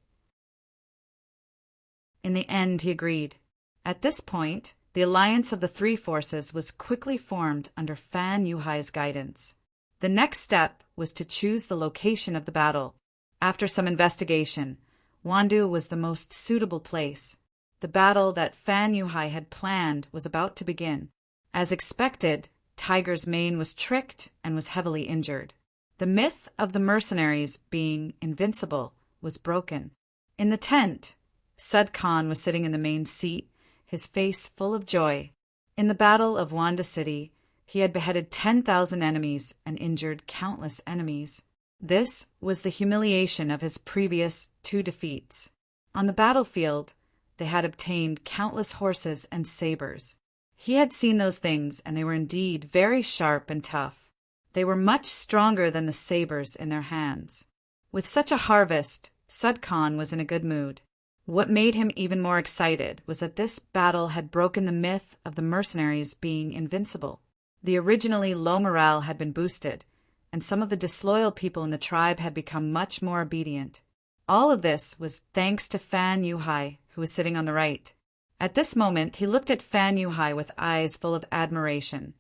In the end, he agreed. At this point, the alliance of the three forces was quickly formed under Fan Yuhai's guidance. The next step was to choose the location of the battle. After some investigation, Wandu was the most suitable place. The battle that Fan Yuhai had planned was about to begin. As expected, Tiger's mane was tricked and was heavily injured. The myth of the mercenaries being invincible was broken. In the tent, Sud Khan was sitting in the main seat, his face full of joy. In the Battle of Wanda City, he had beheaded 10,000 enemies and injured countless enemies. This was the humiliation of his previous 2 defeats. On the battlefield, they had obtained countless horses and sabers. He had seen those things, and they were indeed very sharp and tough. They were much stronger than the sabers in their hands. With such a harvest, Sud Khan was in a good mood. What made him even more excited was that this battle had broken the myth of the mercenaries being invincible. The originally low morale had been boosted, and some of the disloyal people in the tribe had become much more obedient. All of this was thanks to Fan Yuhai, who was sitting on the right. At this moment, he looked at Fan Yuhai with eyes full of admiration,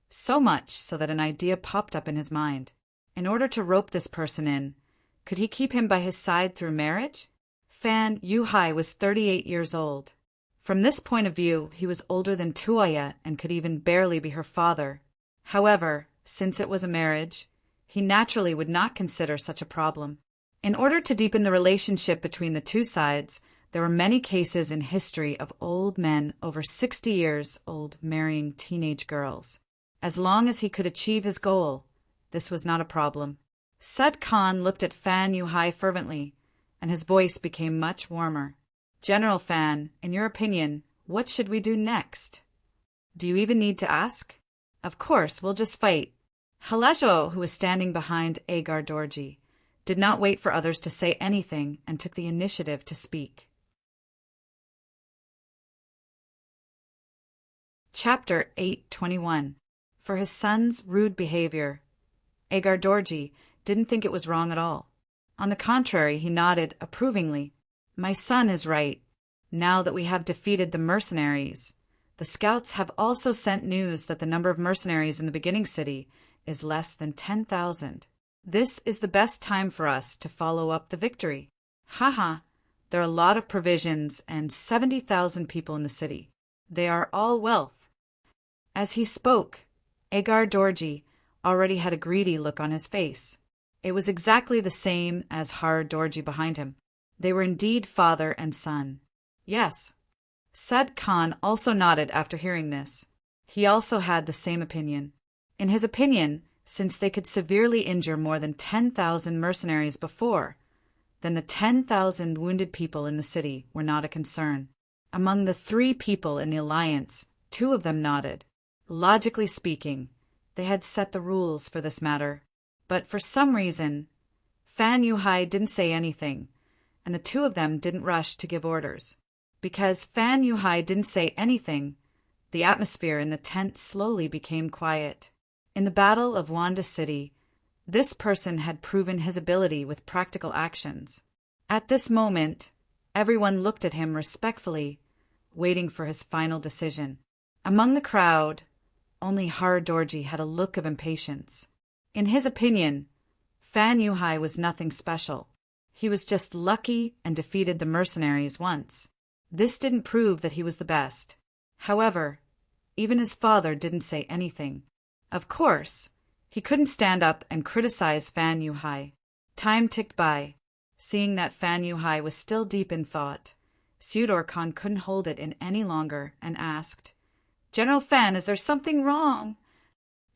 so much so that an idea popped up in his mind. In order to rope this person in, could he keep him by his side through marriage? Fan Yuhai was 38 years old. From this point of view, he was older than Tuoya and could even barely be her father. However, since it was a marriage, he naturally would not consider such a problem. In order to deepen the relationship between the two sides, there were many cases in history of old men over 60 years old marrying teenage girls. As long as he could achieve his goal, this was not a problem. Sud Khan looked at Fan Yuhai fervently, and his voice became much warmer. General Fan, in your opinion, what should we do next? Do you even need to ask? Of course, we'll just fight. Halajo, who was standing behind Agar Dorji, did not wait for others to say anything and took the initiative to speak. Chapter 8:21. For his son's rude behavior. Agar Dorji didn't think it was wrong at all. On the contrary, he nodded approvingly. My son is right. Now that we have defeated the mercenaries, the scouts have also sent news that the number of mercenaries in the beginning city is less than 10,000. This is the best time for us to follow up the victory. Haha, there are a lot of provisions and 70,000 people in the city. They are all wealth. As he spoke, Agar Dorji already had a greedy look on his face. It was exactly the same as Har Dorji behind him. They were indeed father and son. Yes. Sud Khan also nodded after hearing this. He also had the same opinion. In his opinion, since they could severely injure more than 10,000 mercenaries before, then the 10,000 wounded people in the city were not a concern. Among the 3 people in the alliance, 2 of them nodded. Logically speaking, they had set the rules for this matter. But for some reason, Fan Yuhai didn't say anything, and the 2 of them didn't rush to give orders. Because Fan Yuhai didn't say anything, the atmosphere in the tent slowly became quiet. In the Battle of Wanda City, this person had proven his ability with practical actions. At this moment, everyone looked at him respectfully, waiting for his final decision. Among the crowd, only Har Dorji had a look of impatience. In his opinion, Fan Yuhai was nothing special. He was just lucky and defeated the mercenaries once. This didn't prove that he was the best. However, even his father didn't say anything. Of course, he couldn't stand up and criticize Fan Yuhai. Time ticked by. Seeing that Fan Yuhai was still deep in thought, Sudor Khan couldn't hold it in any longer and asked, General Fan, is there something wrong?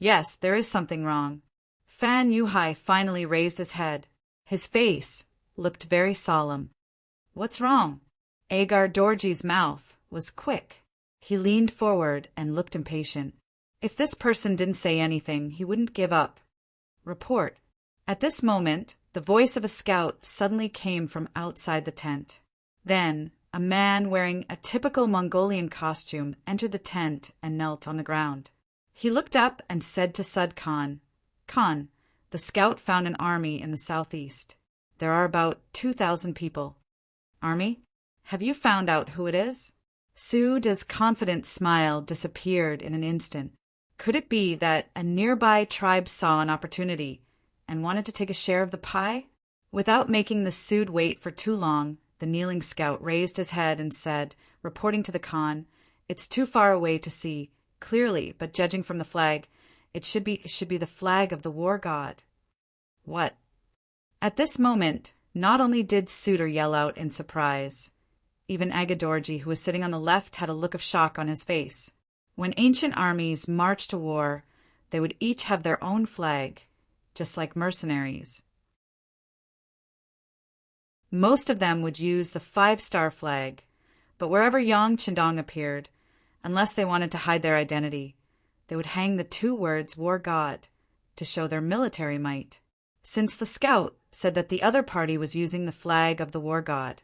Yes, there is something wrong. Fan Yuhai finally raised his head. His face looked very solemn. What's wrong? Agar Dorji's mouth was quick. He leaned forward and looked impatient. If this person didn't say anything, he wouldn't give up. Report. At this moment, the voice of a scout suddenly came from outside the tent. Then, a man wearing a typical Mongolian costume entered the tent and knelt on the ground. He looked up and said to Sud Khan, Khan, the scout found an army in the southeast. There are about 2,000 people. Army? Have you found out who it is? Suda's confident smile disappeared in an instant. Could it be that a nearby tribe saw an opportunity and wanted to take a share of the pie? Without making the Sud wait for too long, the kneeling scout raised his head and said, reporting to the Khan, It's too far away to see clearly, but judging from the flag, it should be the flag of the war god. What? At this moment, not only did Suitor yell out in surprise, even Agadorji, who was sitting on the left, had a look of shock on his face. When ancient armies marched to war, they would each have their own flag, just like mercenaries. Most of them would use the 5-star flag, but wherever Yang Chendong appeared, unless they wanted to hide their identity, they would hang the 2 words War God to show their military might. Since the scout said that the other party was using the flag of the war god,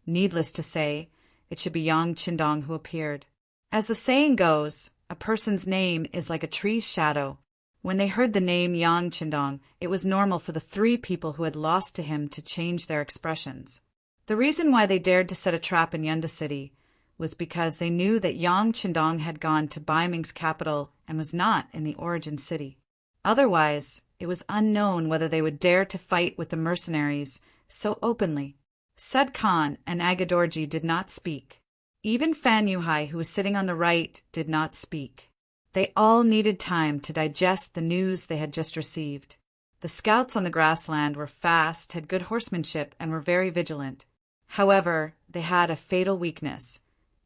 Needless to say, it should be Yang Qindong who appeared. As the saying goes, a person's name is like a tree's shadow. When they heard the name Yang Qindong, it was normal for the three people who had lost to him to change their expressions. The reason why they dared to set a trap in Yunda City was because they knew that Yang Qindong had gone to Bai Ming's capital and was not in the origin city. Otherwise, it was unknown whether they would dare to fight with the mercenaries so openly. Sud Khan and Agadorji did not speak. Even Fan Yuhai, who was sitting on the right, did not speak. They all needed time to digest the news they had just received. The scouts on the grassland were fast, had good horsemanship, and were very vigilant. However, they had a fatal weakness,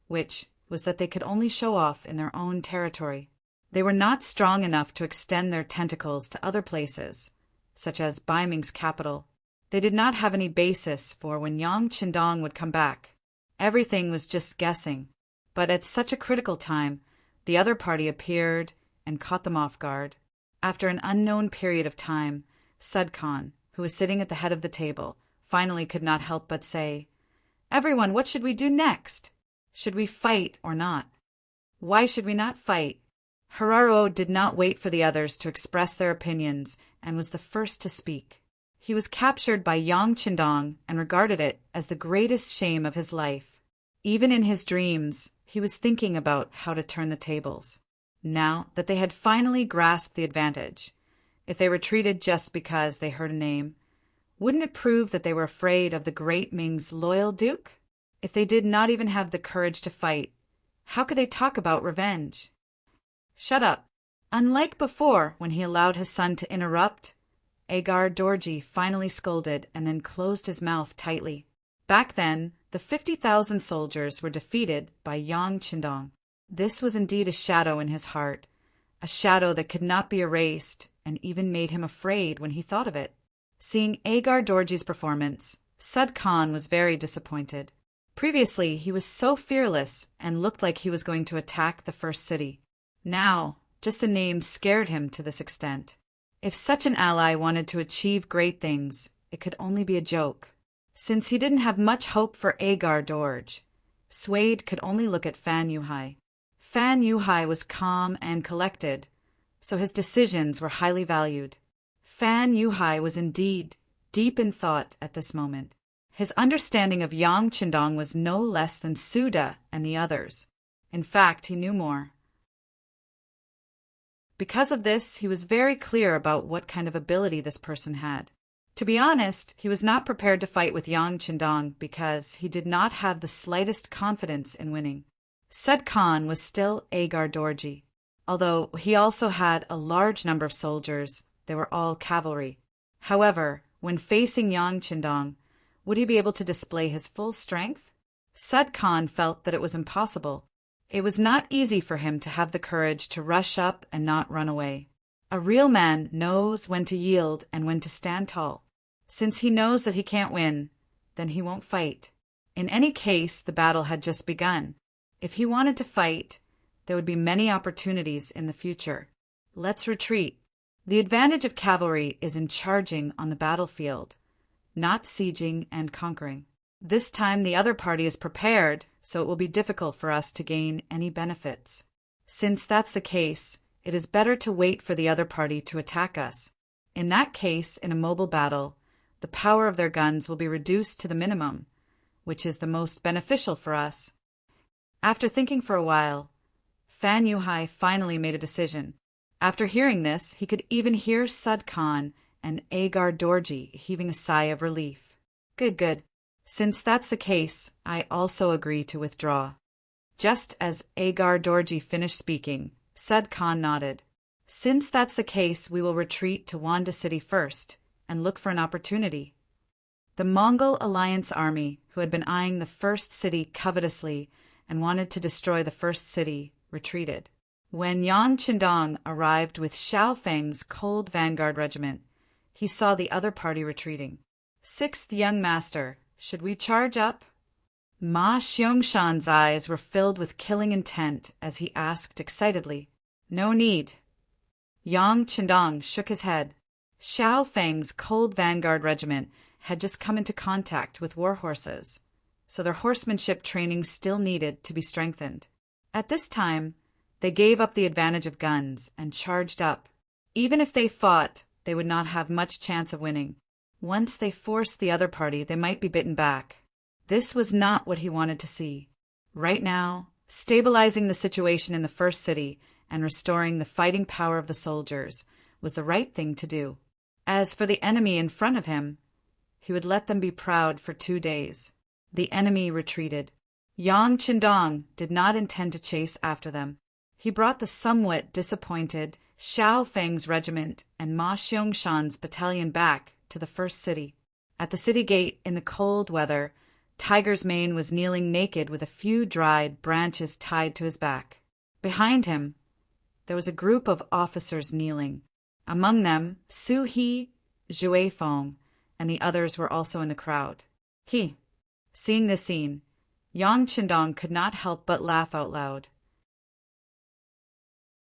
which was that they could only show off in their own territory. They were not strong enough to extend their tentacles to other places, such as Bai Ming's capital. They did not have any basis for when Yang Qindong would come back. Everything was just guessing. But at such a critical time, the other party appeared and caught them off guard. After an unknown period of time, Sud Khan, who was sitting at the head of the table, finally could not help but say, "Everyone, what should we do next? Should we fight or not? Why should we not fight?" Hararo did not wait for the others to express their opinions and was the first to speak. He was captured by Yang Qindong and regarded it as the greatest shame of his life. Even in his dreams, he was thinking about how to turn the tables. Now that they had finally grasped the advantage, if they retreated just because they heard a name, wouldn't it prove that they were afraid of the great Ming's loyal duke? If they did not even have the courage to fight, how could they talk about revenge? "Shut up." Unlike before, when he allowed his son to interrupt, Agar Dorji finally scolded and then closed his mouth tightly. Back then, the 50,000 soldiers were defeated by Yang Qindong. This was indeed a shadow in his heart, a shadow that could not be erased and even made him afraid when he thought of it. Seeing Agar Dorji's performance, Sud Khan was very disappointed. Previously, he was so fearless and looked like he was going to attack the first city. Now, just a name scared him to this extent. If such an ally wanted to achieve great things, it could only be a joke. Since he didn't have much hope for Agar Dorj, Suede could only look at Fan Yuhai. Fan Yuhai was calm and collected, so his decisions were highly valued. Fan Yuhai was indeed deep in thought at this moment. His understanding of Yang Qindong was no less than Suda and the others. In fact, he knew more. Because of this, he was very clear about what kind of ability this person had. To be honest, he was not prepared to fight with Yang Qindong because he did not have the slightest confidence in winning. Sud Khan was still Agar Dorji. Although he also had a large number of soldiers, they were all cavalry. However, when facing Yang Qindong, would he be able to display his full strength? Sud Khan felt that it was impossible. It was not easy for him to have the courage to rush up and not run away. A real man knows when to yield and when to stand tall. Since he knows that he can't win, then he won't fight. In any case, the battle had just begun. If he wanted to fight, there would be many opportunities in the future. Let's retreat. The advantage of cavalry is in charging on the battlefield, not sieging and conquering. This time the other party is prepared, so it will be difficult for us to gain any benefits. Since that's the case, it is better to wait for the other party to attack us. In that case, in a mobile battle, the power of their guns will be reduced to the minimum, which is the most beneficial for us. After thinking for a while, Fan Yuhai finally made a decision. After hearing this, he could even hear Sud Khan and Agar Dorji heaving a sigh of relief. Good. Since that's the case, I also agree to withdraw. Just as Agar Dorji finished speaking, Sud Khan nodded. Since that's the case, we will retreat to Wanda City first and look for an opportunity. The Mongol Alliance army, who had been eyeing the first city covetously and wanted to destroy the first city, retreated. When Yang Qindong arrived with Xiao Feng's cold vanguard regiment, he saw the other party retreating. Sixth young master, should we charge up? Ma Xiangshan's eyes were filled with killing intent as he asked excitedly. No need. Yang Qindong shook his head. Xiao Feng's cold vanguard regiment had just come into contact with war horses. so their horsemanship training still needed to be strengthened. At this time, they gave up the advantage of guns and charged up. Even if they fought, they would not have much chance of winning. Once they forced the other party, they might be bitten back. This was not what he wanted to see. Right now, stabilizing the situation in the first city and restoring the fighting power of the soldiers was the right thing to do. As for the enemy in front of him, he would let them be proud for 2 days. The enemy retreated. Yang Qindong did not intend to chase after them. He brought the somewhat disappointed Xiao Feng's regiment and Ma Xiangshan's battalion back to the first city. At the city gate, in the cold weather, Tiger's Mane was kneeling naked with a few dried branches tied to his back. Behind him, there was a group of officers kneeling. Among them, Su He, Zhui Feng, and the others were also in the crowd. Seeing this scene, Yang Qindong could not help but laugh out loud.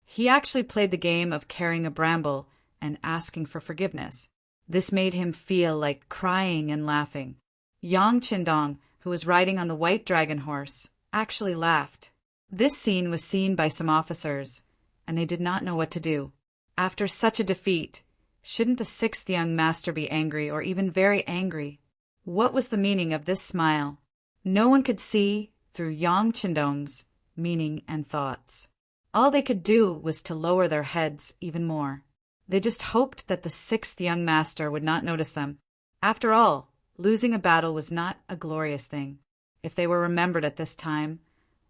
He actually played the game of carrying a bramble and asking for forgiveness. This made him feel like crying and laughing. Yang Qindong, who was riding on the white dragon horse, actually laughed. This scene was seen by some officers, and they did not know what to do. After such a defeat, shouldn't the sixth young master be angry or even very angry? What was the meaning of this smile? No one could see through Yang Qindong's meaning and thoughts. All they could do was to lower their heads even more. They just hoped that the sixth young master would not notice them. After all, losing a battle was not a glorious thing. If they were remembered at this time,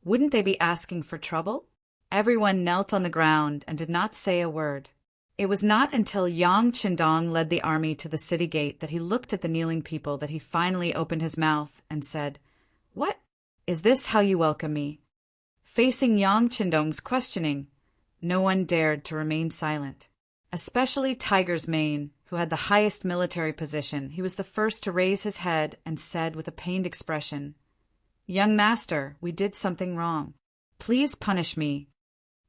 wouldn't they be asking for trouble? Everyone knelt on the ground and did not say a word. It was not until Yang Qindong led the army to the city gate that he looked at the kneeling people that he finally opened his mouth and said, "What? Is this how you welcome me?" Facing Yang Qindong's questioning, no one dared to remain silent. Especially Tiger's Mane, who had the highest military position. He was the first to raise his head and said with a pained expression, "Young master, we did something wrong. Please punish me."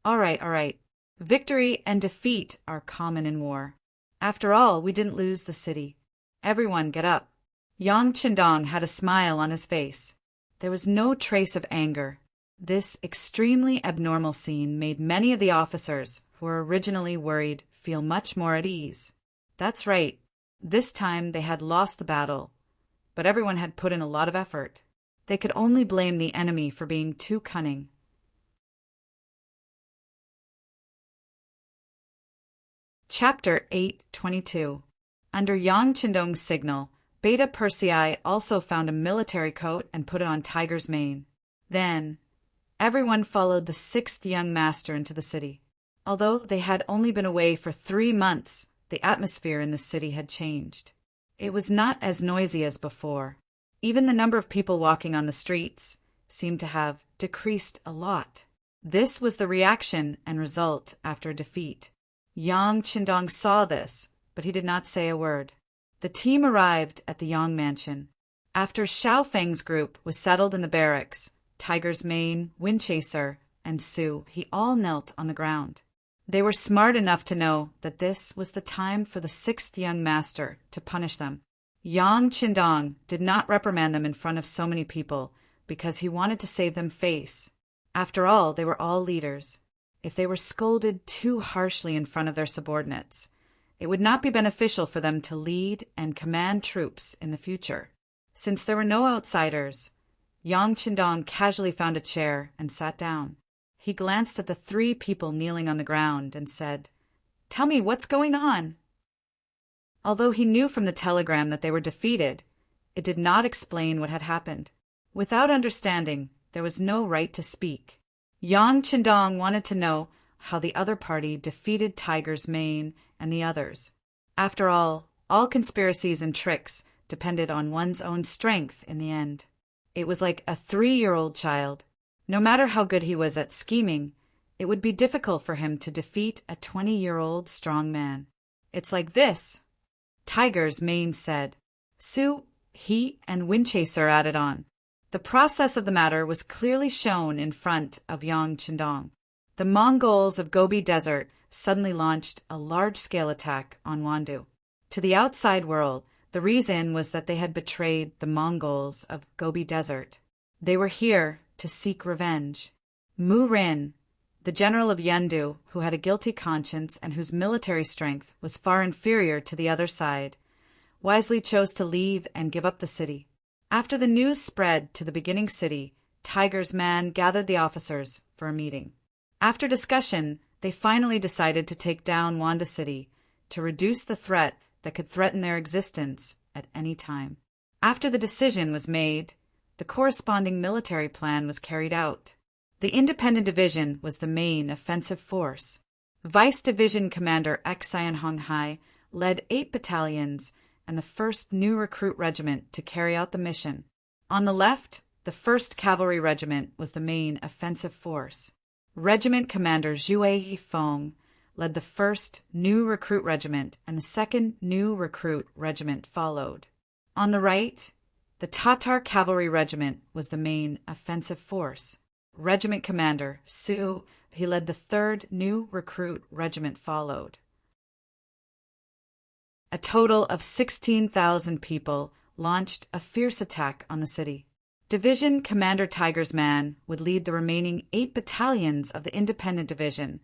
All right. Victory and defeat are common in war. After all, we didn't lose the city. Everyone get up. Yang Qindong had a smile on his face. There was no trace of anger. This extremely abnormal scene made many of the officers, who were originally worried, feel much more at ease. That's right. This time they had lost the battle, but everyone had put in a lot of effort. They could only blame the enemy for being too cunning. Chapter 8:22. Under Yang Qindong's signal, Beta Persei also found a military coat and put it on Tiger's Mane. Then, everyone followed the sixth young master into the city. Although they had only been away for 3 months, the atmosphere in the city had changed. It was not as noisy as before. Even the number of people walking on the streets seemed to have decreased a lot. This was the reaction and result after defeat. Yang Qindong saw this, but he did not say a word. The team arrived at the Yang mansion. After Xiao Feng's group was settled in the barracks, Tiger's Mane, Windchaser, and Su, he all knelt on the ground. They were smart enough to know that this was the time for the sixth young master to punish them. Yang Qindong did not reprimand them in front of so many people because he wanted to save them face. After all, they were all leaders. If they were scolded too harshly in front of their subordinates, it would not be beneficial for them to lead and command troops in the future. Since there were no outsiders, Yang Qindong casually found a chair and sat down. He glanced at the 3 people kneeling on the ground and said, "Tell me what's going on." Although he knew from the telegram that they were defeated, it did not explain what had happened. Without understanding, there was no right to speak. Yang Qindong wanted to know how the other party defeated Tiger's Mane and the others. After all conspiracies and tricks depended on one's own strength in the end. It was like a 3-year-old child. No matter how good he was at scheming, it would be difficult for him to defeat a 20-year-old strong man. "It's like this," Tiger's Mane said. Su, He, and Windchaser added on. The process of the matter was clearly shown in front of Yang Qindong. The Mongols of Gobi Desert suddenly launched a large-scale attack on Wandu. To the outside world, The reason was that they had betrayed the Mongols of Gobi Desert. They were here to seek revenge. Mu Rin, the general of Yendu, who had a guilty conscience and whose military strength was far inferior to the other side, wisely chose to leave and give up the city. After the news spread to the beginning city, Tiger's man gathered the officers for a meeting. After discussion, they finally decided to take down Wanda City to reduce the threat that could threaten their existence at any time. After the decision was made, the corresponding military plan was carried out. The Independent Division was the main offensive force. Vice Division Commander Xian Honghai led 8 battalions and the 1st New Recruit Regiment to carry out the mission. On the left, the 1st Cavalry Regiment was the main offensive force. Regiment Commander Zhue Yifeng led the 1st New Recruit Regiment and the 2nd New Recruit Regiment followed. On the right, the Tatar Cavalry Regiment was the main offensive force. Regiment Commander Su, he led the 3rd New Recruit Regiment followed. A total of 16,000 people launched a fierce attack on the city. Division Commander Tiger's man would lead the remaining 8 battalions of the Independent Division,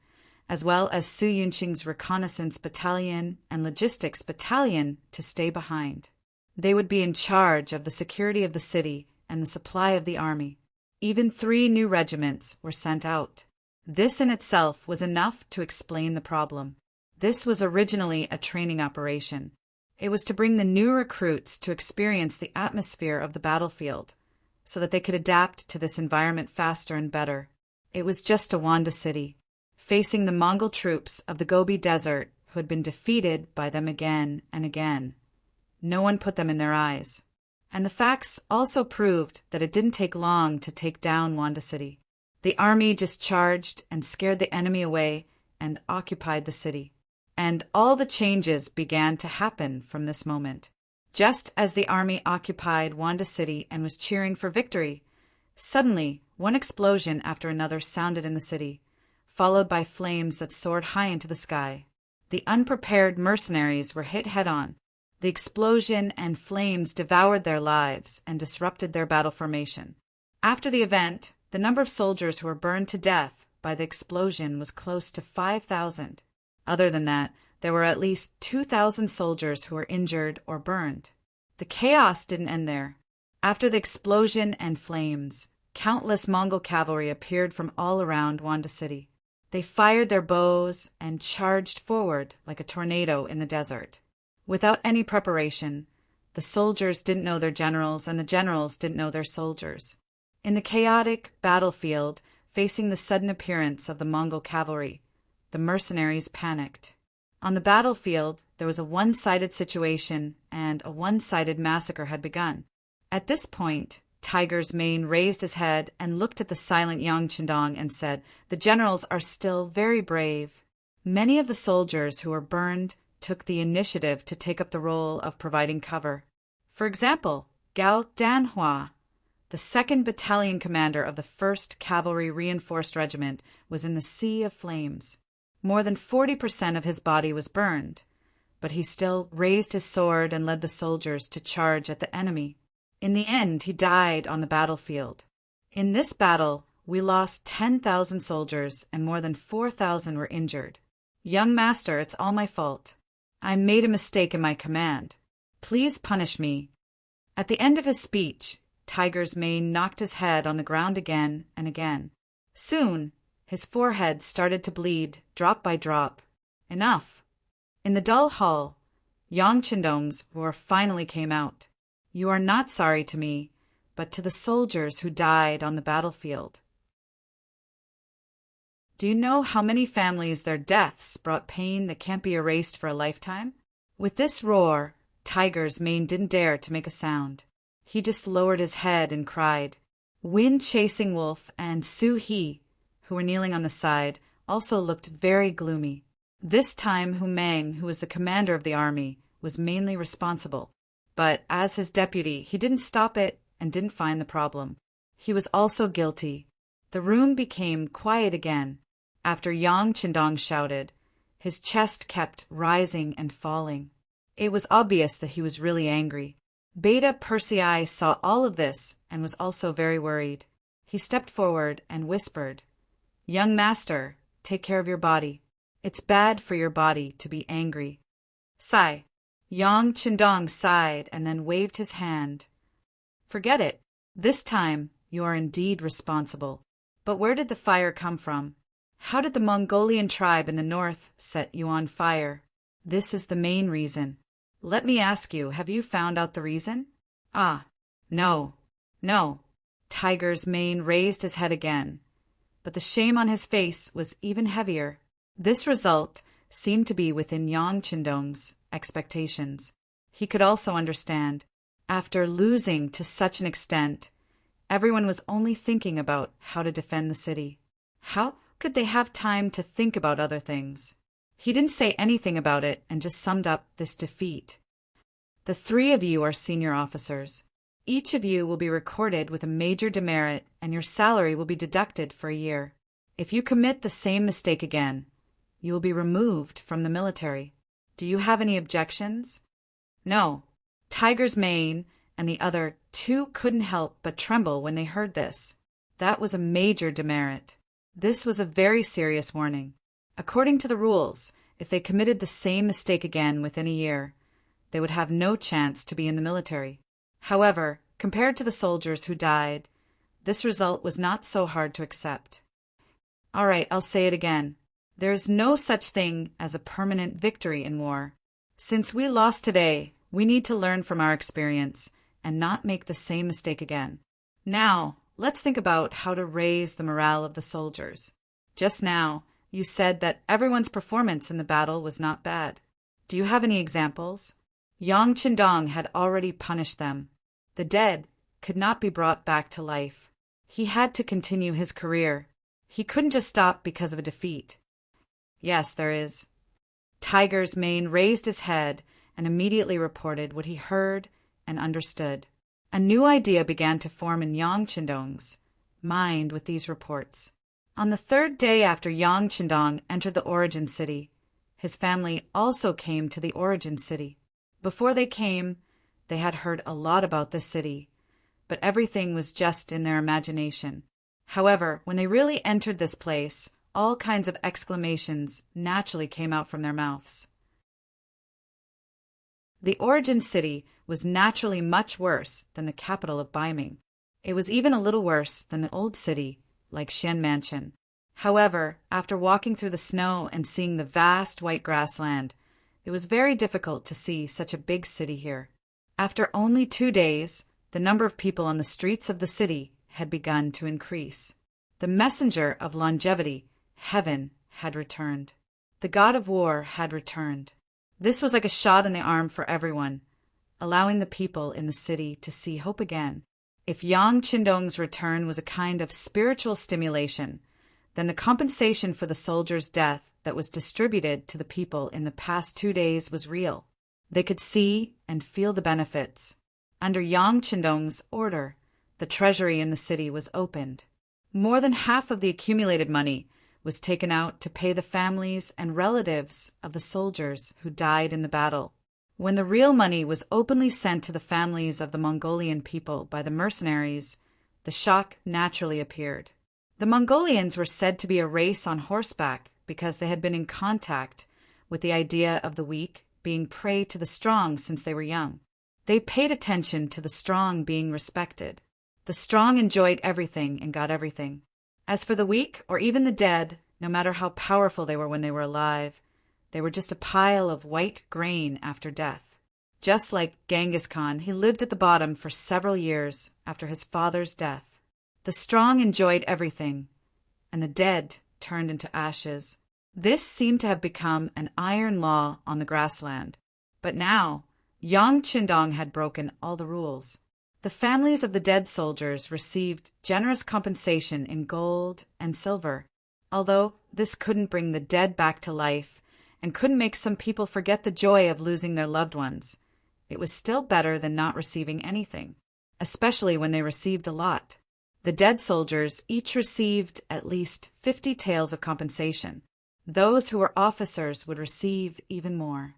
as well as Su Yunqing's Reconnaissance Battalion and Logistics Battalion to stay behind. They would be in charge of the security of the city and the supply of the army. Even 3 new regiments were sent out. This in itself was enough to explain the problem. This was originally a training operation. It was to bring the new recruits to experience the atmosphere of the battlefield, so that they could adapt to this environment faster and better. It was just a Wanda City, facing the Mongol troops of the Gobi Desert who had been defeated by them again and again. No one put them in their eyes. And the facts also proved that it didn't take long to take down Wanda City. The army just charged and scared the enemy away and occupied the city. And all the changes began to happen from this moment. Just as the army occupied Wanda City and was cheering for victory, suddenly one explosion after another sounded in the city, followed by flames that soared high into the sky. The unprepared mercenaries were hit head-on. The explosion and flames devoured their lives and disrupted their battle formation. After the event, the number of soldiers who were burned to death by the explosion was close to 5,000. Other than that, there were at least 2,000 soldiers who were injured or burned. The chaos didn't end there. After the explosion and flames, countless Mongol cavalry appeared from all around Wanda City. They fired their bows and charged forward like a tornado in the desert. Without any preparation, the soldiers didn't know their generals and the generals didn't know their soldiers. In the chaotic battlefield, facing the sudden appearance of the Mongol cavalry, the mercenaries panicked. On the battlefield, there was a one-sided situation and a one-sided massacre had begun. At this point, Tiger's mane raised his head and looked at the silent Yang Qindong and said, "The generals are still very brave." Many of the soldiers who were burned took the initiative to take up the role of providing cover. For example, Gao Danhua, the 2nd Battalion commander of the 1st Cavalry Reinforced Regiment, was in the sea of flames. More than 40% of his body was burned, but he still raised his sword and led the soldiers to charge at the enemy. In the end, he died on the battlefield. In this battle, we lost 10,000 soldiers and more than 4,000 were injured. Young master, it's all my fault. I made a mistake in my command. Please punish me. At the end of his speech, Tiger's mane knocked his head on the ground again and again. Soon, his forehead started to bleed, drop by drop. Enough. In the dull hall, Yang Qindong's roar finally came out. "You are not sorry to me, but to the soldiers who died on the battlefield." Do you know how many families their deaths brought pain that can't be erased for a lifetime? With this roar, Tiger's mane didn't dare to make a sound. He just lowered his head and cried. Wind-Chasing Wolf and Su He, who were kneeling on the side, also looked very gloomy. This time Hu Mang, who was the commander of the army, was mainly responsible. But as his deputy, he didn't stop it and didn't find the problem. He was also guilty. The room became quiet again. After Yang Qindong shouted, his chest kept rising and falling. It was obvious that he was really angry. Beta Persei saw all of this and was also very worried. He stepped forward and whispered, "Young master, take care of your body. It's bad for your body to be angry." Sigh. Yang Qindong sighed and then waved his hand. "Forget it. This time you are indeed responsible. But where did the fire come from? How did the Mongolian tribe in the north set you on fire? This is the main reason. Let me ask you, have you found out the reason?" "Ah, no, no." Tiger's mane raised his head again, but the shame on his face was even heavier. This result seemed to be within Yang Qindong's expectations. He could also understand. After losing to such an extent, everyone was only thinking about how to defend the city. How could they have time to think about other things? He didn't say anything about it and just summed up this defeat. "The three of you are senior officers. Each of you will be recorded with a major demerit and your salary will be deducted for a year. If you commit the same mistake again, you will be removed from the military. Do you have any objections?" "No." Tiger's mane and the other two couldn't help but tremble when they heard this. That was a major demerit. This was a very serious warning. According to the rules, if they committed the same mistake again within a year, they would have no chance to be in the military. However, compared to the soldiers who died, this result was not so hard to accept. All right, I'll say it again. There is no such thing as a permanent victory in war. Since we lost today, we need to learn from our experience and not make the same mistake again. Now, let's think about how to raise the morale of the soldiers. Just now, you said that everyone's performance in the battle was not bad. Do you have any examples? Yang Qindong had already punished them. The dead could not be brought back to life. He had to continue his career. He couldn't just stop because of a defeat. Yes, there is. Tiger's mane raised his head and immediately reported what he heard and understood. A new idea began to form in Yang Qindong's mind with these reports. On the third day after Yang Qindong entered the origin city, his family also came to the origin city. Before they came, they had heard a lot about this city, but everything was just in their imagination. However, when they really entered this place, all kinds of exclamations naturally came out from their mouths. The origin city was naturally much worse than the capital of Ming. It was even a little worse than the old city, like Xian Mansion. However, after walking through the snow and seeing the vast white grassland, it was very difficult to see such a big city here. After only 2 days, the number of people on the streets of the city had begun to increase. The messenger of longevity, Heaven, had returned. The god of war had returned. This was like a shot in the arm for everyone, allowing the people in the city to see hope again. If Yang Qindong's return was a kind of spiritual stimulation, then the compensation for the soldier's death that was distributed to the people in the past 2 days was real. They could see and feel the benefits. Under Yang Qindong's order, the treasury in the city was opened. More than half of the accumulated money was taken out to pay the families and relatives of the soldiers who died in the battle. When the real money was openly sent to the families of the Mongolian people by the mercenaries, the shock naturally appeared. The Mongolians were said to be a race on horseback because they had been in contact with the idea of the weak being prey to the strong since they were young. They paid attention to the strong being respected. The strong enjoyed everything and got everything. As for the weak, or even the dead, no matter how powerful they were when they were alive, they were just a pile of white grain after death. Just like Genghis Khan, he lived at the bottom for several years after his father's death. The strong enjoyed everything, and the dead turned into ashes. This seemed to have become an iron law on the grassland. But now, Yang Qindong had broken all the rules. The families of the dead soldiers received generous compensation in gold and silver. Although this couldn't bring the dead back to life and couldn't make some people forget the joy of losing their loved ones, it was still better than not receiving anything, especially when they received a lot. The dead soldiers each received at least 50 taels of compensation. Those who were officers would receive even more.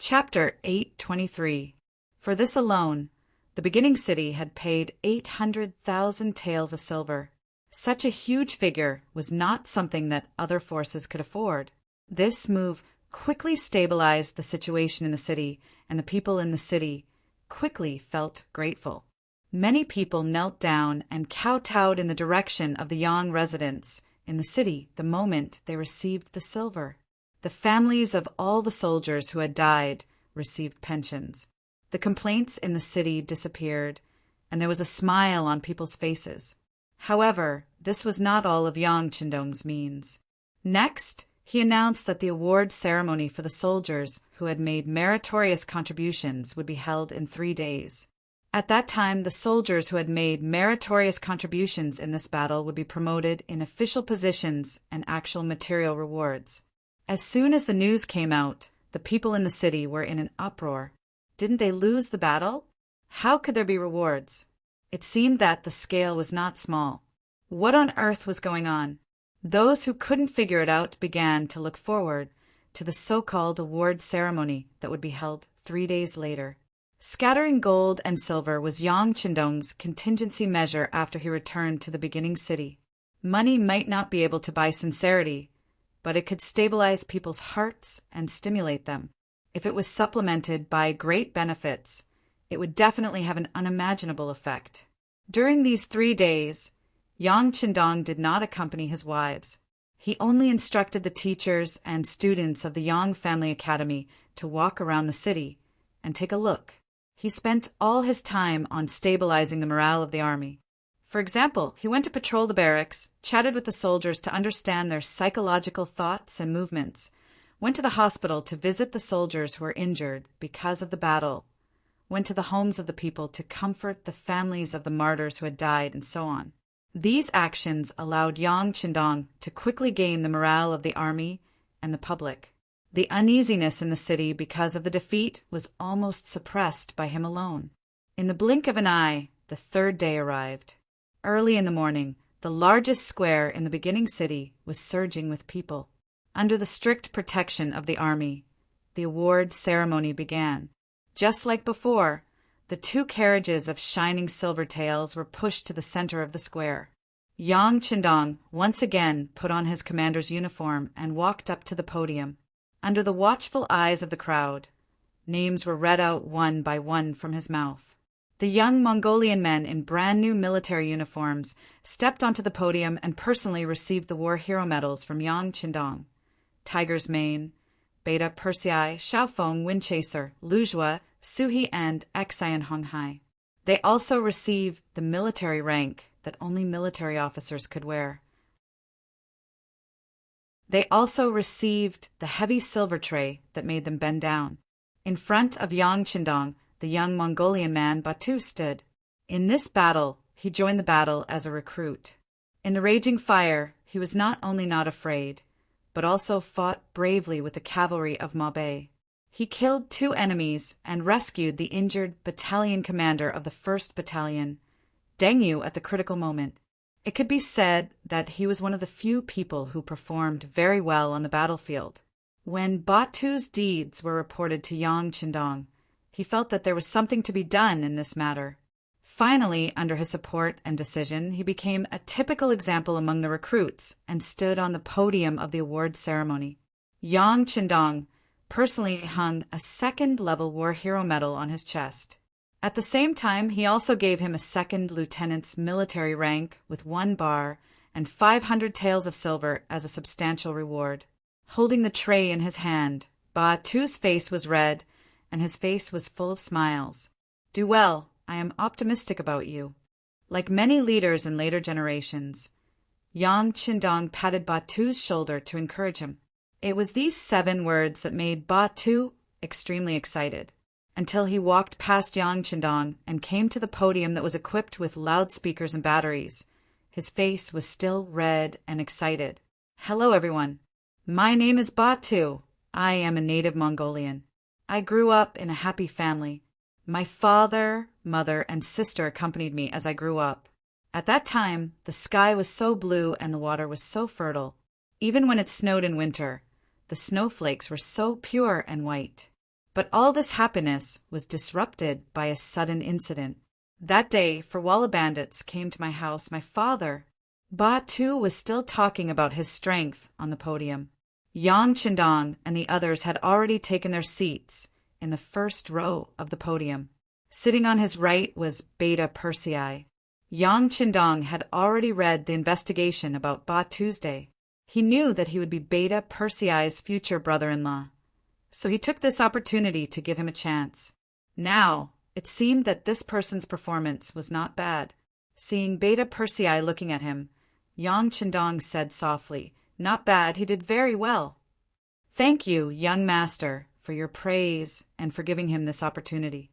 Chapter 823. For this alone, the beginning city had paid 800,000 taels of silver. Such a huge figure was not something that other forces could afford. This move quickly stabilized the situation in the city, and the people in the city quickly felt grateful. Many people knelt down and kowtowed in the direction of the Yang residents in the city the moment they received the silver. The families of all the soldiers who had died received pensions. The complaints in the city disappeared, and there was a smile on people's faces. However, this was not all of Yang Qindong's means. Next, he announced that the award ceremony for the soldiers who had made meritorious contributions would be held in 3 days. At that time, the soldiers who had made meritorious contributions in this battle would be promoted in official positions and actual material rewards. As soon as the news came out, the people in the city were in an uproar. Didn't they lose the battle? How could there be rewards? It seemed that the scale was not small. What on earth was going on? Those who couldn't figure it out began to look forward to the so-called award ceremony that would be held 3 days later. Scattering gold and silver was Yang Qindong's contingency measure after he returned to the beginning city. Money might not be able to buy sincerity, but it could stabilize people's hearts and stimulate them. If it was supplemented by great benefits, it would definitely have an unimaginable effect. During these 3 days, Yang Qindong did not accompany his wives. He only instructed the teachers and students of the Yang Family Academy to walk around the city and take a look. He spent all his time on stabilizing the morale of the army. For example, he went to patrol the barracks, chatted with the soldiers to understand their psychological thoughts and movements, went to the hospital to visit the soldiers who were injured because of the battle, went to the homes of the people to comfort the families of the martyrs who had died, and so on. These actions allowed Yang Qindong to quickly gain the morale of the army and the public. The uneasiness in the city because of the defeat was almost suppressed by him alone. In the blink of an eye, the 3rd day arrived. Early in the morning, the largest square in the beginning city was surging with people. Under the strict protection of the army, the award ceremony began. Just like before, the 2 carriages of shining silver tails were pushed to the center of the square. Yang Qindong once again put on his commander's uniform and walked up to the podium. Under the watchful eyes of the crowd, names were read out one by one from his mouth. The young Mongolian men in brand-new military uniforms stepped onto the podium and personally received the war hero medals from Yang Qindong: Tiger's Mane, Beta Persei, Xiaofeng Windchaser, Luzhua, Suhi, and Xian Honghai. They also received the military rank that only military officers could wear. They also received the heavy silver tray that made them bend down. In front of Yang Qindong, the young Mongolian man Batu stood. In this battle, he joined the battle as a recruit. In the raging fire, he was not only not afraid, but also fought bravely with the cavalry of Mabe. He killed 2 enemies and rescued the injured battalion commander of the 1st Battalion, Deng Yu, at the critical moment. It could be said that he was one of the few people who performed very well on the battlefield. When Batu's deeds were reported to Yang Qindong, he felt that there was something to be done in this matter. Finally, under his support and decision, he became a typical example among the recruits and stood on the podium of the award ceremony. Yang Qindong personally hung a 2nd-level war hero medal on his chest. At the same time, he also gave him a 2nd lieutenant's military rank with 1 bar and 500 taels of silver as a substantial reward. Holding the tray in his hand, Batu's face was red, and his face was full of smiles. "Do well. I am optimistic about you." Like many leaders in later generations, Yang Qindong patted Batu's shoulder to encourage him. It was these 7 words that made Batu extremely excited, until he walked past Yang Qindong and came to the podium that was equipped with loudspeakers and batteries. His face was still red and excited. "Hello, everyone. My name is Batu. I am a native Mongolian. I grew up in a happy family. My father, mother, and sister accompanied me as I grew up. At that time, the sky was so blue and the water was so fertile. Even when it snowed in winter, the snowflakes were so pure and white. But all this happiness was disrupted by a sudden incident. That day, Ferwalla bandits came to my house. My father, Ba Tu, was still talking about his strength on the podium. Yang Qindong and the others had already taken their seats in the first row of the podium. Sitting on his right was Beta Persei. Yang Qindong had already read the investigation about Ba Tuesday. He knew that he would be Beta Persei's future brother-in-law, so he took this opportunity to give him a chance. Now, it seemed that this person's performance was not bad. Seeing Beta Persei looking at him, Yang Qindong said softly, "Not bad, he did very well." "Thank you, young master, for your praise and for giving him this opportunity."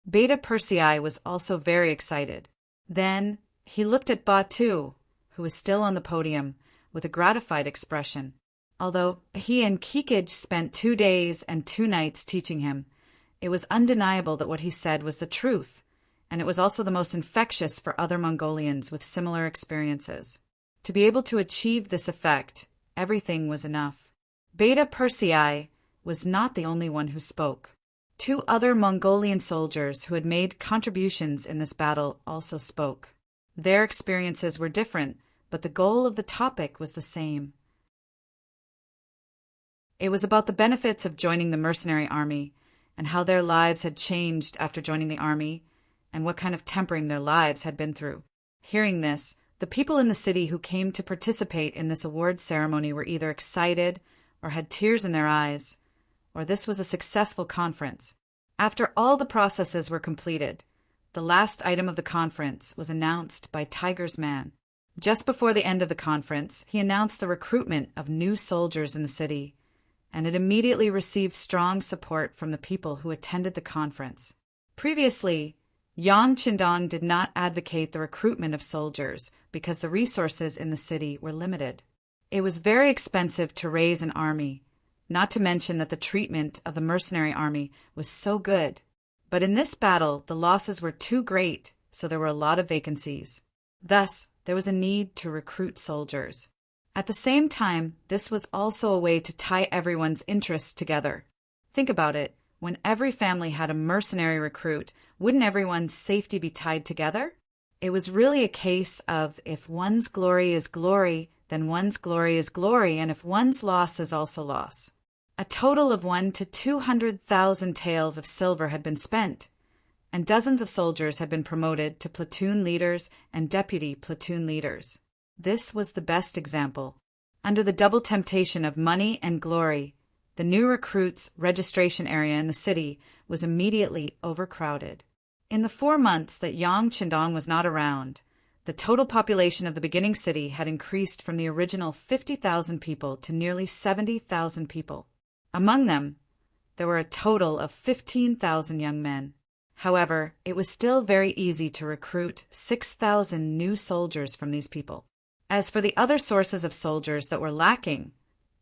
Beta Persei was also very excited. Then he looked at Ba Tu, who was still on the podium, with a gratified expression. Although he and Kikij spent 2 days and 2 nights teaching him, it was undeniable that what he said was the truth, and it was also the most infectious for other Mongolians with similar experiences. To be able to achieve this effect, everything was enough. Beta Persei was not the only one who spoke. 2 other Mongolian soldiers who had made contributions in this battle also spoke. Their experiences were different, but the goal of the topic was the same. It was about the benefits of joining the mercenary army, and how their lives had changed after joining the army, and what kind of tempering their lives had been through. Hearing this, the people in the city who came to participate in this award ceremony were either excited or had tears in their eyes, or this was a successful conference. After all the processes were completed, the last item of the conference was announced by Tiger's man. Just before the end of the conference, he announced the recruitment of new soldiers in the city, and it immediately received strong support from the people who attended the conference. Previously, Yang Qindong did not advocate the recruitment of soldiers because the resources in the city were limited. It was very expensive to raise an army, not to mention that the treatment of the mercenary army was so good. But in this battle, the losses were too great, so there were a lot of vacancies. Thus, there was a need to recruit soldiers. At the same time, this was also a way to tie everyone's interests together. Think about it. When every family had a mercenary recruit, wouldn't everyone's safety be tied together? It was really a case of if one's glory is glory, then one's glory is glory, and if one's loss is also loss. A total of 1 to 200,000 taels of silver had been spent, and dozens of soldiers had been promoted to platoon leaders and deputy platoon leaders. This was the best example. Under the double temptation of money and glory, the new recruits' registration area in the city was immediately overcrowded. In the 4 months that Yang Qindong was not around, the total population of the beginning city had increased from the original 50,000 people to nearly 70,000 people. Among them, there were a total of 15,000 young men. However, it was still very easy to recruit 6,000 new soldiers from these people. As for the other sources of soldiers that were lacking,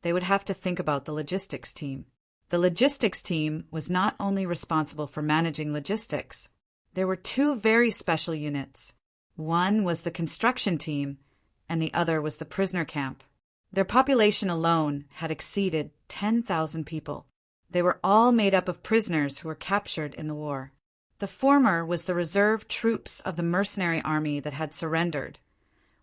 they would have to think about the logistics team. The logistics team was not only responsible for managing logistics. There were 2 very special units. One was the construction team, and the other was the prisoner camp. Their population alone had exceeded 10,000 people. They were all made up of prisoners who were captured in the war. The former was the reserve troops of the mercenary army that had surrendered,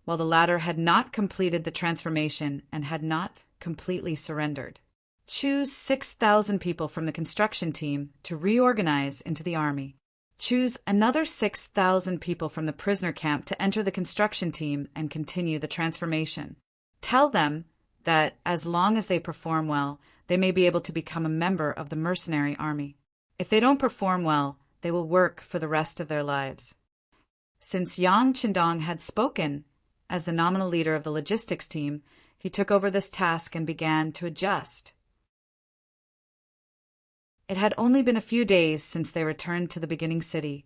while the latter had not completed the transformation and had not completely surrendered. Choose 6,000 people from the construction team to reorganize into the army. Choose another 6,000 people from the prisoner camp to enter the construction team and continue the transformation. Tell them that as long as they perform well, they may be able to become a member of the mercenary army. If they don't perform well, they will work for the rest of their lives. Since Yang Qindong had spoken as the nominal leader of the logistics team, he took over this task and began to adjust. It had only been a few days since they returned to the beginning city,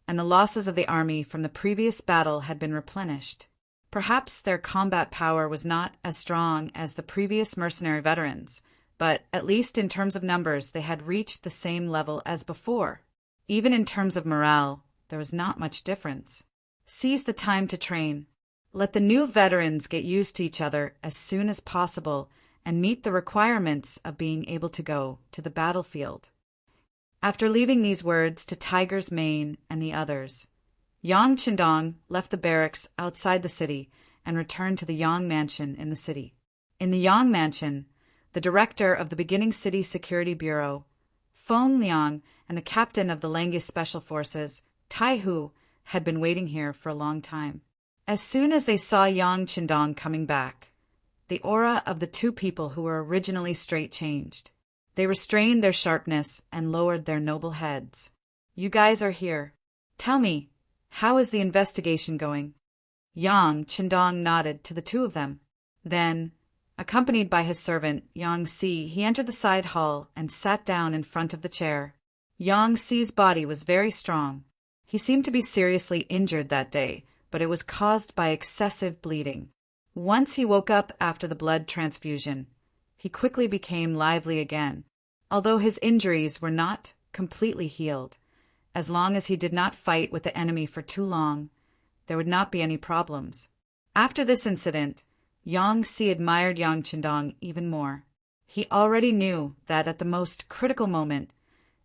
and the losses of the army from the previous battle had been replenished. Perhaps their combat power was not as strong as the previous mercenary veterans, but at least in terms of numbers they had reached the same level as before. Even in terms of morale, there was not much difference. Seize the time to train. Let the new veterans get used to each other as soon as possible and meet the requirements of being able to go to the battlefield. After leaving these words to Tiger's Mane and the others, Yang Qindong left the barracks outside the city and returned to the Yang Mansion in the city. In the Yang Mansion, the director of the beginning City Security Bureau, Feng Liang, and the captain of the Langus Special Forces, Tai Hu, had been waiting here for a long time. As soon as they saw Yang Qindong coming back, the aura of the two people who were originally straight changed. They restrained their sharpness and lowered their noble heads. "You guys are here. Tell me, how is the investigation going?" Yang Qindong nodded to the two of them. Then, accompanied by his servant, Yang Si, he entered the side hall and sat down in front of the chair. Yang Si's body was very strong. He seemed to be seriously injured that day, but it was caused by excessive bleeding. Once he woke up after the blood transfusion, he quickly became lively again. Although his injuries were not completely healed, as long as he did not fight with the enemy for too long, there would not be any problems. After this incident, Yang Si admired Yang Qindong even more. He already knew that at the most critical moment,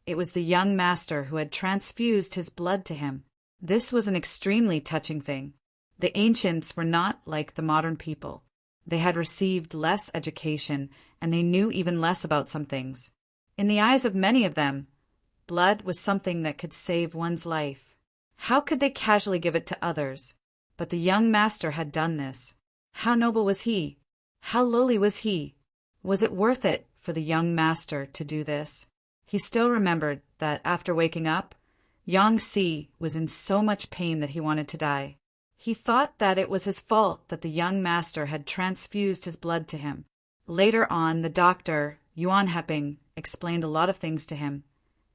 it was the young master who had transfused his blood to him. This was an extremely touching thing. The ancients were not like the modern people. They had received less education, and they knew even less about some things. In the eyes of many of them, blood was something that could save one's life. How could they casually give it to others? But the young master had done this. How noble was he? How lowly was he? Was it worth it for the young master to do this? He still remembered that after waking up, Yang Si was in so much pain that he wanted to die. He thought that it was his fault that the young master had transfused his blood to him. Later on, the doctor, Yuan Heping, explained a lot of things to him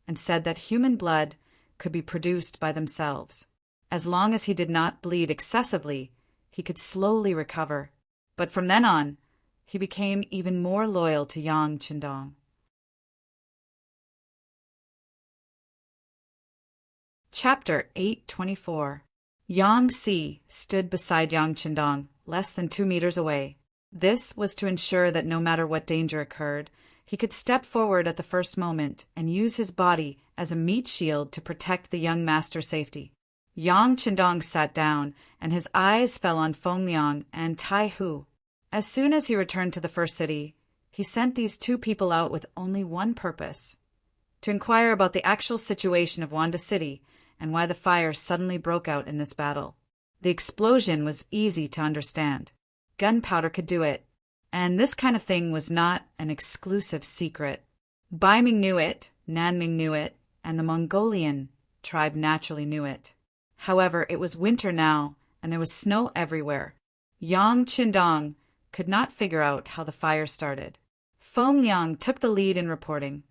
and said that human blood could be produced by themselves. As long as he did not bleed excessively, he could slowly recover. But from then on, he became even more loyal to Yang Qindong. Chapter 824. Yang Si stood beside Yang Qindong, less than 2 meters away. This was to ensure that no matter what danger occurred, he could step forward at the first moment and use his body as a meat shield to protect the young master's safety. Yang Qindong sat down, and his eyes fell on Feng Liang and Tai Hu. As soon as he returned to the first city, he sent these two people out with only one purpose: to inquire about the actual situation of Wanda City and why the fire suddenly broke out in this battle. The explosion was easy to understand. Gunpowder could do it, and this kind of thing was not an exclusive secret. Bai Ming knew it, Nan Ming knew it, and the Mongolian tribe naturally knew it. However, it was winter now, and there was snow everywhere. Yang Qindong could not figure out how the fire started. Feng Liang took the lead in reporting.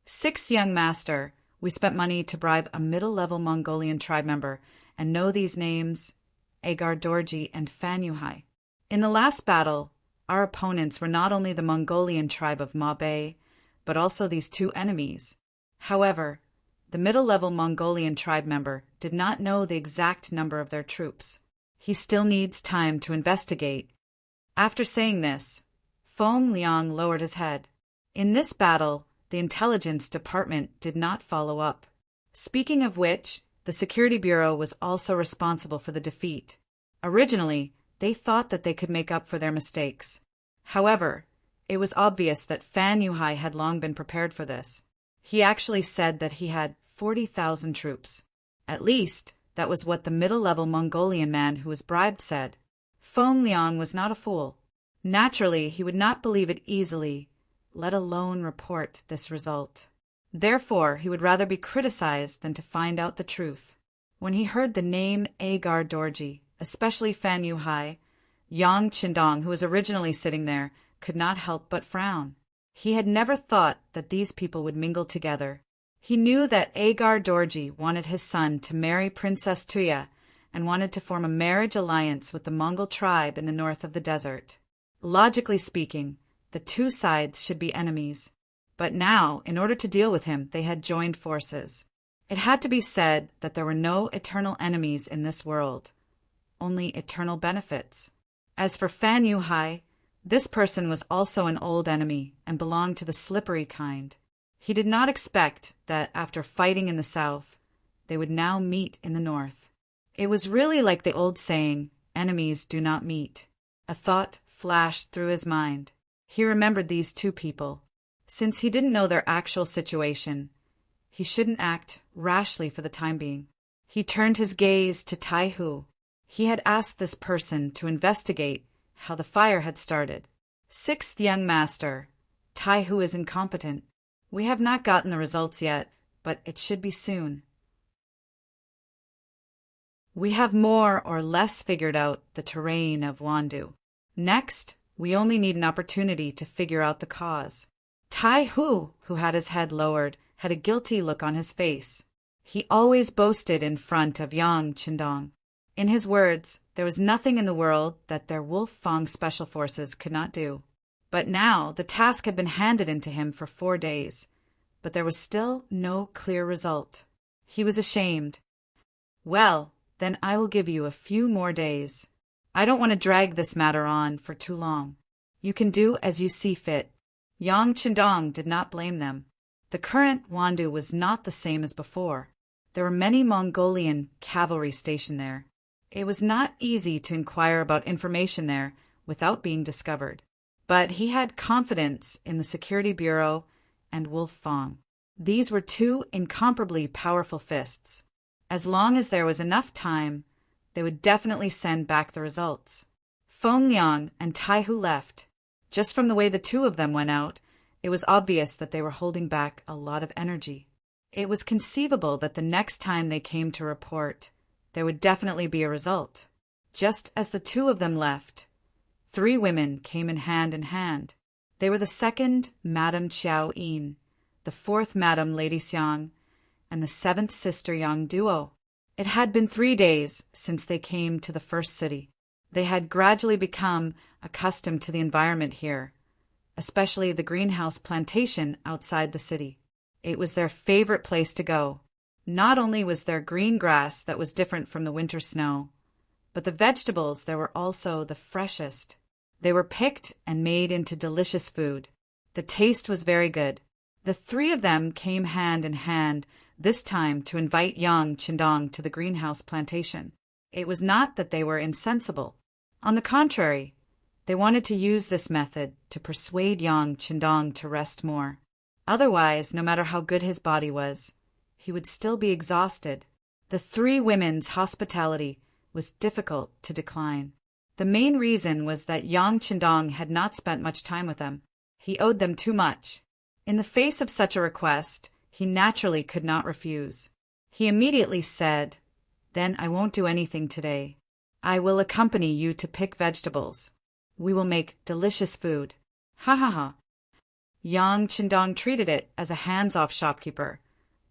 "6 young master, we spent money to bribe a middle-level Mongolian tribe member and know these names, Agar Dorji and Fan Yuhai. In the last battle, our opponents were not only the Mongolian tribe of Ma Bei, but also these two enemies. However, the middle-level Mongolian tribe member did not know the exact number of their troops. He still needs time to investigate." After saying this, Feng Liang lowered his head. In this battle, the intelligence department did not follow up. Speaking of which, the Security Bureau was also responsible for the defeat. Originally, they thought that they could make up for their mistakes. However, it was obvious that Fan Yuhai had long been prepared for this. He actually said that he had 40,000 troops. At least, that was what the middle-level Mongolian man who was bribed said. Feng Liang was not a fool. Naturally, he would not believe it easily, let alone report this result. Therefore, he would rather be criticized than to find out the truth. When he heard the name Agar Dorji, especially Fan Yuhai, Yang Qindong, who was originally sitting there, could not help but frown. He had never thought that these people would mingle together. He knew that Agar Dorji wanted his son to marry Princess Tuya and wanted to form a marriage alliance with the Mongol tribe in the north of the desert. Logically speaking, the two sides should be enemies. But now, in order to deal with him, they had joined forces. It had to be said that there were no eternal enemies in this world, only eternal benefits. As for Fan Yuhai, this person was also an old enemy and belonged to the slippery kind. He did not expect that after fighting in the south, they would now meet in the north. It was really like the old saying, enemies do not meet. A thought flashed through his mind. He remembered these two people. Since he didn't know their actual situation, he shouldn't act rashly for the time being. He turned his gaze to Tai Hu. He had asked this person to investigate how the fire had started. Sixth young master, Tai Hu is incompetent. We have not gotten the results yet, but it should be soon. We have more or less figured out the terrain of Wandu. Next, we only need an opportunity to figure out the cause. Tai Hu, who had his head lowered, had a guilty look on his face. He always boasted in front of Yang Qindong. In his words, there was nothing in the world that their Wolf Fang special forces could not do. But now the task had been handed into him for 4 days, but there was still no clear result. He was ashamed. Well, then I will give you a few more days. I don't want to drag this matter on for too long. You can do as you see fit. Yang Qindong did not blame them. The current Wandu was not the same as before. There were many Mongolian cavalry stationed there. It was not easy to inquire about information there without being discovered. But he had confidence in the Security Bureau and Wolf Fang. These were two incomparably powerful fists. As long as there was enough time, they would definitely send back the results. Feng Liang and Tai Hu left. Just from the way the two of them went out, it was obvious that they were holding back a lot of energy. It was conceivable that the next time they came to report, there would definitely be a result. Just as the two of them left, 3 women came in hand. They were the second Madame Chiao Yin, the fourth Madame Lady Xiang, and the 7th sister Yang Duo. It had been 3 days since they came to the first city. They had gradually become accustomed to the environment here, especially the greenhouse plantation outside the city. It was their favorite place to go. Not only was there green grass that was different from the winter snow, but the vegetables there were also the freshest. They were picked and made into delicious food. The taste was very good. The 3 of them came hand in hand, this time to invite Yang Qindong to the greenhouse plantation. It was not that they were insensible. On the contrary, they wanted to use this method to persuade Yang Qindong to rest more. Otherwise, no matter how good his body was, he would still be exhausted. The 3 women's hospitality was difficult to decline. The main reason was that Yang Qindong had not spent much time with them. He owed them too much. In the face of such a request, he naturally could not refuse. He immediately said, "Then I won't do anything today. I will accompany you to pick vegetables. We will make delicious food." Ha ha ha. Yang Qindong treated it as a hands-off shopkeeper,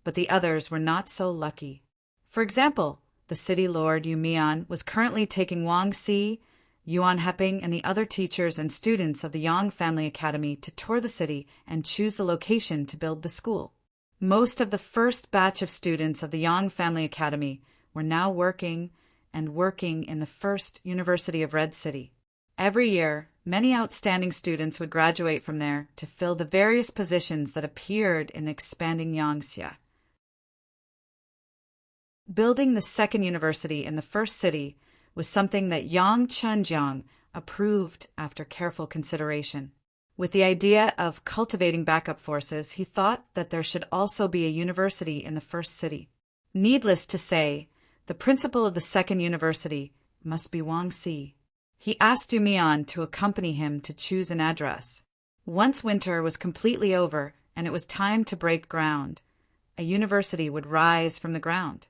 but the others were not so lucky. For example, the city lord Yu Mian was currently taking Wang Si, Yuan Heping, and the other teachers and students of the Yang Family Academy to tour the city and choose the location to build the school. Most of the first batch of students of the Yang Family Academy were now working in the first University of Red City. Every year, many outstanding students would graduate from there to fill the various positions that appeared in the expanding Yangxia. Building the second university in the first city was something that Yang Chunjiang approved after careful consideration. With the idea of cultivating backup forces, he thought that there should also be a university in the first city. Needless to say, the principal of the second university must be Wang Si. He asked Yu Mian to accompany him to choose an address. Once winter was completely over and it was time to break ground, a university would rise from the ground.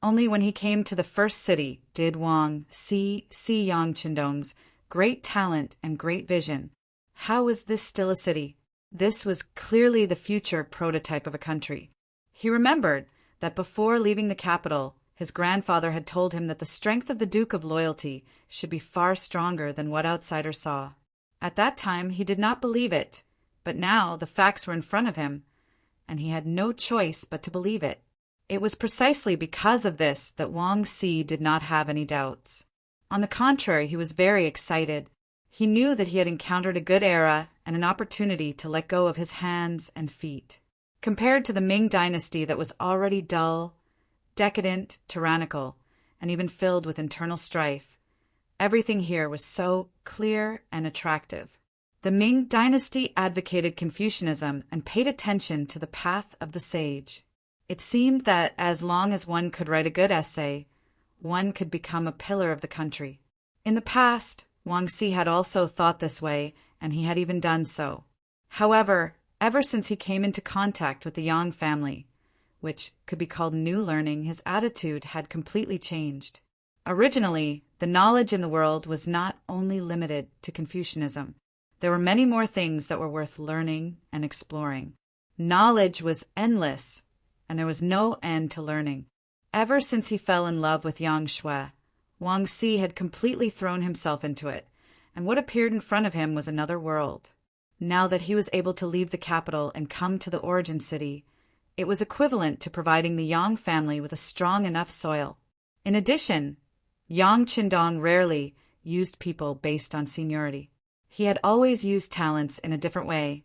Only when he came to the first city did Wang see Yang Qindong's great talent and great vision. How was this still a city? This was clearly the future prototype of a country. He remembered that before leaving the capital, his grandfather had told him that the strength of the Duke of Loyalty should be far stronger than what outsiders saw. At that time, he did not believe it, but now the facts were in front of him, and he had no choice but to believe it. It was precisely because of this that Wang Si did not have any doubts. On the contrary, he was very excited. He knew that he had encountered a good era and an opportunity to let go of his hands and feet. Compared to the Ming dynasty that was already dull, decadent, tyrannical, and even filled with internal strife, everything here was so clear and attractive. The Ming dynasty advocated Confucianism and paid attention to the path of the sage. It seemed that as long as one could write a good essay, one could become a pillar of the country. In the past, Wang Xi had also thought this way, and he had even done so. However, ever since he came into contact with the Yang family, which could be called new learning, his attitude had completely changed. Originally, the knowledge in the world was not only limited to Confucianism. There were many more things that were worth learning and exploring. Knowledge was endless, and there was no end to learning. Ever since he fell in love with Yang Shui, Wang Xi had completely thrown himself into it, and what appeared in front of him was another world. Now that he was able to leave the capital and come to the origin city, it was equivalent to providing the Yang family with a strong enough soil. In addition, Yang Qindong rarely used people based on seniority. He had always used talents in a different way,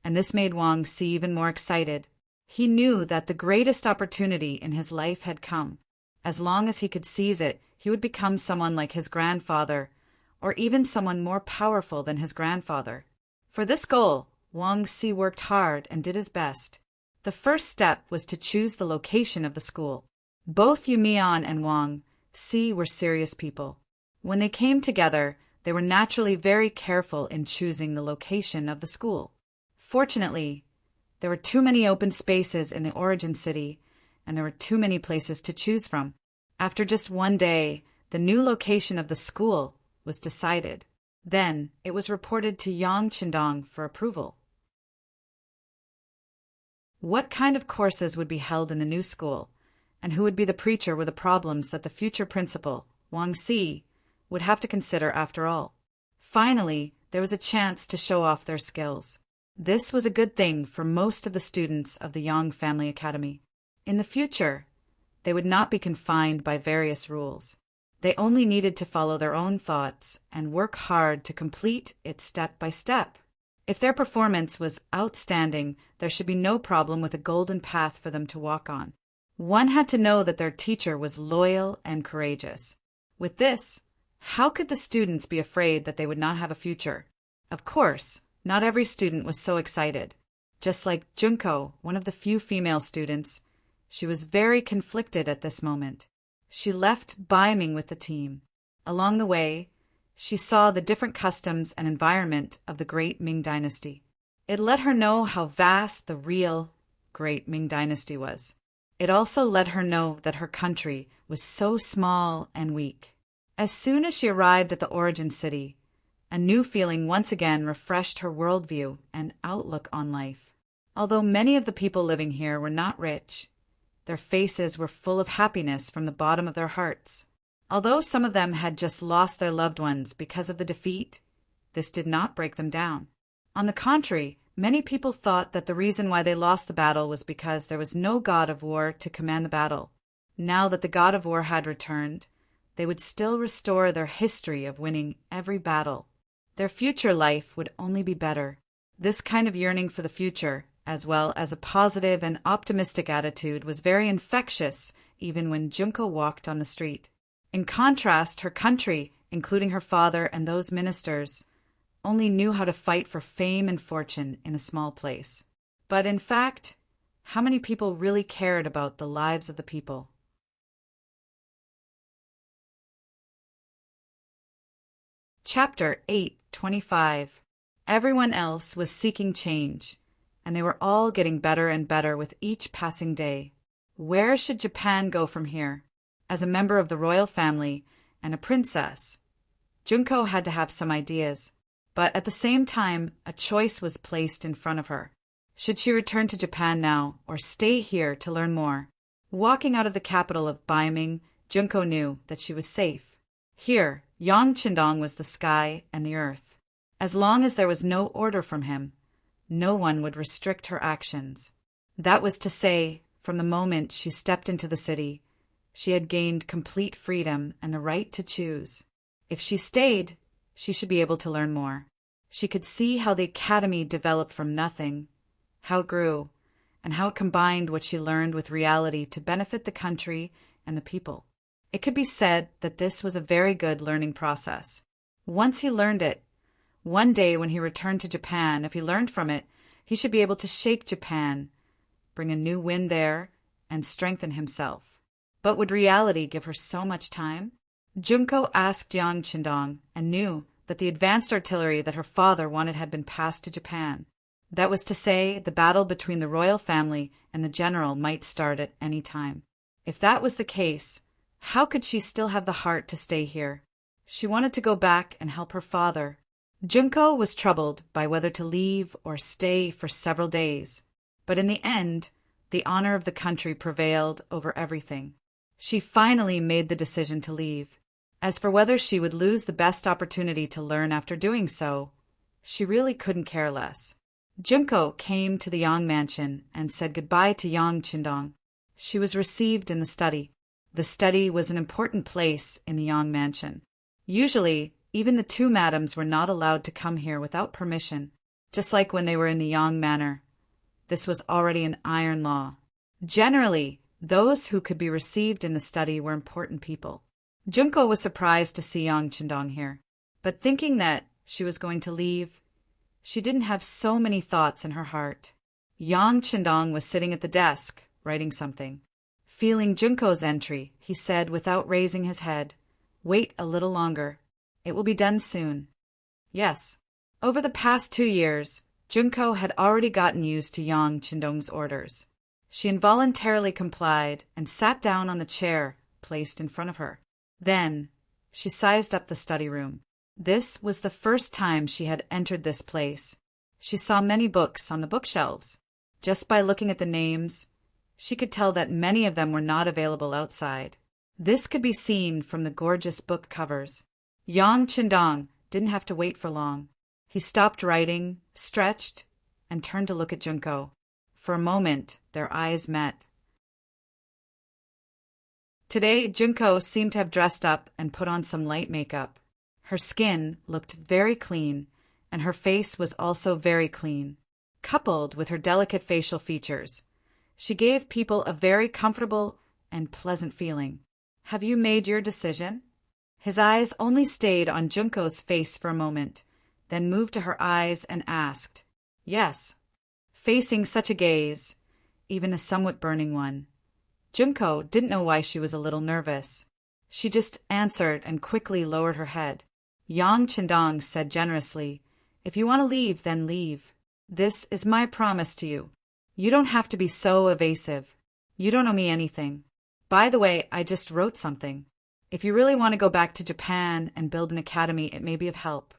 and this made Wang Xi even more excited. He knew that the greatest opportunity in his life had come. As long as he could seize it, he would become someone like his grandfather, or even someone more powerful than his grandfather. For this goal, Wang Xi worked hard and did his best. The first step was to choose the location of the school. Both Yu Mian and Wang Xi were serious people. When they came together, they were naturally very careful in choosing the location of the school. Fortunately, there were too many open spaces in the origin city, and there were too many places to choose from. After just one day, the new location of the school was decided. Then, it was reported to Yang Qindong for approval. What kind of courses would be held in the new school, and who would be the preacher were the problems that the future principal, Wang Xi, would have to consider after all. Finally, there was a chance to show off their skills. This was a good thing for most of the students of the Yang Family Academy. In the future, they would not be confined by various rules. They only needed to follow their own thoughts and work hard to complete it step by step. If their performance was outstanding, there should be no problem with a golden path for them to walk on. One had to know that their teacher was loyal and courageous. With this, how could the students be afraid that they would not have a future? Of course, not every student was so excited. Just like Junko, one of the few female students, she was very conflicted at this moment. She left Ming with the team. Along the way, she saw the different customs and environment of the great Ming dynasty. It let her know how vast the real great Ming dynasty was. It also let her know that her country was so small and weak. As soon as she arrived at the origin city, a new feeling once again refreshed her worldview and outlook on life. Although many of the people living here were not rich, their faces were full of happiness from the bottom of their hearts. Although some of them had just lost their loved ones because of the defeat, this did not break them down. On the contrary, many people thought that the reason why they lost the battle was because there was no god of war to command the battle. Now that the god of war had returned, they would still restore their history of winning every battle. Their future life would only be better. This kind of yearning for the future, as well as a positive and optimistic attitude, was very infectious even when Junko walked on the street. In contrast, her country, including her father and those ministers, only knew how to fight for fame and fortune in a small place. But in fact, how many people really cared about the lives of the people? Chapter 8:25. Everyone else was seeking change, and they were all getting better and better with each passing day. Where should Japan go from here? As a member of the royal family and a princess, Junko had to have some ideas. But at the same time, a choice was placed in front of her. Should she return to Japan now, or stay here to learn more? Walking out of the capital of Ming, Junko knew that she was safe. Here, Yang Qindong was the sky and the earth. As long as there was no order from him, no one would restrict her actions. That was to say, from the moment she stepped into the city, she had gained complete freedom and the right to choose. If she stayed, she should be able to learn more. She could see how the academy developed from nothing, how it grew, and how it combined what she learned with reality to benefit the country and the people. It could be said that this was a very good learning process. Once he learned it, one day when he returned to Japan, if he learned from it, he should be able to shake Japan, bring a new wind there, and strengthen himself. But would reality give her so much time? Junko asked Yang Qindong and knew that the advanced artillery that her father wanted had been passed to Japan. That was to say, the battle between the royal family and the general might start at any time. If that was the case, how could she still have the heart to stay here? She wanted to go back and help her father. Junko was troubled by whether to leave or stay for several days, but in the end, the honor of the country prevailed over everything. She finally made the decision to leave. As for whether she would lose the best opportunity to learn after doing so, she really couldn't care less. Junko came to the Yang mansion and said goodbye to Yang Qindong. She was received in the study. The study was an important place in the Yang mansion. Usually, even the two madams were not allowed to come here without permission, just like when they were in the Yang manor. This was already an iron law. Generally, those who could be received in the study were important people. Junko was surprised to see Yang Qindong here, but thinking that she was going to leave, she didn't have so many thoughts in her heart. Yang Qindong was sitting at the desk, writing something. Feeling Junko's entry, he said without raising his head, "Wait a little longer. It will be done soon." Yes. Over the past 2 years, Junko had already gotten used to Yang Qindong's orders. She involuntarily complied and sat down on the chair placed in front of her. Then, she sized up the study room. This was the first time she had entered this place. She saw many books on the bookshelves. Just by looking at the names, she could tell that many of them were not available outside. This could be seen from the gorgeous book covers. Yang Qindong didn't have to wait for long. He stopped writing, stretched, and turned to look at Junko. For a moment, their eyes met. Today, Junko seemed to have dressed up and put on some light makeup. Her skin looked very clean, and her face was also very clean. Coupled with her delicate facial features, she gave people a very comfortable and pleasant feeling. "Have you made your decision?" His eyes only stayed on Junko's face for a moment, then moved to her eyes and asked, "Yes." Facing such a gaze, even a somewhat burning one, Junko didn't know why she was a little nervous. She just answered and quickly lowered her head. Yang Qindong said generously, "If you want to leave, then leave. This is my promise to you. You don't have to be so evasive. You don't owe me anything. By the way, I just wrote something. If you really want to go back to Japan and build an academy, it may be of help."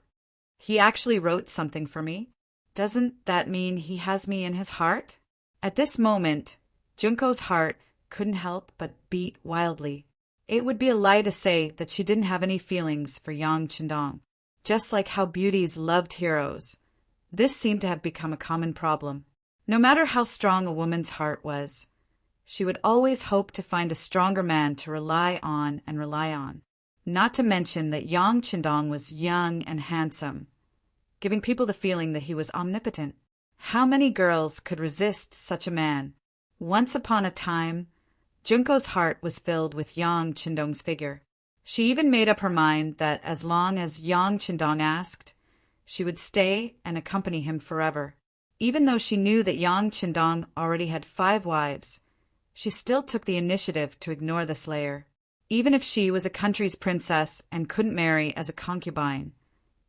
He actually wrote something for me? Doesn't that mean he has me in his heart? At this moment, Junko's heart couldn't help but beat wildly. It would be a lie to say that she didn't have any feelings for Yang Qindong. Just like how beauties loved heroes, this seemed to have become a common problem. No matter how strong a woman's heart was, she would always hope to find a stronger man to rely on and rely on. Not to mention that Yang Qindong was young and handsome, giving people the feeling that he was omnipotent. How many girls could resist such a man? Once upon a time, Junko's heart was filled with Yang Qindong's figure. She even made up her mind that as long as Yang Qindong asked, she would stay and accompany him forever. Even though she knew that Yang Qindong already had 5 wives, she still took the initiative to ignore the slayer. Even if she was a country's princess and couldn't marry as a concubine,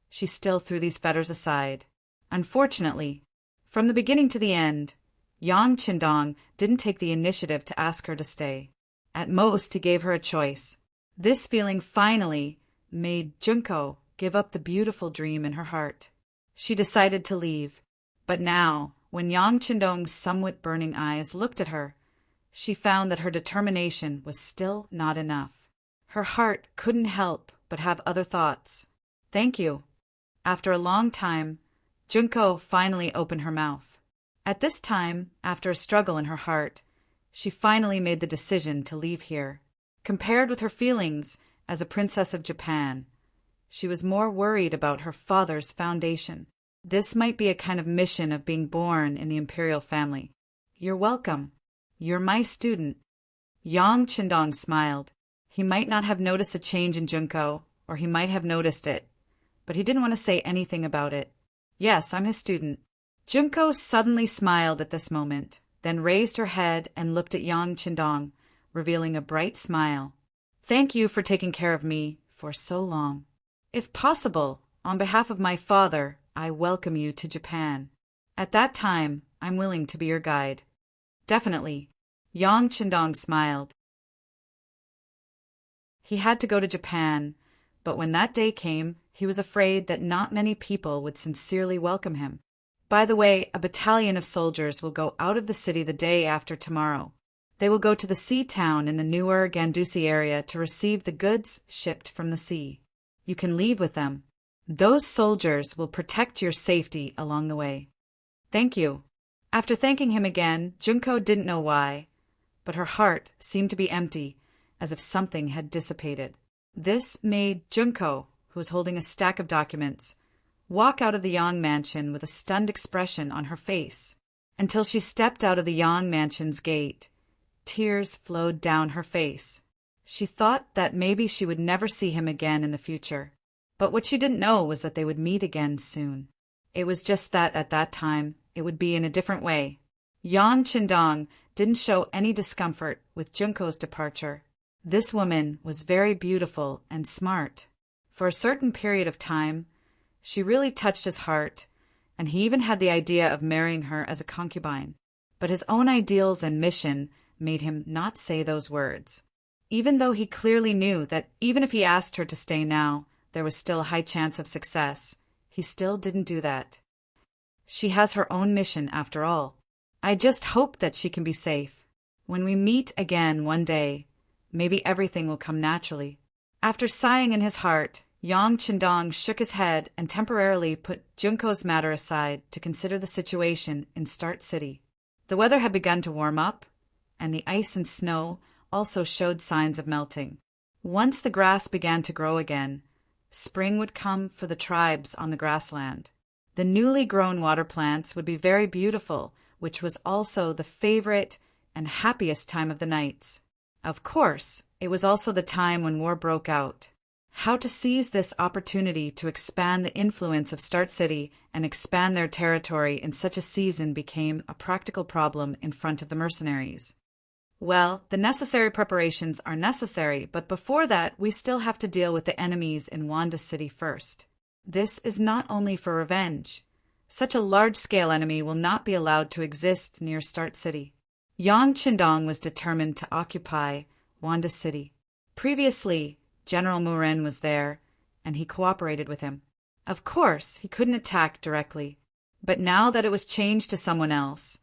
she still threw these fetters aside. Unfortunately, from the beginning to the end, Yang Qindong didn't take the initiative to ask her to stay. At most, he gave her a choice. This feeling finally made Junko give up the beautiful dream in her heart. She decided to leave. But now, when Yang Qindong's somewhat burning eyes looked at her, she found that her determination was still not enough. Her heart couldn't help but have other thoughts. "Thank you." After a long time, Junko finally opened her mouth. At this time, after a struggle in her heart, she finally made the decision to leave here. Compared with her feelings as a princess of Japan, she was more worried about her father's foundation. This might be a kind of mission of being born in the imperial family. You're welcome. You're my student. Yang Qindong smiled. He might not have noticed a change in Junko, or he might have noticed it, but he didn't want to say anything about it. Yes, I'm his student. Junko suddenly smiled at this moment, then raised her head and looked at Yang Qindong, revealing a bright smile. Thank you for taking care of me for so long. If possible, on behalf of my father, I welcome you to Japan. At that time, I'm willing to be your guide. Definitely. Yang Qindong smiled. He had to go to Japan, but when that day came, he was afraid that not many people would sincerely welcome him. By the way, a battalion of soldiers will go out of the city the day after tomorrow. They will go to the sea town in the newer Gandusi area to receive the goods shipped from the sea. You can leave with them. Those soldiers will protect your safety along the way. Thank you. After thanking him again, Junko didn't know why, but her heart seemed to be empty, as if something had dissipated. This made Junko, who was holding a stack of documents, walk out of the Yang mansion with a stunned expression on her face. Until she stepped out of the Yang mansion's gate, tears flowed down her face. She thought that maybe she would never see him again in the future. But what she didn't know was that they would meet again soon. It was just that at that time, it would be in a different way. Yang Qindong didn't show any discomfort with Junko's departure. This woman was very beautiful and smart. For a certain period of time, she really touched his heart, and he even had the idea of marrying her as a concubine. But his own ideals and mission made him not say those words. Even though he clearly knew that even if he asked her to stay now, there was still a high chance of success, he still didn't do that. She has her own mission after all. I just hope that she can be safe. When we meet again one day, maybe everything will come naturally. After sighing in his heart, Yang Qindong shook his head and temporarily put Junko's matter aside to consider the situation in Start City. The weather had begun to warm up, and the ice and snow also showed signs of melting. Once the grass began to grow again, spring would come for the tribes on the grassland. The newly grown water plants would be very beautiful, which was also the favorite and happiest time of the nights. Of course, it was also the time when war broke out. How to seize this opportunity to expand the influence of Start City and expand their territory in such a season became a practical problem in front of the mercenaries. Well, the necessary preparations are necessary, but before that, we still have to deal with the enemies in Wanda City first. This is not only for revenge. Such a large-scale enemy will not be allowed to exist near Start City. Yang Qindong was determined to occupy Wanda City. Previously, General Muren was there, and he cooperated with him. Of course, he couldn't attack directly, but now that it was changed to someone else,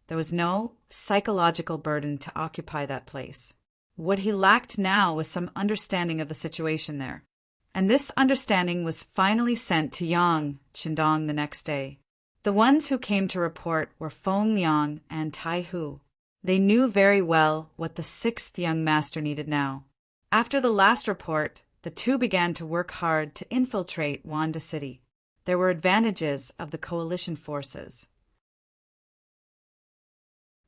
there was no psychological burden to occupy that place. What he lacked now was some understanding of the situation there. And this understanding was finally sent to Yang Qindong the next day. The ones who came to report were Feng Liang and Tai Hu. They knew very well what the sixth young master needed now. After the last report, the two began to work hard to infiltrate Wanda City. There were advantages of the coalition forces.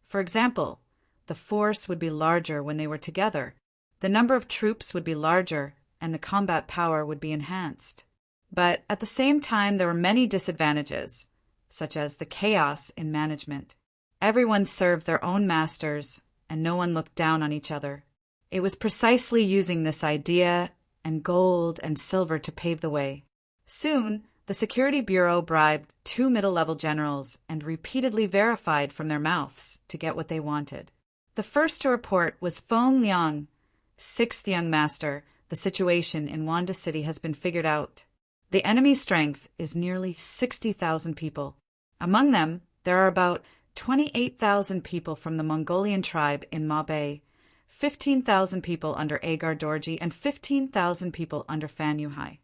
For example, the force would be larger when they were together. The number of troops would be larger, and the combat power would be enhanced. But at the same time, there were many disadvantages, such as the chaos in management. Everyone served their own masters, and no one looked down on each other. It was precisely using this idea and gold and silver to pave the way. Soon, the Security Bureau bribed 2 middle-level generals and repeatedly verified from their mouths to get what they wanted. The first to report was Feng Liang, sixth young master. The situation in Wanda City has been figured out. The enemy's strength is nearly 60,000 people. Among them, there are about 28,000 people from the Mongolian tribe in Ma Bay, 15,000 people under Agar Dorji, and 15,000 people under Fan Yuhai.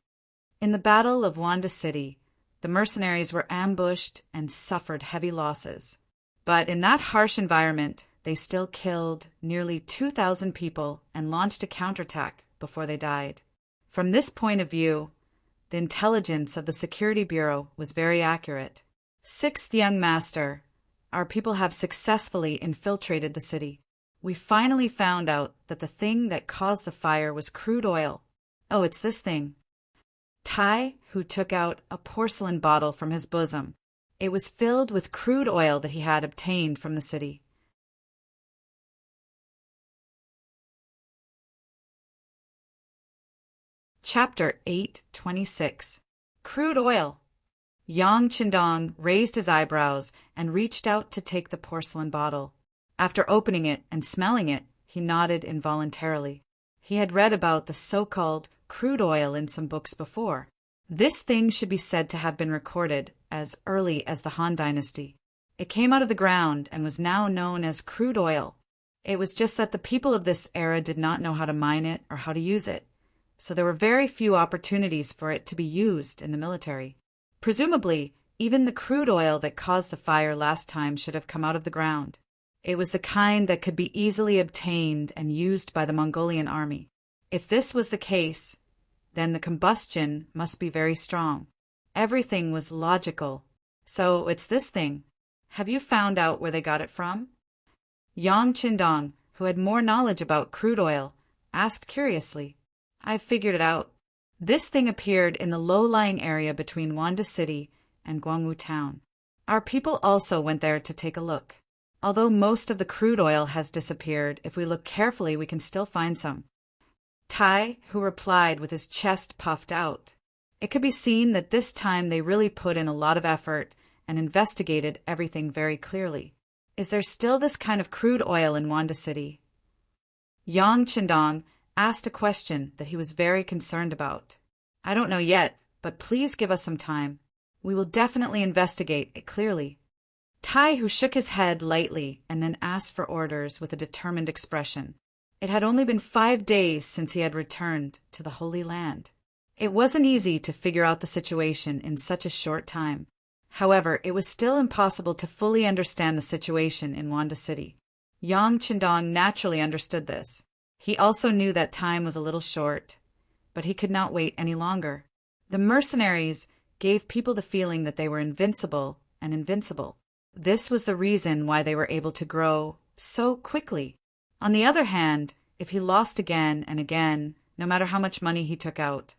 In the Battle of Wanda City, the mercenaries were ambushed and suffered heavy losses. But in that harsh environment, they still killed nearly 2,000 people and launched a counterattack before they died. From this point of view, the intelligence of the Security Bureau was very accurate. Sixth young master, our people have successfully infiltrated the city. We finally found out that the thing that caused the fire was crude oil. Oh, it's this thing. Tai Hu took out a porcelain bottle from his bosom. It was filled with crude oil that he had obtained from the city. Chapter 8:26. Crude oil. Yang Qindong raised his eyebrows and reached out to take the porcelain bottle. After opening it and smelling it, he nodded involuntarily. He had read about the so-called crude oil in some books before. This thing should be said to have been recorded as early as the Han Dynasty. It came out of the ground and was now known as crude oil. It was just that the people of this era did not know how to mine it or how to use it, so there were very few opportunities for it to be used in the military. Presumably, even the crude oil that caused the fire last time should have come out of the ground. It was the kind that could be easily obtained and used by the Mongolian army. If this was the case, then the combustion must be very strong. Everything was logical. So it's this thing. Have you found out where they got it from? Yang Qindong, who had more knowledge about crude oil, asked curiously. I've figured it out. This thing appeared in the low-lying area between Wanda City and Guangwu Town. Our people also went there to take a look. Although most of the crude oil has disappeared, if we look carefully we can still find some. Tai Hu replied with his chest puffed out. It could be seen that this time they really put in a lot of effort and investigated everything very clearly. Is there still this kind of crude oil in Wanda City? Yang Qindong asked a question that he was very concerned about. I don't know yet, but please give us some time. We will definitely investigate it clearly. Tai Hu shook his head lightly and then asked for orders with a determined expression. It had only been 5 days since he had returned to the Holy Land. It wasn't easy to figure out the situation in such a short time. However, it was still impossible to fully understand the situation in Wanda City. Yang Qindong naturally understood this. He also knew that time was a little short, but he could not wait any longer. The mercenaries gave people the feeling that they were invincible and invincible. This was the reason why they were able to grow so quickly. On the other hand, if he lost again and again, no matter how much money he took out,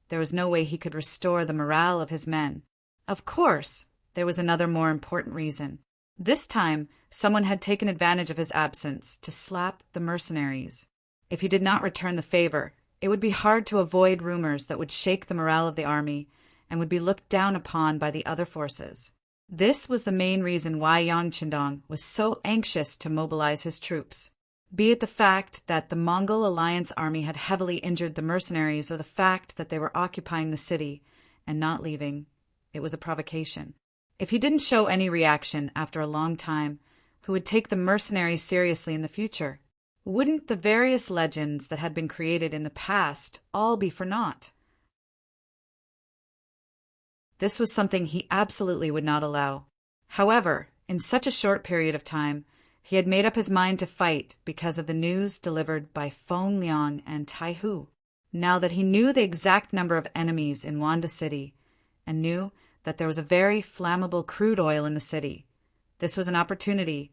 there was no way he could restore the morale of his men. Of course, there was another more important reason. This time, someone had taken advantage of his absence to slap the mercenaries. If he did not return the favor, it would be hard to avoid rumors that would shake the morale of the army and would be looked down upon by the other forces. This was the main reason why Yang Qindong was so anxious to mobilize his troops. Be it the fact that the Mongol alliance army had heavily injured the mercenaries or the fact that they were occupying the city and not leaving, it was a provocation. If he didn't show any reaction after a long time, who would take the mercenaries seriously in the future? Wouldn't the various legends that had been created in the past all be for naught? This was something he absolutely would not allow. However, in such a short period of time, he had made up his mind to fight because of the news delivered by Feng Liang and Tai Hu. Now that he knew the exact number of enemies in Wanda City and knew that there was a very flammable crude oil in the city, this was an opportunity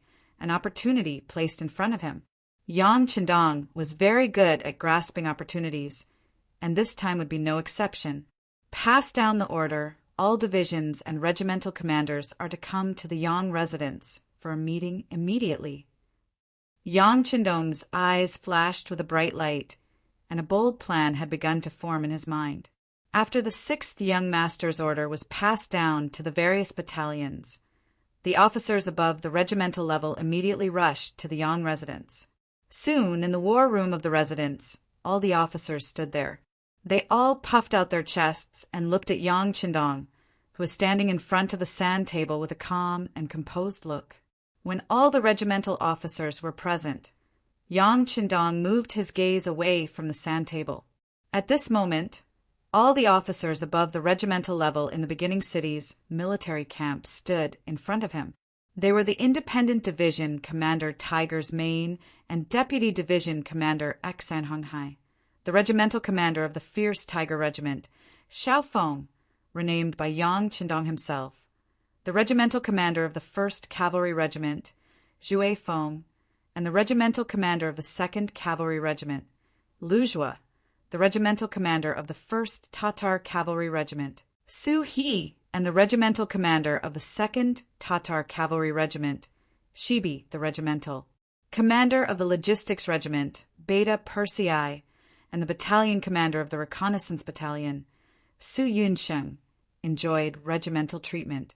placed in front of him. Yang Qindong was very good at grasping opportunities, and this time would be no exception. Pass down the order. All divisions and regimental commanders are to come to the Yang residence for a meeting immediately. Yang Qindong's eyes flashed with a bright light, and a bold plan had begun to form in his mind. After the 6th young master's order was passed down to the various battalions, the officers above the regimental level immediately rushed to the Yang residence. Soon, in the war room of the residence, all the officers stood there. They all puffed out their chests and looked at Yang Qindong, who was standing in front of the sand table with a calm and composed look. When all the regimental officers were present, Yang Qindong moved his gaze away from the sand table. At this moment, all the officers above the regimental level in the beginning city's military camp stood in front of him. They were the Independent Division Commander Tiger's Mane and Deputy Division Commander Xan Honghai, the regimental commander of the Fierce Tiger Regiment, Xiao Feng, renamed by Yang Qindong himself, the regimental commander of the 1st Cavalry Regiment, Zhuai Feng, and the regimental commander of the 2nd Cavalry Regiment, Lu Zhua, the regimental commander of the 1st Tatar Cavalry Regiment, Su He, and the regimental commander of the 2nd Tatar Cavalry Regiment, Shibi, the regimental commander of the Logistics Regiment, Beta Persei, and the battalion commander of the Reconnaissance Battalion, Su Yunsheng, enjoyed regimental treatment.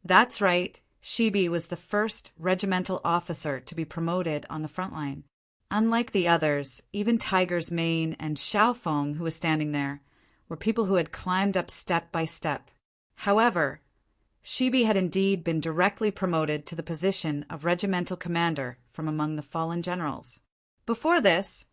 That's right, Shibi was the first regimental officer to be promoted on the front line. Unlike the others, even Tiger's Mane and Xiaofeng, who was standing there, were people who had climbed up step by step. However, Shibi had indeed been directly promoted to the position of regimental commander from among the fallen generals. Before this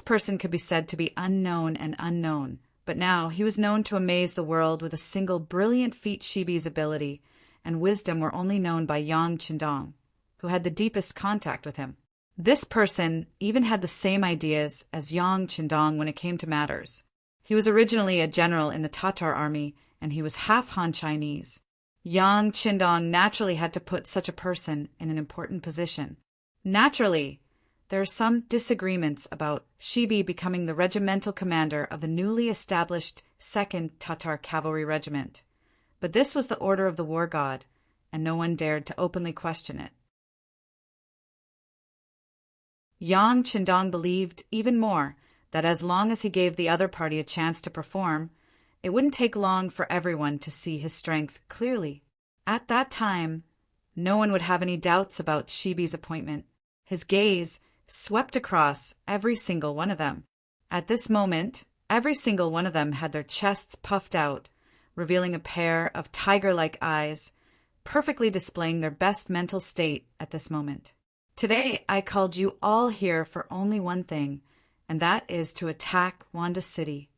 person could be said to be unknown and unknown, but now he was known to amaze the world with a single brilliant feat. Shibi's ability and wisdom were only known by Yang Qindong, who had the deepest contact with him. This person even had the same ideas as Yang Qindong when it came to matters. He was originally a general in the Tatar army, and he was half Han Chinese. Yang Qindong naturally had to put such a person in an important position. Naturally, there are some disagreements about Shibi becoming the regimental commander of the newly established 2nd Tatar Cavalry Regiment, but this was the order of the war god, and no one dared to openly question it. Yang Qindong believed even more that as long as he gave the other party a chance to perform, it wouldn't take long for everyone to see his strength clearly. At that time, no one would have any doubts about Shibi's appointment. His gaze swept across every single one of them. At this moment, every single one of them had their chests puffed out, revealing a pair of tiger-like eyes, perfectly displaying their best mental state at this moment. Today, I called you all here for only one thing, and that is to attack Wanda City.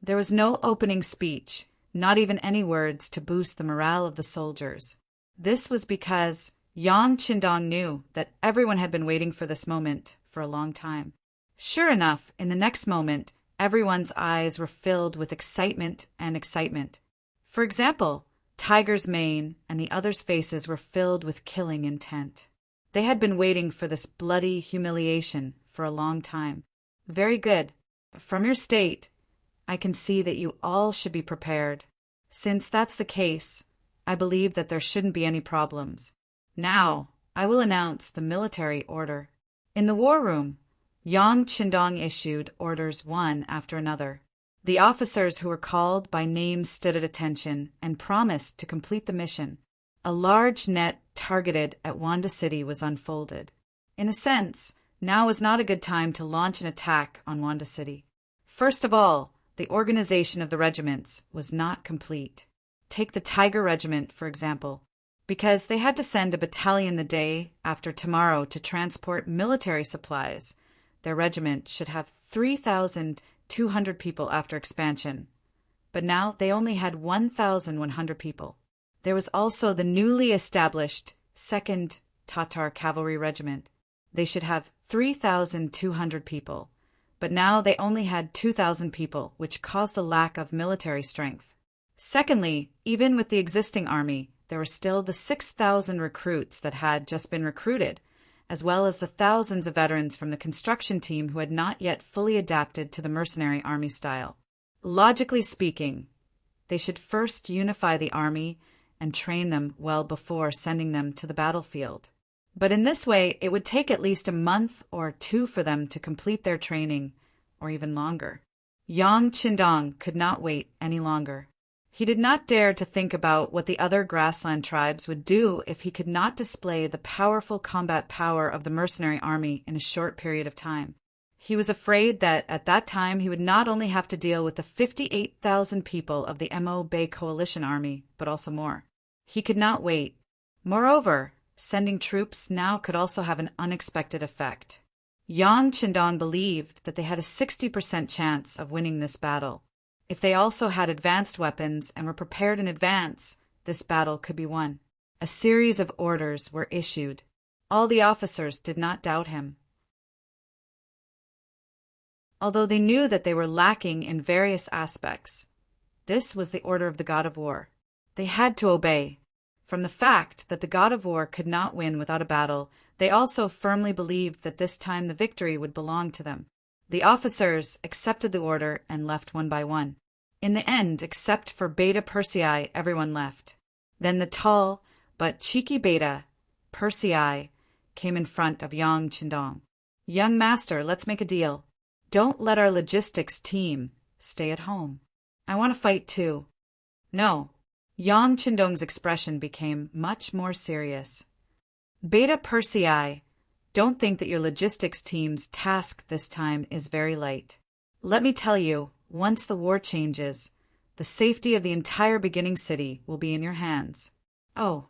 There was no opening speech, not even any words to boost the morale of the soldiers. This was because Yang Qindong knew that everyone had been waiting for this moment for a long time. Sure enough, in the next moment, everyone's eyes were filled with excitement and excitement. For example, Tiger's Mane and the others' faces were filled with killing intent. They had been waiting for this bloody humiliation for a long time. Very good. From your state, I can see that you all should be prepared. Since that's the case, I believe that there shouldn't be any problems. Now, I will announce the military order. In the war room, Yang Qindong issued orders one after another. The officers who were called by name stood at attention and promised to complete the mission. A large net targeted at Wanda City was unfolded. In a sense, now was not a good time to launch an attack on Wanda City. First of all, the organization of the regiments was not complete. Take the Tiger Regiment, for example. Because they had to send a battalion the day after tomorrow to transport military supplies, their regiment should have 3,200 people after expansion. But now they only had 1,100 people. There was also the newly established 2nd Tatar Cavalry Regiment. They should have 3,200 people. But now they only had 2,000 people, which caused a lack of military strength. Secondly, even with the existing army, there were still the 6,000 recruits that had just been recruited, as well as the thousands of veterans from the construction team who had not yet fully adapted to the mercenary army style. Logically speaking, they should first unify the army and train them well before sending them to the battlefield. But in this way, it would take at least a month or two for them to complete their training, or even longer. Yang Qindong could not wait any longer. He did not dare to think about what the other grassland tribes would do if he could not display the powerful combat power of the mercenary army in a short period of time. He was afraid that at that time he would not only have to deal with the 58,000 people of the Mo Bay Coalition Army, but also more. He could not wait. Moreover, sending troops now could also have an unexpected effect. Yang Qindong believed that they had a 60% chance of winning this battle. If they also had advanced weapons and were prepared in advance, this battle could be won. A series of orders were issued. All the officers did not doubt him. Although they knew that they were lacking in various aspects, this was the order of the god of war. They had to obey. From the fact that the god of war could not win without a battle, they also firmly believed that this time the victory would belong to them. The officers accepted the order and left one by one. In the end, except for Beta Persei, everyone left. Then the tall but cheeky Beta Persei came in front of Yang Qindong. "Young master, let's make a deal. Don't let our logistics team stay at home. I want to fight too." "No." Yang Qindong's expression became much more serious. "Beta Persei, don't think that your logistics team's task this time is very light. Let me tell you, once the war changes, the safety of the entire beginning city will be in your hands." "Oh."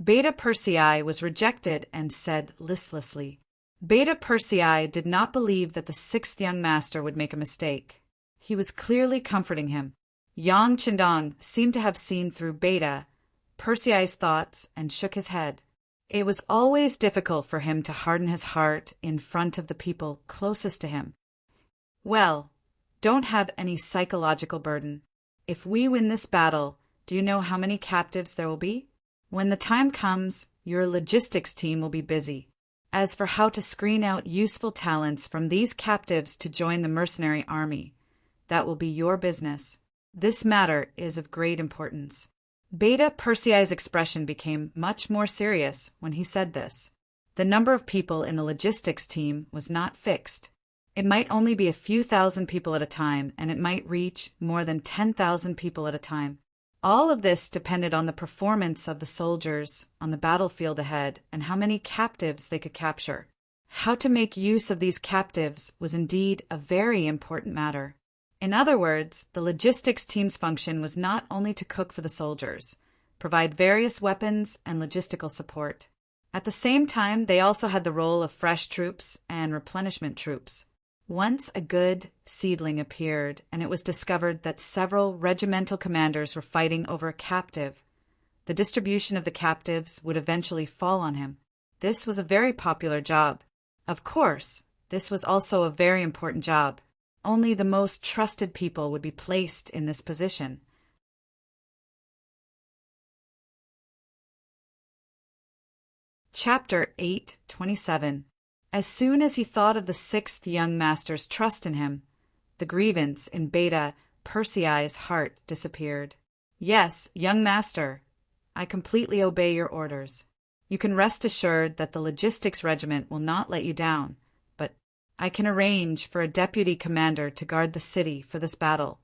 Beta Persei was rejected and said listlessly. Beta Persei did not believe that the sixth young master would make a mistake. He was clearly comforting him. Yang Qindong seemed to have seen through Beta Persei's thoughts and shook his head. It was always difficult for him to harden his heart in front of the people closest to him. "Well, don't have any psychological burden. If we win this battle, do you know how many captives there will be? When the time comes, your logistics team will be busy. As for how to screen out useful talents from these captives to join the mercenary army, that will be your business. This matter is of great importance." Beta Persei's expression became much more serious when he said this. The number of people in the logistics team was not fixed. It might only be a few thousand people at a time, and it might reach more than 10,000 people at a time. All of this depended on the performance of the soldiers on the battlefield ahead and how many captives they could capture. How to make use of these captives was indeed a very important matter. In other words, the logistics team's function was not only to cook for the soldiers, provide various weapons and logistical support. At the same time, they also had the role of fresh troops and replenishment troops. Once a good seedling appeared, and it was discovered that several regimental commanders were fighting over a captive, the distribution of the captives would eventually fall on him. This was a very popular job. Of course, this was also a very important job. Only the most trusted people would be placed in this position. Chapter 8:27. As soon as he thought of the sixth young master's trust in him, the grievance in Beta Persei's heart disappeared. "Yes, young master, I completely obey your orders. You can rest assured that the logistics regiment will not let you down, but I can arrange for a deputy commander to guard the city for this battle.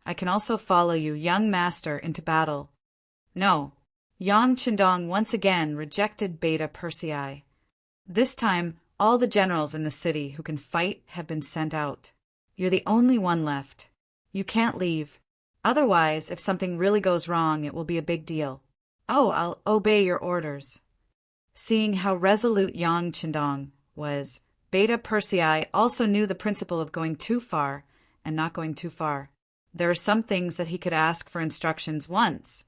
I can also follow you, young master, into battle." "No." Yang Qindong once again rejected Beta Persei. "This time, all the generals in the city who can fight have been sent out. You're the only one left. You can't leave. Otherwise, if something really goes wrong, it will be a big deal." "Oh, I'll obey your orders." Seeing how resolute Yang Qindong was, Beta Persei also knew the principle of going too far and not going too far. There are some things that he could ask for instructions once,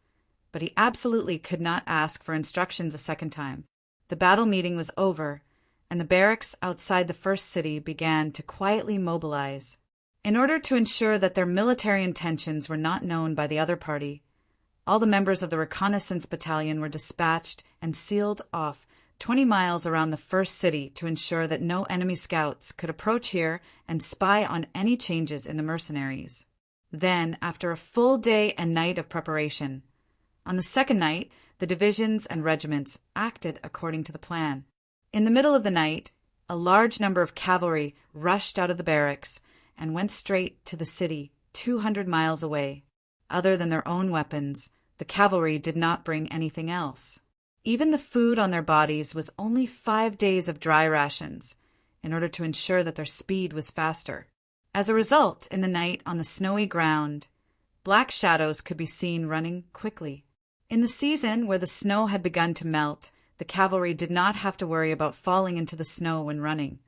but he absolutely could not ask for instructions a second time. The battle meeting was over, and the barracks outside the first city began to quietly mobilize. In order to ensure that their military intentions were not known by the other party, all the members of the reconnaissance battalion were dispatched and sealed off 20 miles around the first city to ensure that no enemy scouts could approach here and spy on any changes in the mercenaries. Then, after a full day and night of preparation, on the second night, the divisions and regiments acted according to the plan. In the middle of the night, a large number of cavalry rushed out of the barracks and went straight to the city 200 miles away. Other than their own weapons, the cavalry did not bring anything else. Even the food on their bodies was only 5 days of dry rations, in order to ensure that their speed was faster. As a result, in the night on the snowy ground, black shadows could be seen running quickly. In the season where the snow had begun to melt, the cavalry did not have to worry about falling into the snow when running,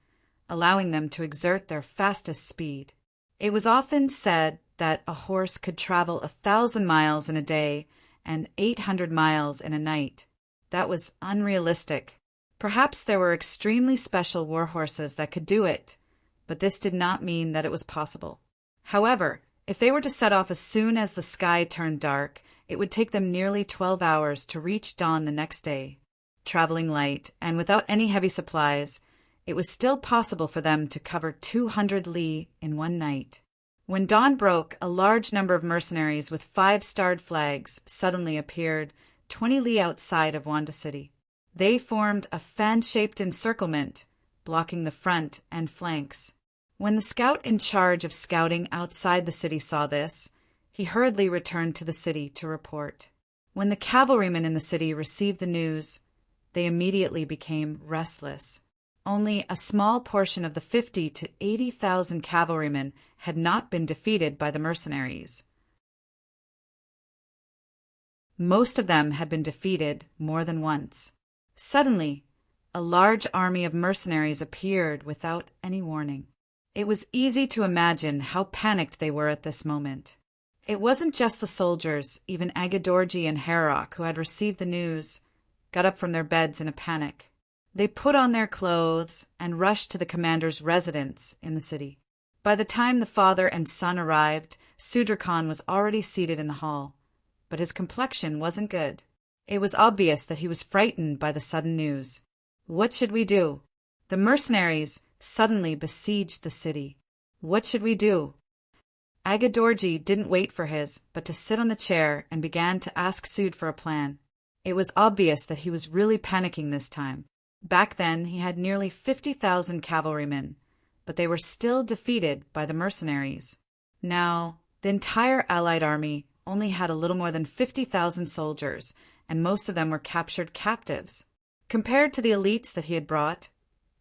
allowing them to exert their fastest speed. It was often said that a horse could travel 1,000 miles in a day and 800 miles in a night. That was unrealistic. Perhaps there were extremely special war horses that could do it, but this did not mean that it was possible. However, if they were to set off as soon as the sky turned dark It would take them nearly 12 hours to reach dawn the next day. Traveling light and without any heavy supplies, it was still possible for them to cover 200 li in one night. When dawn broke, a large number of mercenaries with 5-starred flags suddenly appeared 20 li outside of Wanda City. They formed a fan-shaped encirclement, blocking the front and flanks. When the scout in charge of scouting outside the city saw this, he hurriedly returned to the city to report. When the cavalrymen in the city received the news, they immediately became restless. Only a small portion of the 50,000 to 80,000 cavalrymen had not been defeated by the mercenaries. Most of them had been defeated more than once. Suddenly, a large army of mercenaries appeared without any warning. It was easy to imagine how panicked they were at this moment. It wasn't just the soldiers, even Agidorji and Harrock, who had received the news, got up from their beds in a panic. They put on their clothes and rushed to the commander's residence in the city. By the time the father and son arrived, Sudra Khan was already seated in the hall, but his complexion wasn't good. It was obvious that he was frightened by the sudden news. What should we do? The mercenaries suddenly besieged the city. What should we do? Agidorji didn't wait for his, but to sit on the chair and began to ask Sud for a plan. It was obvious that he was really panicking this time. Back then, he had nearly 50,000 cavalrymen, but they were still defeated by the mercenaries. Now, the entire Allied army only had a little more than 50,000 soldiers, and most of them were captured captives. Compared to the elites that he had brought,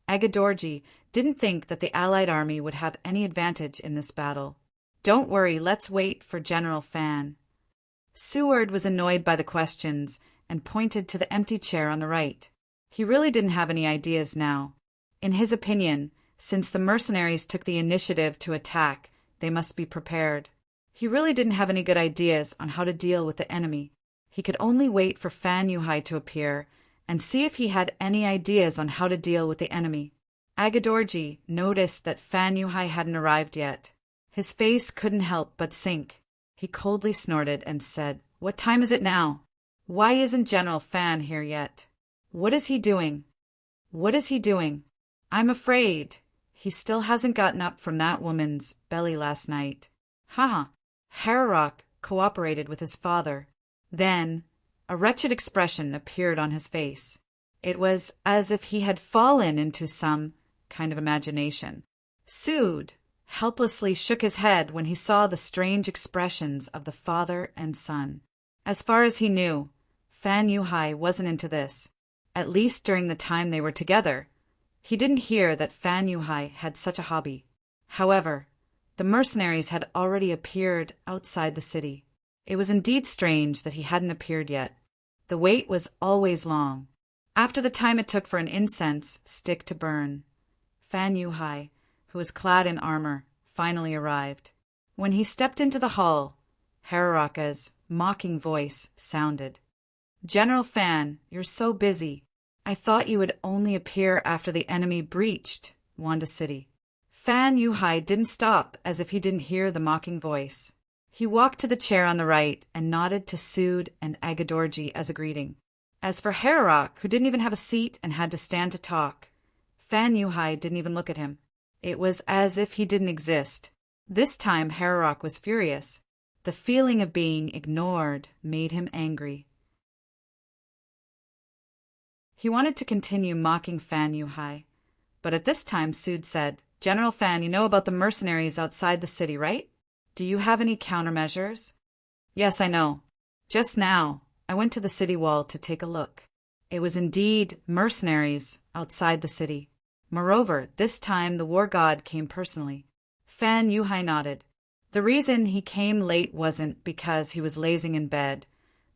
Agidorji didn't think that the Allied army would have any advantage in this battle. Don't worry, let's wait for General Fan. Seward was annoyed by the questions and pointed to the empty chair on the right. He really didn't have any ideas now. In his opinion, since the mercenaries took the initiative to attack, they must be prepared. He really didn't have any good ideas on how to deal with the enemy. He could only wait for Fan Yuhai to appear and see if he had any ideas on how to deal with the enemy. Agidorji noticed that Fan Yuhai hadn't arrived yet. His face couldn't help but sink. He coldly snorted and said, "What time is it now? Why isn't General Fan here yet? What is he doing? What is he doing? I'm afraid he still hasn't gotten up from that woman's belly last night." Haha. Harrock cooperated with his father. Then a wretched expression appeared on his face. It was as if he had fallen into some kind of imagination. Sud helplessly shook his head when he saw the strange expressions of the father and son. As far as he knew, Fan Yuhai wasn't into this, at least during the time they were together. He didn't hear that Fan Yuhai had such a hobby. However, the mercenaries had already appeared outside the city. It was indeed strange that he hadn't appeared yet. The wait was always long. After the time it took for an incense stick to burn, Fan Yuhai, who was clad in armor, finally arrived. When he stepped into the hall, Hararaka's mocking voice sounded. "General Fan, you're so busy. I thought you would only appear after the enemy breached Wanda City." Fan Yuhai didn't stop as if he didn't hear the mocking voice. He walked to the chair on the right and nodded to Sud and Agidorji as a greeting. As for Harrock, who didn't even have a seat and had to stand to talk, Fan Yuhai didn't even look at him. It was as if he didn't exist. This time Harrock was furious. The feeling of being ignored made him angry. He wanted to continue mocking Fan Yuhai, but at this time Sud said, "General Fan, you know about the mercenaries outside the city, right? Do you have any countermeasures?" "Yes, I know. Just now, I went to the city wall to take a look. It was indeed mercenaries outside the city. Moreover, this time the war god came personally." Fan Yuhai nodded. The reason he came late wasn't because he was lazing in bed,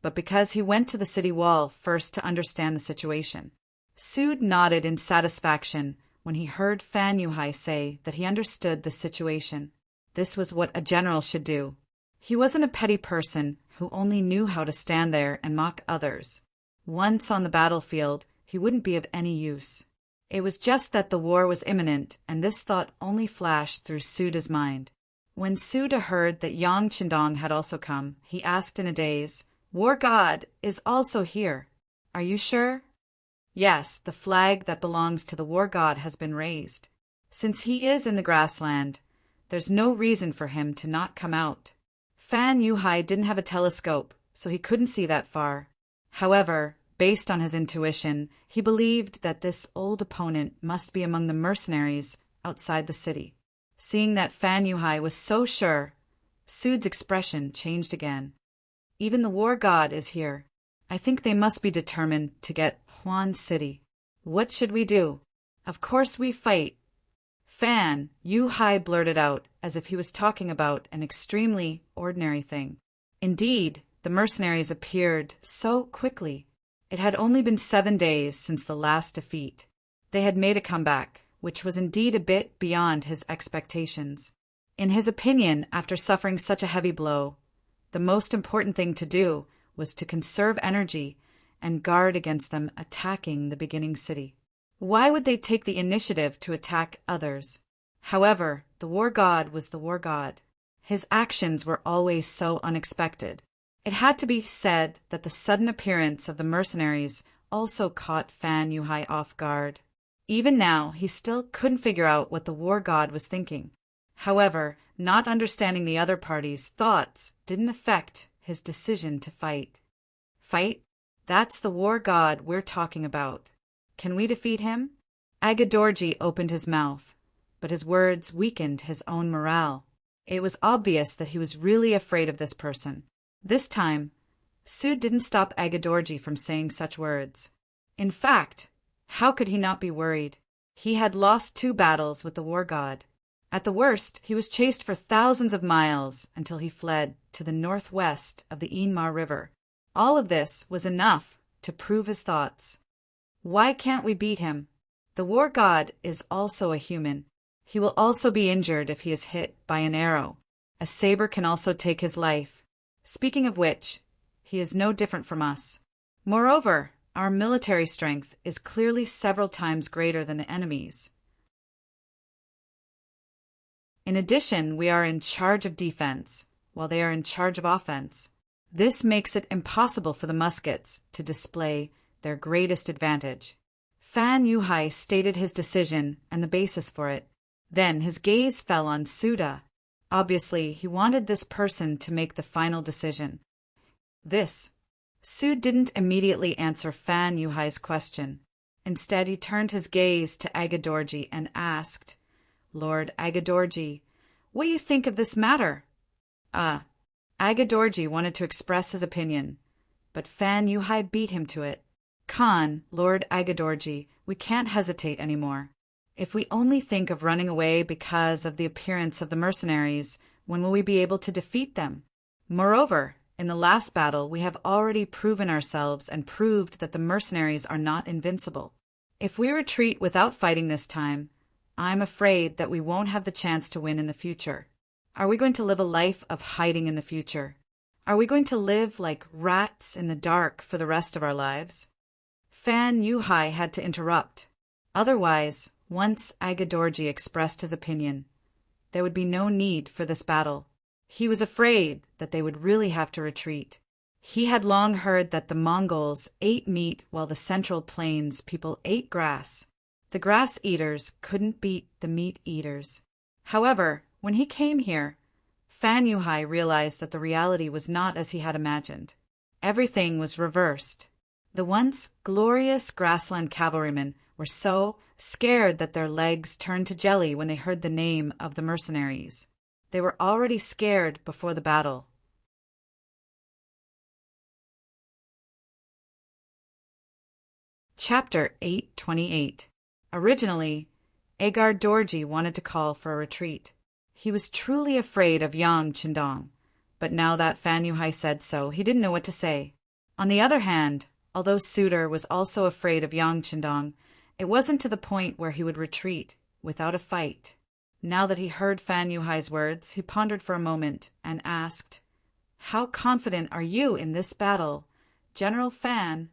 but because he went to the city wall first to understand the situation. Sud nodded in satisfaction when he heard Fan Yuhai say that he understood the situation. This was what a general should do. He wasn't a petty person who only knew how to stand there and mock others. Once on the battlefield, he wouldn't be of any use. It was just that the war was imminent, and this thought only flashed through Suda's mind. When Suda heard that Yang Qindong had also come, he asked in a daze, War God is also here. Are you sure? Yes, the flag that belongs to the War God has been raised. Since he is in the grassland, there's no reason for him to not come out. Fan Yuhai didn't have a telescope, so he couldn't see that far. However, based on his intuition, he believed that this old opponent must be among the mercenaries outside the city. Seeing that Fan Yuhai was so sure, Sude's expression changed again. Even the war god is here. I think they must be determined to get Huan City. What should we do? Of course we fight. Fan Yuhai blurted out as if he was talking about an extremely ordinary thing. Indeed, the mercenaries appeared so quickly. It had only been 7 days since the last defeat. They had made a comeback, which was indeed a bit beyond his expectations. In his opinion, after suffering such a heavy blow, the most important thing to do was to conserve energy and guard against them attacking the beginning city. Why would they take the initiative to attack others? However, the war god was the war god. His actions were always so unexpected. It had to be said that the sudden appearance of the mercenaries also caught Fan Yuhai off guard. Even now, he still couldn't figure out what the war god was thinking. However, not understanding the other party's thoughts didn't affect his decision to fight. Fight? That's the war god we're talking about. Can we defeat him? Agadorji opened his mouth, but his words weakened his own morale. It was obvious that he was really afraid of this person. This time, Sude didn't stop Agadorji from saying such words. In fact, how could he not be worried? He had lost 2 battles with the war god. At the worst, he was chased for thousands of miles until he fled to the northwest of the Inmar River. All of this was enough to prove his thoughts. Why can't we beat him? The war god is also a human. He will also be injured if he is hit by an arrow. A saber can also take his life. Speaking of which, he is no different from us. Moreover, our military strength is clearly several times greater than the enemy's. In addition, we are in charge of defense, while they are in charge of offense. This makes it impossible for the muskets to display their greatest advantage. Fan Yuhai stated his decision and the basis for it. Then his gaze fell on Suda. Obviously, he wanted this person to make the final decision. Sude didn't immediately answer Fan Yuhai's question. Instead, he turned his gaze to Agadorji and asked, Lord Agadorji, what do you think of this matter? Agadorji wanted to express his opinion, but Fan Yuhai beat him to it. Khan, Lord Agadorji, we can't hesitate anymore. If we only think of running away because of the appearance of the mercenaries, when will we be able to defeat them? Moreover, in the last battle, we have already proven ourselves and proved that the mercenaries are not invincible. If we retreat without fighting this time, I'm afraid that we won't have the chance to win in the future. Are we going to live a life of hiding in the future? Are we going to live like rats in the dark for the rest of our lives? Fan Yuhai had to interrupt. Otherwise, once Agadorji expressed his opinion, there would be no need for this battle. He was afraid that they would really have to retreat. He had long heard that the Mongols ate meat while the Central Plains people ate grass. The grass eaters couldn't beat the meat eaters. However, when he came here, Fan Yuhai realized that the reality was not as he had imagined. Everything was reversed. The once glorious grassland cavalrymen were so scared that their legs turned to jelly when they heard the name of the mercenaries. They were already scared before the battle. Chapter 828. Originally, Agadorji wanted to call for a retreat. He was truly afraid of Yang Qindong, but now that Fan Yuhai said so, he didn't know what to say. On the other hand, although Suder was also afraid of Yang Qindong, it wasn't to the point where he would retreat without a fight. Now that he heard Fan Yuhai's words, he pondered for a moment and asked, How confident are you in this battle, General Fan?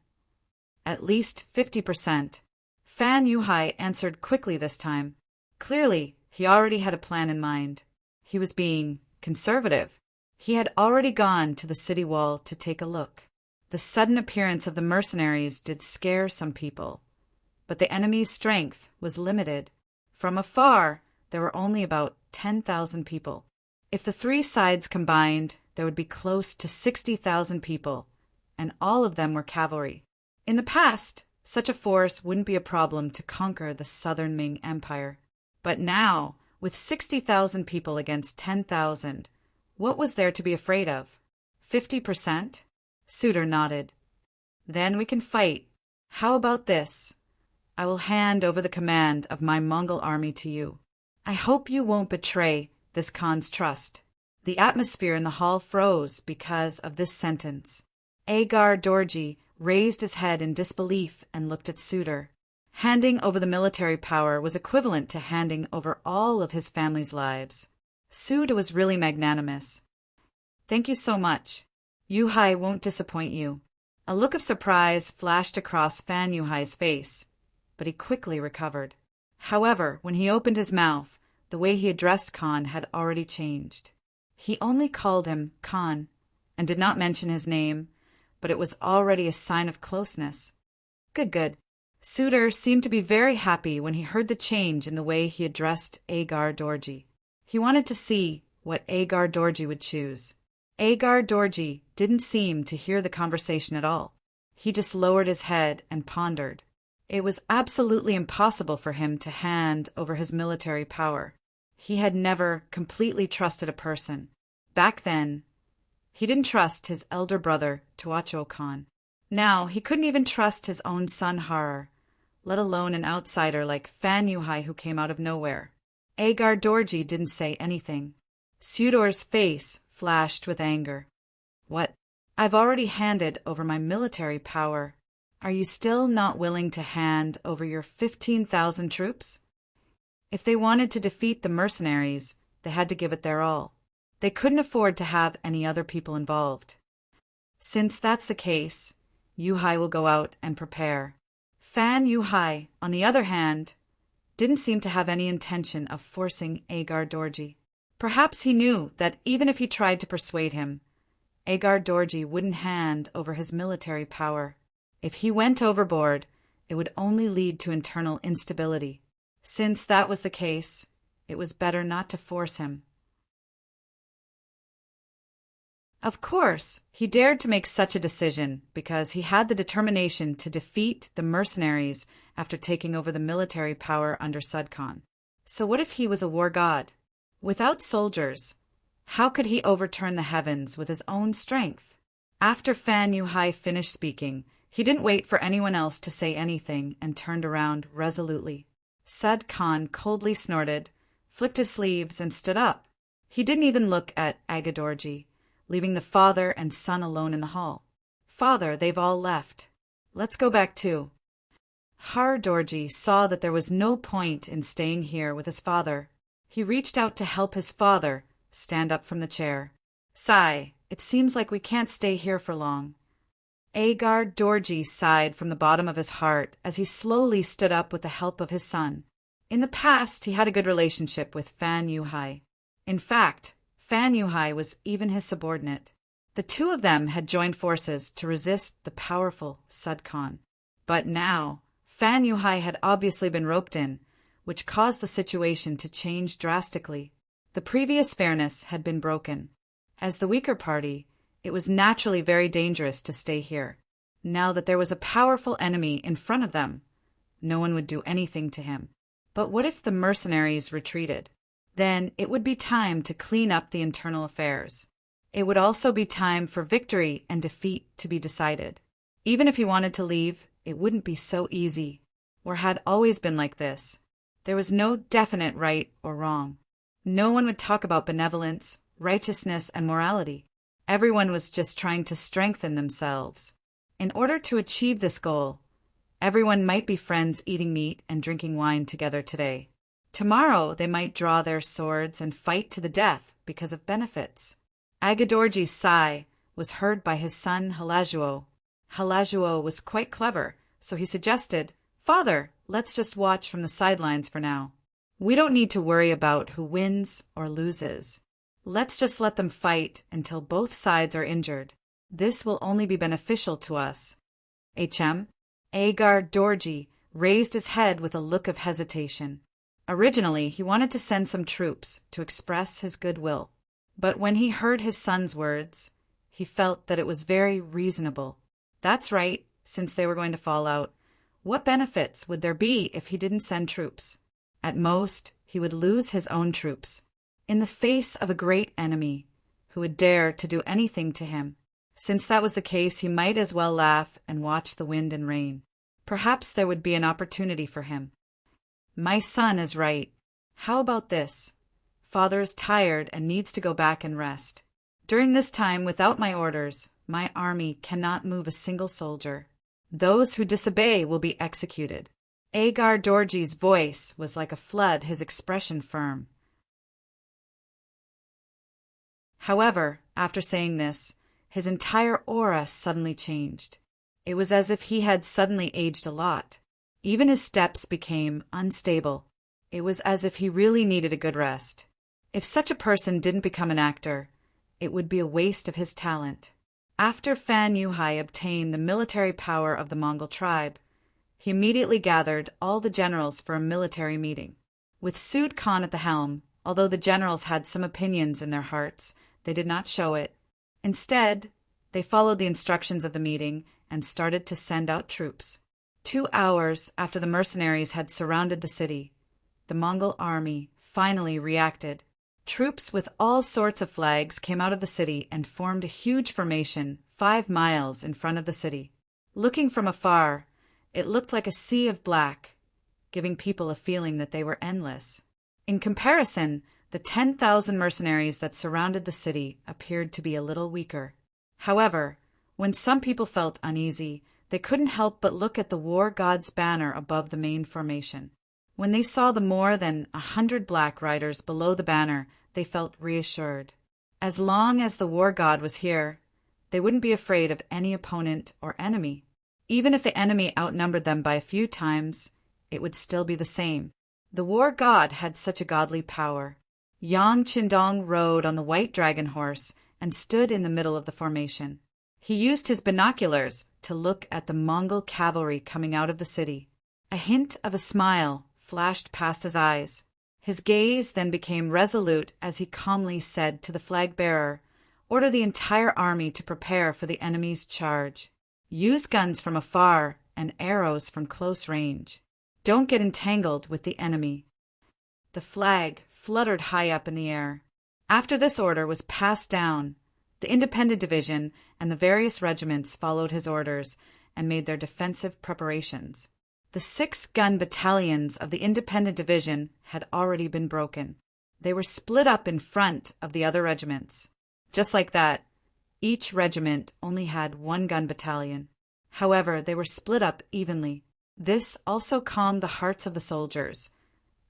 At least 50%. Fan Yuhai answered quickly this time. Clearly, he already had a plan in mind. He was being conservative. He had already gone to the city wall to take a look. The sudden appearance of the mercenaries did scare some people, but the enemy's strength was limited. From afar, there were only about 10,000 people. If the three sides combined, there would be close to 60,000 people, and all of them were cavalry. In the past, such a force wouldn't be a problem to conquer the southern Ming Empire. But now, with 60,000 people against 10,000, what was there to be afraid of? 50%? Suitor nodded. Then we can fight. How about this? I will hand over the command of my Mongol army to you. I hope you won't betray this Khan's trust. The atmosphere in the hall froze because of this sentence. Agar Dorji raised his head in disbelief and looked at Suitor. Handing over the military power was equivalent to handing over all of his family's lives. Suitor was really magnanimous. Thank you so much. Yuhai won't disappoint you. A look of surprise flashed across Fan Yuhai's face, but he quickly recovered. However, when he opened his mouth, the way he addressed Khan had already changed. He only called him Khan and did not mention his name, but it was already a sign of closeness. Good. Suitor seemed to be very happy when he heard the change in the way he addressed Agar Dorji. He wanted to see what Agar Dorji would choose. Agar Dorji didn't seem to hear the conversation at all. He just lowered his head and pondered. It was absolutely impossible for him to hand over his military power. He had never completely trusted a person. Back then, he didn't trust his elder brother, Tuacho Khan. Now, he couldn't even trust his own son Harar, let alone an outsider like Fan Yuhai who came out of nowhere. Agar Dorji didn't say anything. Suitor's face flashed with anger. What? I've already handed over my military power. Are you still not willing to hand over your 15,000 troops? If they wanted to defeat the mercenaries, they had to give it their all. They couldn't afford to have any other people involved. Since that's the case, Yuhai will go out and prepare. Fan Yuhai, on the other hand, didn't seem to have any intention of forcing Agar Dorji. Perhaps he knew that even if he tried to persuade him, Agar Dorji wouldn't hand over his military power. If he went overboard, it would only lead to internal instability. Since that was the case, it was better not to force him. Of course, he dared to make such a decision because he had the determination to defeat the mercenaries after taking over the military power under Sud Khan. So what if he was a war god? Without soldiers, how could he overturn the heavens with his own strength? After Fan Yuhai finished speaking, he didn't wait for anyone else to say anything and turned around resolutely. Sud Khan coldly snorted, flicked his sleeves, and stood up. He didn't even look at Agar Dorji, leaving the father and son alone in the hall. Father, they've all left. Let's go back too. Har Dorji saw that there was no point in staying here with his father. He reached out to help his father stand up from the chair. Sigh, it seems like we can't stay here for long. Agar Dorji sighed from the bottom of his heart as he slowly stood up with the help of his son. In the past, he had a good relationship with Fan Yuhai. In fact, Fan Yuhai was even his subordinate. The two of them had joined forces to resist the powerful Sud Khan. But now, Fan Yuhai had obviously been roped in, which caused the situation to change drastically. The previous fairness had been broken. As the weaker party, it was naturally very dangerous to stay here. Now that there was a powerful enemy in front of them, no one would do anything to him. But what if the mercenaries retreated? Then it would be time to clean up the internal affairs. It would also be time for victory and defeat to be decided. Even if he wanted to leave, it wouldn't be so easy. War had always been like this. There was no definite right or wrong. No one would talk about benevolence, righteousness, and morality. Everyone was just trying to strengthen themselves. In order to achieve this goal, everyone might be friends eating meat and drinking wine together today. Tomorrow they might draw their swords and fight to the death because of benefits. Agar Dorji's sigh was heard by his son Halajuo. Halajuo was quite clever, so he suggested, "Father, let's just watch from the sidelines for now. We don't need to worry about who wins or loses. Let's just let them fight until both sides are injured. This will only be beneficial to us. Agar Dorji raised his head with a look of hesitation. Originally, he wanted to send some troops to express his goodwill. But when he heard his son's words, he felt that it was very reasonable. That's right, since they were going to fall out. What benefits would there be if he didn't send troops? At most, he would lose his own troops, in the face of a great enemy, who would dare to do anything to him. Since that was the case, he might as well laugh and watch the wind and rain. Perhaps there would be an opportunity for him. My son is right. How about this? Father is tired and needs to go back and rest. During this time, without my orders, my army cannot move a single soldier. Those who disobey will be executed. Agar Dorji's voice was like a flood, his expression firm. However, after saying this, his entire aura suddenly changed. It was as if he had suddenly aged a lot. Even his steps became unstable. It was as if he really needed a good rest. If such a person didn't become an actor, it would be a waste of his talent. After Fan Yuhai obtained the military power of the Mongol tribe, he immediately gathered all the generals for a military meeting. With Sud Khan at the helm, although the generals had some opinions in their hearts, they did not show it. Instead, they followed the instructions of the meeting and started to send out troops. 2 hours after the mercenaries had surrounded the city, the Mongol army finally reacted. Troops with all sorts of flags came out of the city and formed a huge formation 5 miles in front of the city. Looking from afar, it looked like a sea of black, giving people a feeling that they were endless. In comparison, the 10,000 mercenaries that surrounded the city appeared to be a little weaker. However, when some people felt uneasy, they couldn't help but look at the war god's banner above the main formation. When they saw the more than 100 black riders below the banner, they felt reassured. As long as the war god was here, they wouldn't be afraid of any opponent or enemy. Even if the enemy outnumbered them by a few times, it would still be the same. The war god had such a godly power. Yang Qindong rode on the white dragon horse and stood in the middle of the formation. He used his binoculars to look at the Mongol cavalry coming out of the city. A hint of a smile flashed past his eyes. His gaze then became resolute as he calmly said to the flag-bearer, "Order the entire army to prepare for the enemy's charge. Use guns from afar and arrows from close range. Don't get entangled with the enemy." The flag fluttered high up in the air. After this order was passed down, the independent division and the various regiments followed his orders and made their defensive preparations. The 6-gun battalions of the independent division had already been broken. They were split up in front of the other regiments. Just like that, each regiment only had 1-gun battalion. However, they were split up evenly. This also calmed the hearts of the soldiers,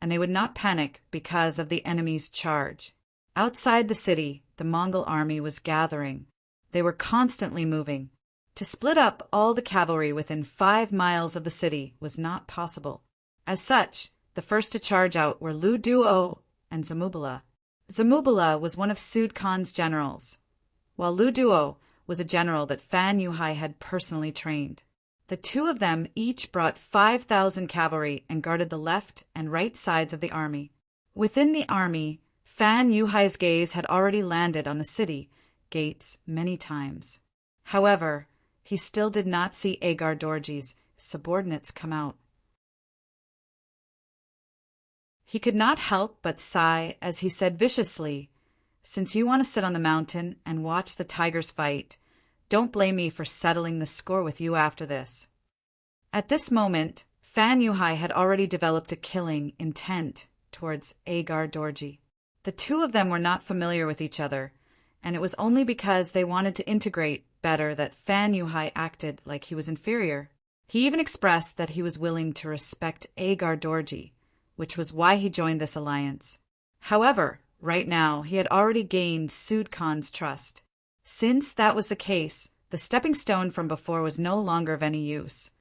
and they would not panic because of the enemy's charge. Outside the city, the Mongol army was gathering. They were constantly moving. To split up all the cavalry within 5 miles of the city was not possible. As such, the first to charge out were Lu Duo and Zamubala. Zamubala was one of Sud Khan's generals, while Lu Duo was a general that Fan Yuhai had personally trained. The two of them each brought 5,000 cavalry and guarded the left and right sides of the army. Within the army, Fan Yuhai's gaze had already landed on the city gates many times. However, he still did not see Agar Dorji's subordinates come out. He could not help but sigh as he said viciously, "Since you want to sit on the mountain and watch the tigers fight, don't blame me for settling the score with you after this." At this moment, Fan Yuhai had already developed a killing intent towards Agar Dorji. The two of them were not familiar with each other, and it was only because they wanted to integrate better that Fan Yuhai acted like he was inferior. He even expressed that he was willing to respect Agar Dorji, which was why he joined this alliance. However, right now he had already gained Sud Khan's trust. Since that was the case, the stepping stone from before was no longer of any use,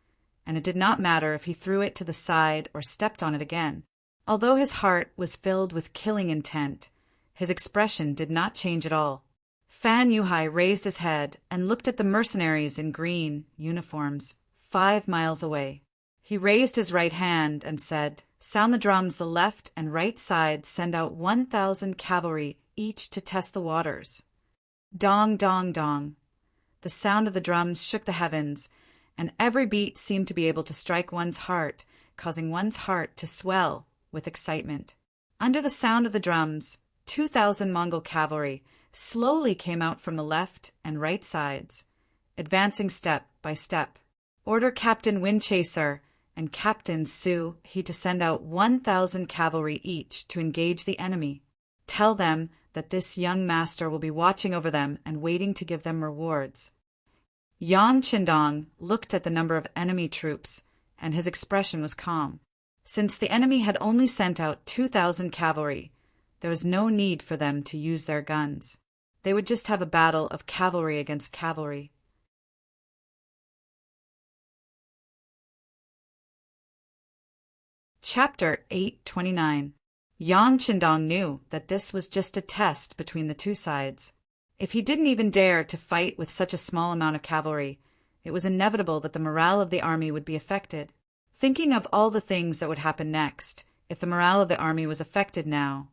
and it did not matter if he threw it to the side or stepped on it again. Although his heart was filled with killing intent, his expression did not change at all. Fan Yuhai raised his head and looked at the mercenaries in green uniforms 5 miles away. He raised his right hand and said, "Sound the drums, the left and right sides send out 1,000 cavalry each to test the waters." Dong, dong, dong. The sound of the drums shook the heavens, and every beat seemed to be able to strike one's heart, causing one's heart to swell with excitement. Under the sound of the drums, 2,000 Mongol cavalry slowly came out from the left and right sides, advancing step by step. "Order Captain Windchaser and Captain Su he to send out 1,000 cavalry each to engage the enemy. Tell them that this young master will be watching over them and waiting to give them rewards." Yan Qindong looked at the number of enemy troops, and his expression was calm. Since the enemy had only sent out 2,000 cavalry, there was no need for them to use their guns. They would just have a battle of cavalry against cavalry. Chapter 829. Yan Qindong knew that this was just a test between the two sides. If he didn't even dare to fight with such a small amount of cavalry, it was inevitable that the morale of the army would be affected. Thinking of all the things that would happen next, if the morale of the army was affected now,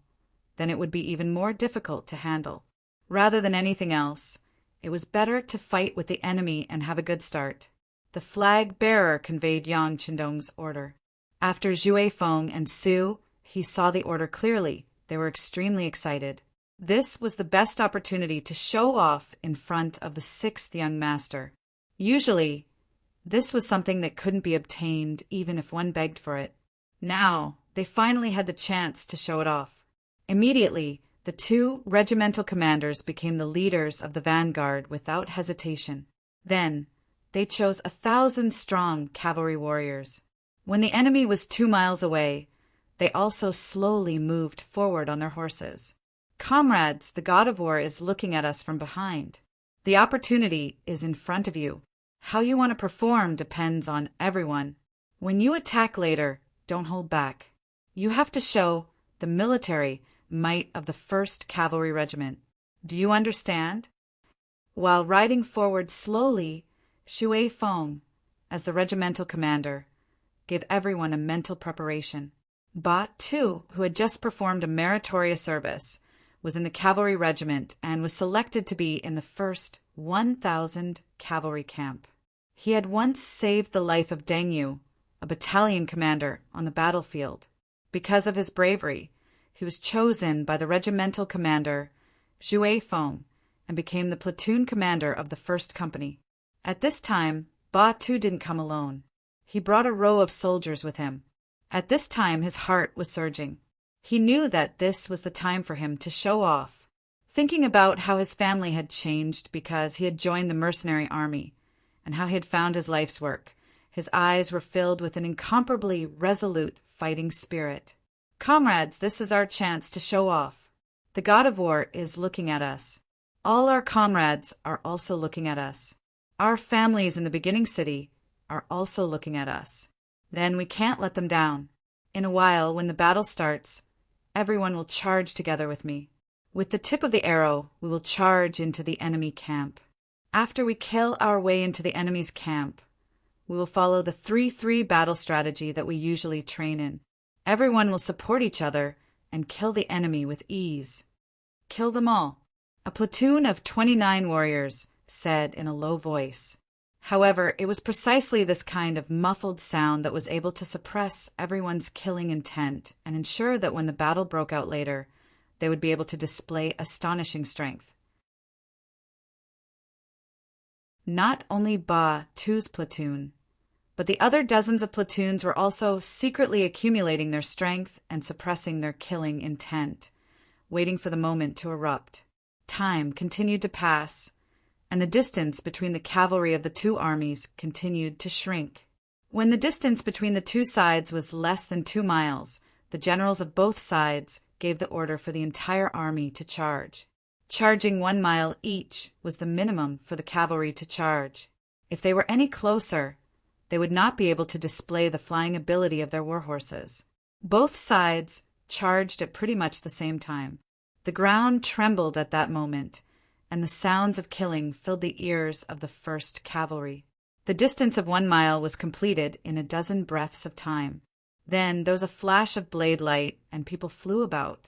then it would be even more difficult to handle. Rather than anything else, it was better to fight with the enemy and have a good start. The flag bearer conveyed Yan Qindong's order. After Zhuai Feng and Su, he saw the order clearly. They were extremely excited. This was the best opportunity to show off in front of the 6th young master. Usually, this was something that couldn't be obtained even if one begged for it. Now, they finally had the chance to show it off. Immediately, the 2 regimental commanders became the leaders of the vanguard without hesitation. Then, they chose 1,000-strong cavalry warriors. When the enemy was 2 miles away, they also slowly moved forward on their horses. "Comrades, the god of war is looking at us from behind. The opportunity is in front of you. How you want to perform depends on everyone. When you attack later, don't hold back. You have to show the military might of the 1st Cavalry Regiment. Do you understand?" While riding forward slowly, Zhuai Feng, as the regimental commander, gave everyone a mental preparation. Ba Tu, who had just performed a meritorious service, was in the cavalry regiment and was selected to be in the first 1,000 cavalry camp. He had once saved the life of Deng Yu, a battalion commander, on the battlefield. Because of his bravery, he was chosen by the regimental commander, Zhuai Feng, and became the platoon commander of the 1st Company. At this time, Ba Tu didn't come alone. He brought a row of soldiers with him. At this time, his heart was surging. He knew that this was the time for him to show off. Thinking about how his family had changed because he had joined the mercenary army, and how he had found his life's work, his eyes were filled with an incomparably resolute fighting spirit. "Comrades, this is our chance to show off. The god of war is looking at us. All our comrades are also looking at us. Our families in the beginning city are also looking at us. Then we can't let them down. In a while, when the battle starts, everyone will charge together with me. With the tip of the arrow, we will charge into the enemy camp. After we kill our way into the enemy's camp, we will follow the 3-3 battle strategy that we usually train in. Everyone will support each other and kill the enemy with ease. Kill them all." A platoon of 29 warriors said in a low voice. However, it was precisely this kind of muffled sound that was able to suppress everyone's killing intent and ensure that when the battle broke out later, they would be able to display astonishing strength. Not only Ba Tu's platoon, but the other dozens of platoons were also secretly accumulating their strength and suppressing their killing intent, waiting for the moment to erupt. Time continued to pass, and the distance between the cavalry of the 2 armies continued to shrink. When the distance between the 2 sides was less than 2 miles, the generals of both sides gave the order for the entire army to charge. Charging 1 mile each was the minimum for the cavalry to charge. If they were any closer, they would not be able to display the flying ability of their war horses. Both sides charged at pretty much the same time. The ground trembled at that moment, and the sounds of killing filled the ears of the first cavalry. The distance of 1 mile was completed in a dozen breaths of time. Then there was a flash of blade light, and people flew about.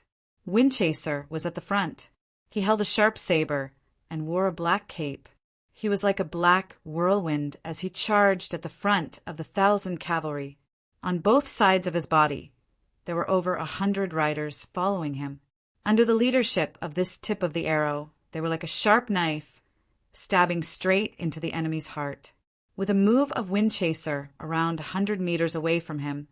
Windchaser was at the front. He held a sharp saber and wore a black cape. He was like a black whirlwind as he charged at the front of the 1,000 cavalry. On both sides of his body, there were over 100 riders following him. Under the leadership of this tip of the arrow, they were like a sharp knife, stabbing straight into the enemy's heart. With a move of Windchaser around 100 meters away from him,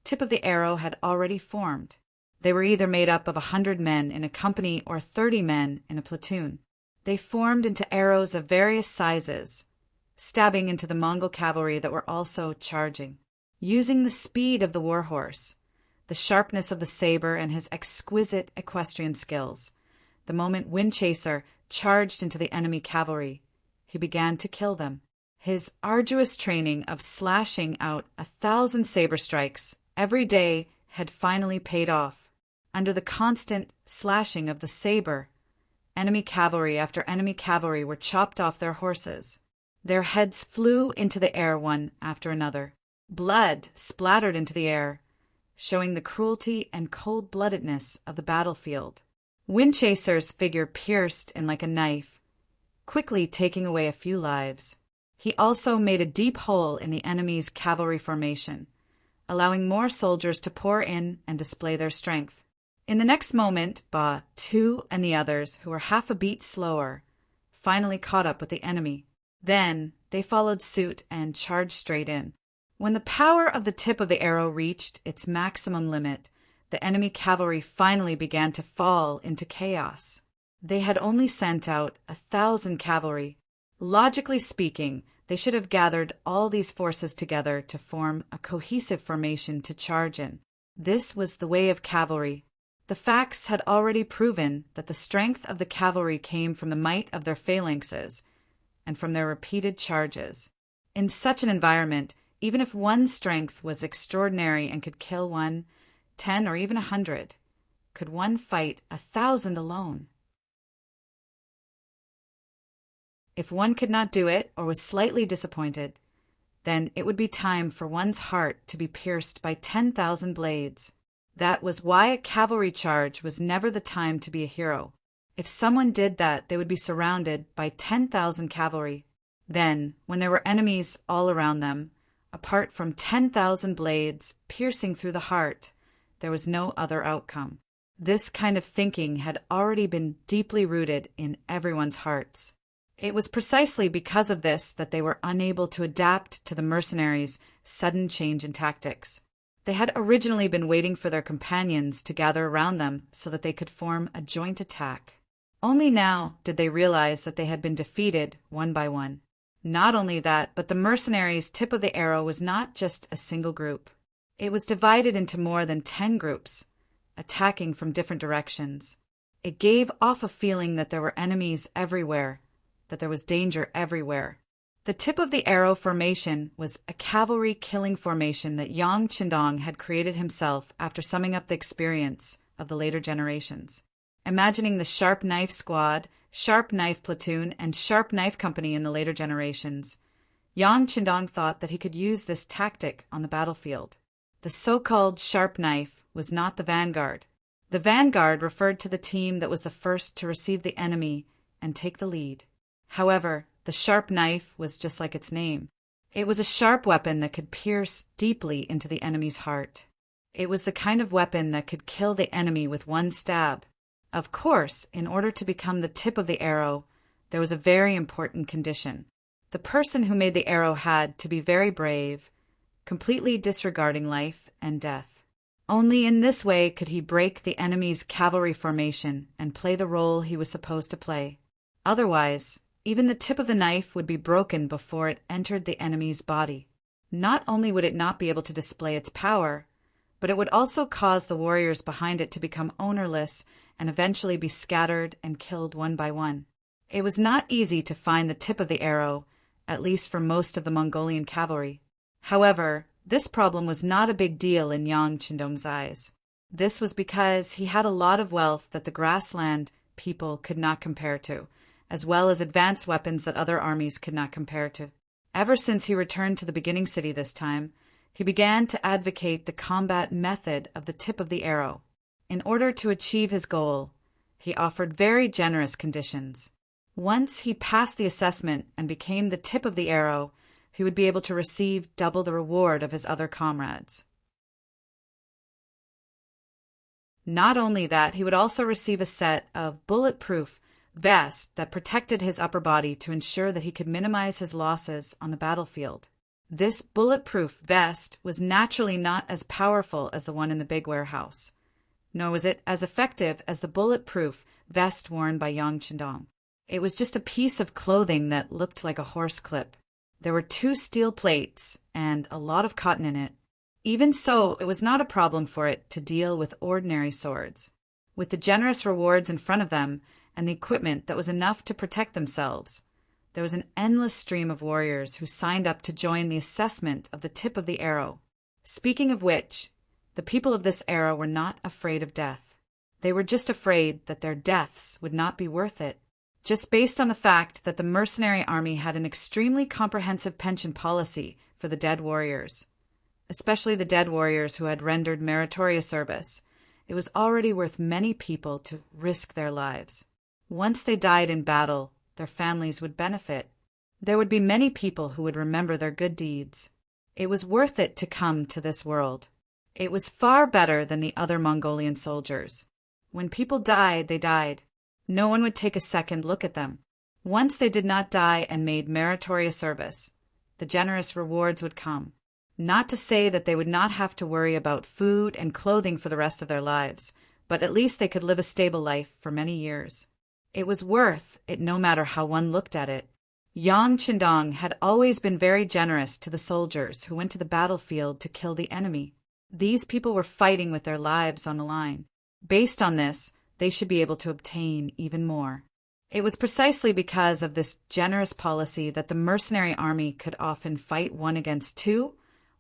tip of the arrow had already formed. They were either made up of 100 men in a company or 30 men in a platoon. They formed into arrows of various sizes, stabbing into the Mongol cavalry that were also charging. Using the speed of the warhorse, the sharpness of the saber, and his exquisite equestrian skills, the moment Windchaser charged into the enemy cavalry, he began to kill them. His arduous training of slashing out 1,000 saber strikes every day had finally paid off. Under the constant slashing of the saber, enemy cavalry after enemy cavalry were chopped off their horses. Their heads flew into the air one after another. Blood splattered into the air, showing the cruelty and cold-bloodedness of the battlefield. Windchaser's figure pierced in like a knife, quickly taking away a few lives. He also made a deep hole in the enemy's cavalry formation, allowing more soldiers to pour in and display their strength. In the next moment, Ba, Tu, and the others, who were half a beat slower, finally caught up with the enemy. Then they followed suit and charged straight in. When the power of the tip of the arrow reached its maximum limit, the enemy cavalry finally began to fall into chaos. They had only sent out 1,000 cavalry. Logically speaking, they should have gathered all these forces together to form a cohesive formation to charge in. This was the way of cavalry. The facts had already proven that the strength of the cavalry came from the might of their phalanxes and from their repeated charges. In such an environment, even if one's strength was extraordinary and could kill 1, 10, or even 100, could one fight 1,000 alone? If one could not do it or was slightly disappointed, then it would be time for one's heart to be pierced by 10,000 blades. That was why a cavalry charge was never the time to be a hero. If someone did that, they would be surrounded by 10,000 cavalry. Then, when there were enemies all around them, apart from 10,000 blades piercing through the heart, there was no other outcome. This kind of thinking had already been deeply rooted in everyone's hearts. It was precisely because of this that they were unable to adapt to the mercenaries' sudden change in tactics. They had originally been waiting for their companions to gather around them so that they could form a joint attack. Only now did they realize that they had been defeated one by one. Not only that, but the mercenaries' tip of the arrow was not just a single group. It was divided into more than 10 groups, attacking from different directions. It gave off a feeling that there were enemies everywhere, that there was danger everywhere. The tip of the arrow formation was a cavalry killing formation that Yang Qindong had created himself after summing up the experience of the later generations. Imagining the sharp knife squad, sharp knife platoon, and sharp knife company in the later generations, Yang Qindong thought that he could use this tactic on the battlefield. The so-called sharp knife was not the vanguard. The vanguard referred to the team that was the first to receive the enemy and take the lead. However, the sharp knife was just like its name. It was a sharp weapon that could pierce deeply into the enemy's heart. It was the kind of weapon that could kill the enemy with one stab. Of course, in order to become the tip of the arrow, there was a very important condition. The person who made the arrow had to be very brave, completely disregarding life and death. Only in this way could he break the enemy's cavalry formation and play the role he was supposed to play. Otherwise, even the tip of the knife would be broken before it entered the enemy's body. Not only would it not be able to display its power, but it would also cause the warriors behind it to become ownerless and eventually be scattered and killed one by one. It was not easy to find the tip of the arrow, at least for most of the Mongolian cavalry. However, this problem was not a big deal in Yang Qindong's eyes. This was because he had a lot of wealth that the grassland people could not compare to, as well as advanced weapons that other armies could not compare to. Ever since he returned to the beginning city this time, he began to advocate the combat method of the tip of the arrow. In order to achieve his goal, he offered very generous conditions. Once he passed the assessment and became the tip of the arrow, he would be able to receive double the reward of his other comrades. Not only that, he would also receive a set of bulletproof vests that protected his upper body to ensure that he could minimize his losses on the battlefield. This bulletproof vest was naturally not as powerful as the one in the big warehouse, nor was it as effective as the bulletproof vest worn by Yang Qindong. It was just a piece of clothing that looked like a horse clip. There were 2 steel plates and a lot of cotton in it. Even so, it was not a problem for it to deal with ordinary swords. With the generous rewards in front of them and the equipment that was enough to protect themselves, there was an endless stream of warriors who signed up to join the assessment of the tip of the arrow. Speaking of which, the people of this era were not afraid of death. They were just afraid that their deaths would not be worth it, just based on the fact that the mercenary army had an extremely comprehensive pension policy for the dead warriors. Especially the dead warriors who had rendered meritorious service. It was already worth many people to risk their lives. Once they died in battle, their families would benefit. There would be many people who would remember their good deeds. It was worth it to come to this world. It was far better than the other Mongolian soldiers. When people died, they died. No one would take a second look at them. Once they did not die and made meritorious service, the generous rewards would come. Not to say that they would not have to worry about food and clothing for the rest of their lives, but at least they could live a stable life for many years. It was worth it no matter how one looked at it. Yang Qindong had always been very generous to the soldiers who went to the battlefield to kill the enemy. These people were fighting with their lives on the line. Based on this, they should be able to obtain even more. It was precisely because of this generous policy that the mercenary army could often fight 1 against 2,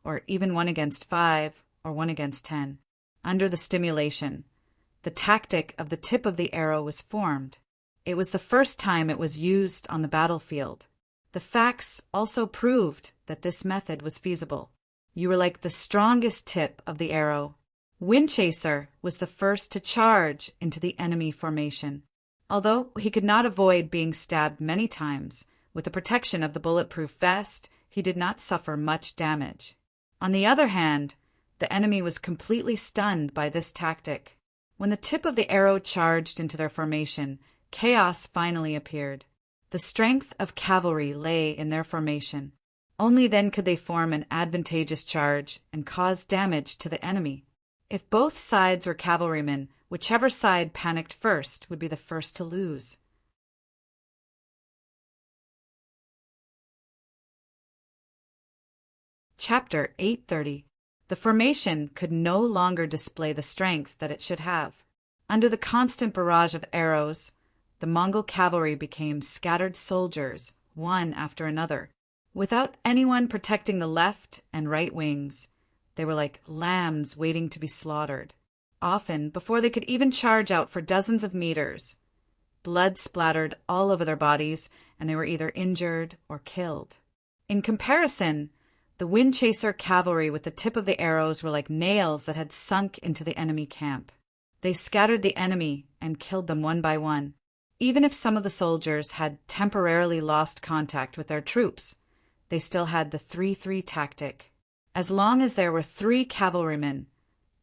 or even 1 against 5, or 1 against 10. Under the stimulation, the tactic of the tip of the arrow was formed. It was the first time it was used on the battlefield. The facts also proved that this method was feasible. You were like the strongest tip of the arrow. Windchaser was the first to charge into the enemy formation. Although he could not avoid being stabbed many times, with the protection of the bulletproof vest, he did not suffer much damage. On the other hand, the enemy was completely stunned by this tactic. When the tip of the arrow charged into their formation, chaos finally appeared. The strength of cavalry lay in their formation. Only then could they form an advantageous charge and cause damage to the enemy. If both sides were cavalrymen, whichever side panicked first would be the first to lose. Chapter 830. The formation could no longer display the strength that it should have. Under the constant barrage of arrows, the Mongol cavalry became scattered soldiers, one after another. Without anyone protecting the left and right wings, they were like lambs waiting to be slaughtered. Often, before they could even charge out for dozens of meters, blood splattered all over their bodies, and they were either injured or killed. In comparison, the Windchaser cavalry with the tip of the arrows were like nails that had sunk into the enemy camp. They scattered the enemy and killed them one by one. Even if some of the soldiers had temporarily lost contact with their troops, they still had the 3-3 tactic. As long as there were 3 cavalrymen,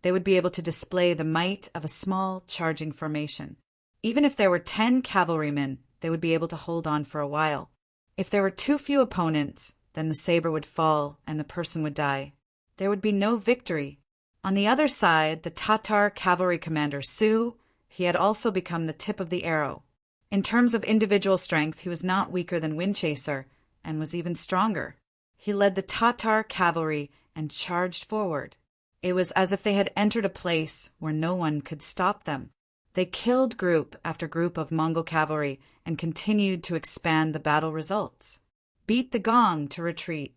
they would be able to display the might of a small charging formation. Even if there were 10 cavalrymen, they would be able to hold on for a while. If there were too few opponents, then the saber would fall and the person would die. There would be no victory. On the other side, the Tatar cavalry commander Su, he had also become the tip of the arrow. In terms of individual strength, he was not weaker than Windchaser, and was even stronger. He led the Tatar cavalry and charged forward. It was as if they had entered a place where no one could stop them. They killed group after group of Mongol cavalry and continued to expand the battle results. Beat the gong to retreat.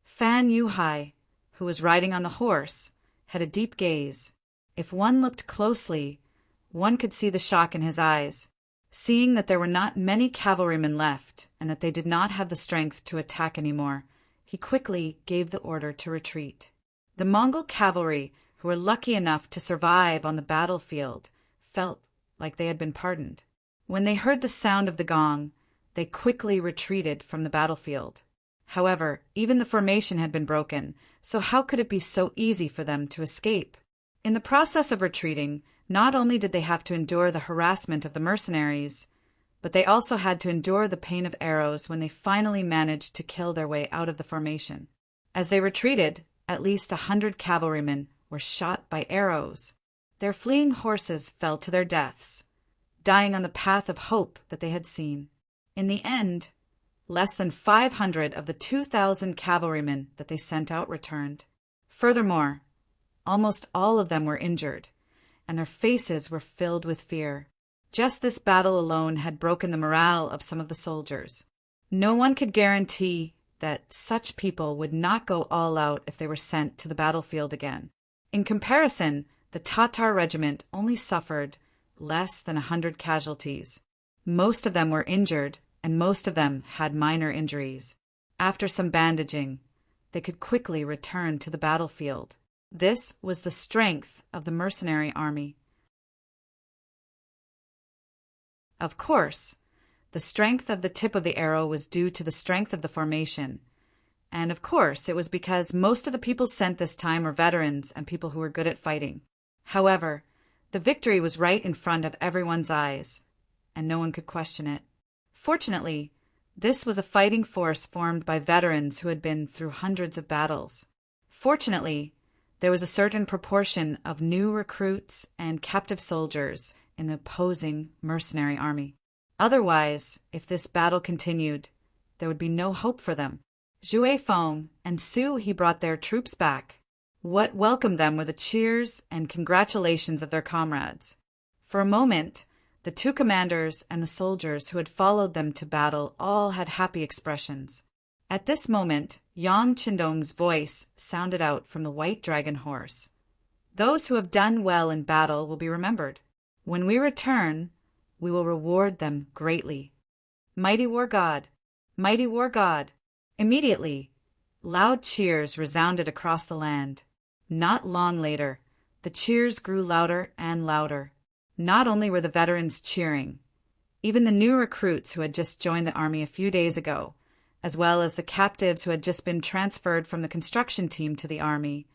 Fan Yuhai, who was riding on the horse, had a deep gaze. If one looked closely, one could see the shock in his eyes. Seeing that there were not many cavalrymen left and that they did not have the strength to attack anymore, he quickly gave the order to retreat. The Mongol cavalry, who were lucky enough to survive on the battlefield, felt like they had been pardoned. When they heard the sound of the gong, they quickly retreated from the battlefield. However, even the formation had been broken, so how could it be so easy for them to escape? In the process of retreating, not only did they have to endure the harassment of the mercenaries, but they also had to endure the pain of arrows when they finally managed to kill their way out of the formation. As they retreated, at least 100 cavalrymen were shot by arrows. Their fleeing horses fell to their deaths, dying on the path of hope that they had seen. In the end, less than 500 of the 2,000 cavalrymen that they sent out returned. Furthermore, almost all of them were injured, and their faces were filled with fear. Just this battle alone had broken the morale of some of the soldiers. No one could guarantee that such people would not go all out if they were sent to the battlefield again. In comparison, the Tatar regiment only suffered less than 100 casualties. Most of them were injured, and most of them had minor injuries. After some bandaging, they could quickly return to the battlefield. This was the strength of the mercenary army. Of course, the strength of the tip of the arrow was due to the strength of the formation. And of course, it was because most of the people sent this time were veterans and people who were good at fighting. However, the victory was right in front of everyone's eyes, and no one could question it. Fortunately, this was a fighting force formed by veterans who had been through hundreds of battles. Fortunately, there was a certain proportion of new recruits and captive soldiers in the opposing mercenary army. Otherwise, if this battle continued, there would be no hope for them. Zhuge Feng and Su He brought their troops back. What welcomed them were the cheers and congratulations of their comrades. For a moment, the two commanders and the soldiers who had followed them to battle all had happy expressions. At this moment, Yang Qindong's voice sounded out from the white dragon horse. Those who have done well in battle will be remembered. When we return, we will reward them greatly. Mighty war god! Mighty war god! Immediately, loud cheers resounded across the land. Not long later, the cheers grew louder and louder. Not only were the veterans cheering, even the new recruits who had just joined the army a few days ago, as well as the captives who had just been transferred from the construction team to the army,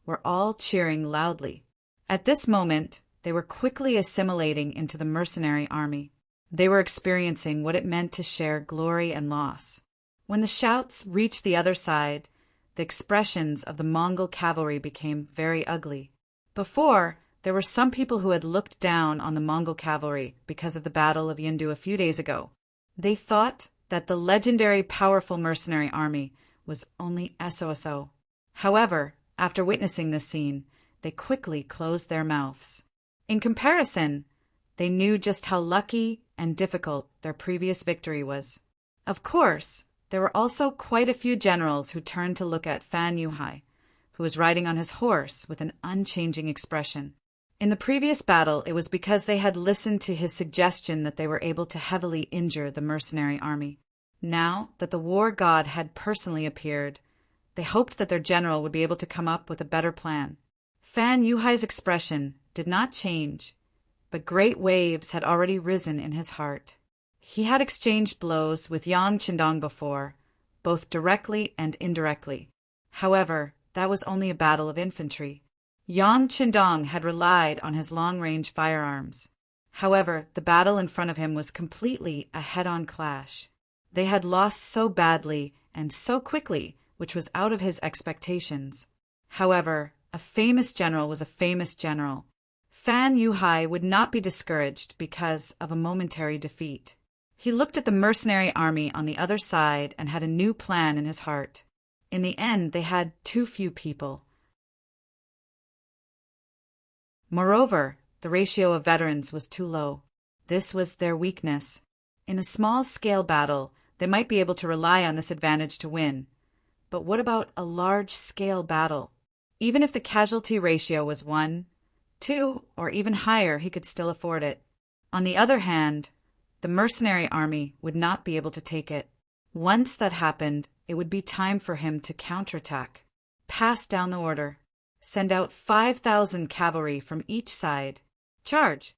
were all cheering loudly. At this moment, they were quickly assimilating into the mercenary army. They were experiencing what it meant to share glory and loss. When the shouts reached the other side, the expressions of the Mongol cavalry became very ugly. Before, there were some people who had looked down on the Mongol cavalry because of the Battle of Yindu a few days ago. They thought that the legendary powerful mercenary army was only so-so. However, after witnessing this scene, they quickly closed their mouths. In comparison, they knew just how lucky and difficult their previous victory was. Of course, there were also quite a few generals who turned to look at Fan Yuhai, who was riding on his horse with an unchanging expression. In the previous battle, it was because they had listened to his suggestion that they were able to heavily injure the mercenary army. Now that the war god had personally appeared, they hoped that their general would be able to come up with a better plan. Fan Yuhai's expression did not change, but great waves had already risen in his heart. He had exchanged blows with Yang Qindong before, both directly and indirectly. However, that was only a battle of infantry. Yang Qindong had relied on his long-range firearms. However, the battle in front of him was completely a head-on clash. They had lost so badly and so quickly, which was out of his expectations. However, a famous general was a famous general. Fan Yuhai would not be discouraged because of a momentary defeat. He looked at the mercenary army on the other side and had a new plan in his heart. In the end, they had too few people. Moreover, the ratio of veterans was too low. This was their weakness. In a small-scale battle, they might be able to rely on this advantage to win. But what about a large-scale battle? Even if the casualty ratio was 1, 2, or even higher, he could still afford it. On the other hand, The mercenary army would not be able to take it. Once that happened, it would be time for him to counterattack. Pass down the order. Send out 5,000 cavalry from each side. Charge!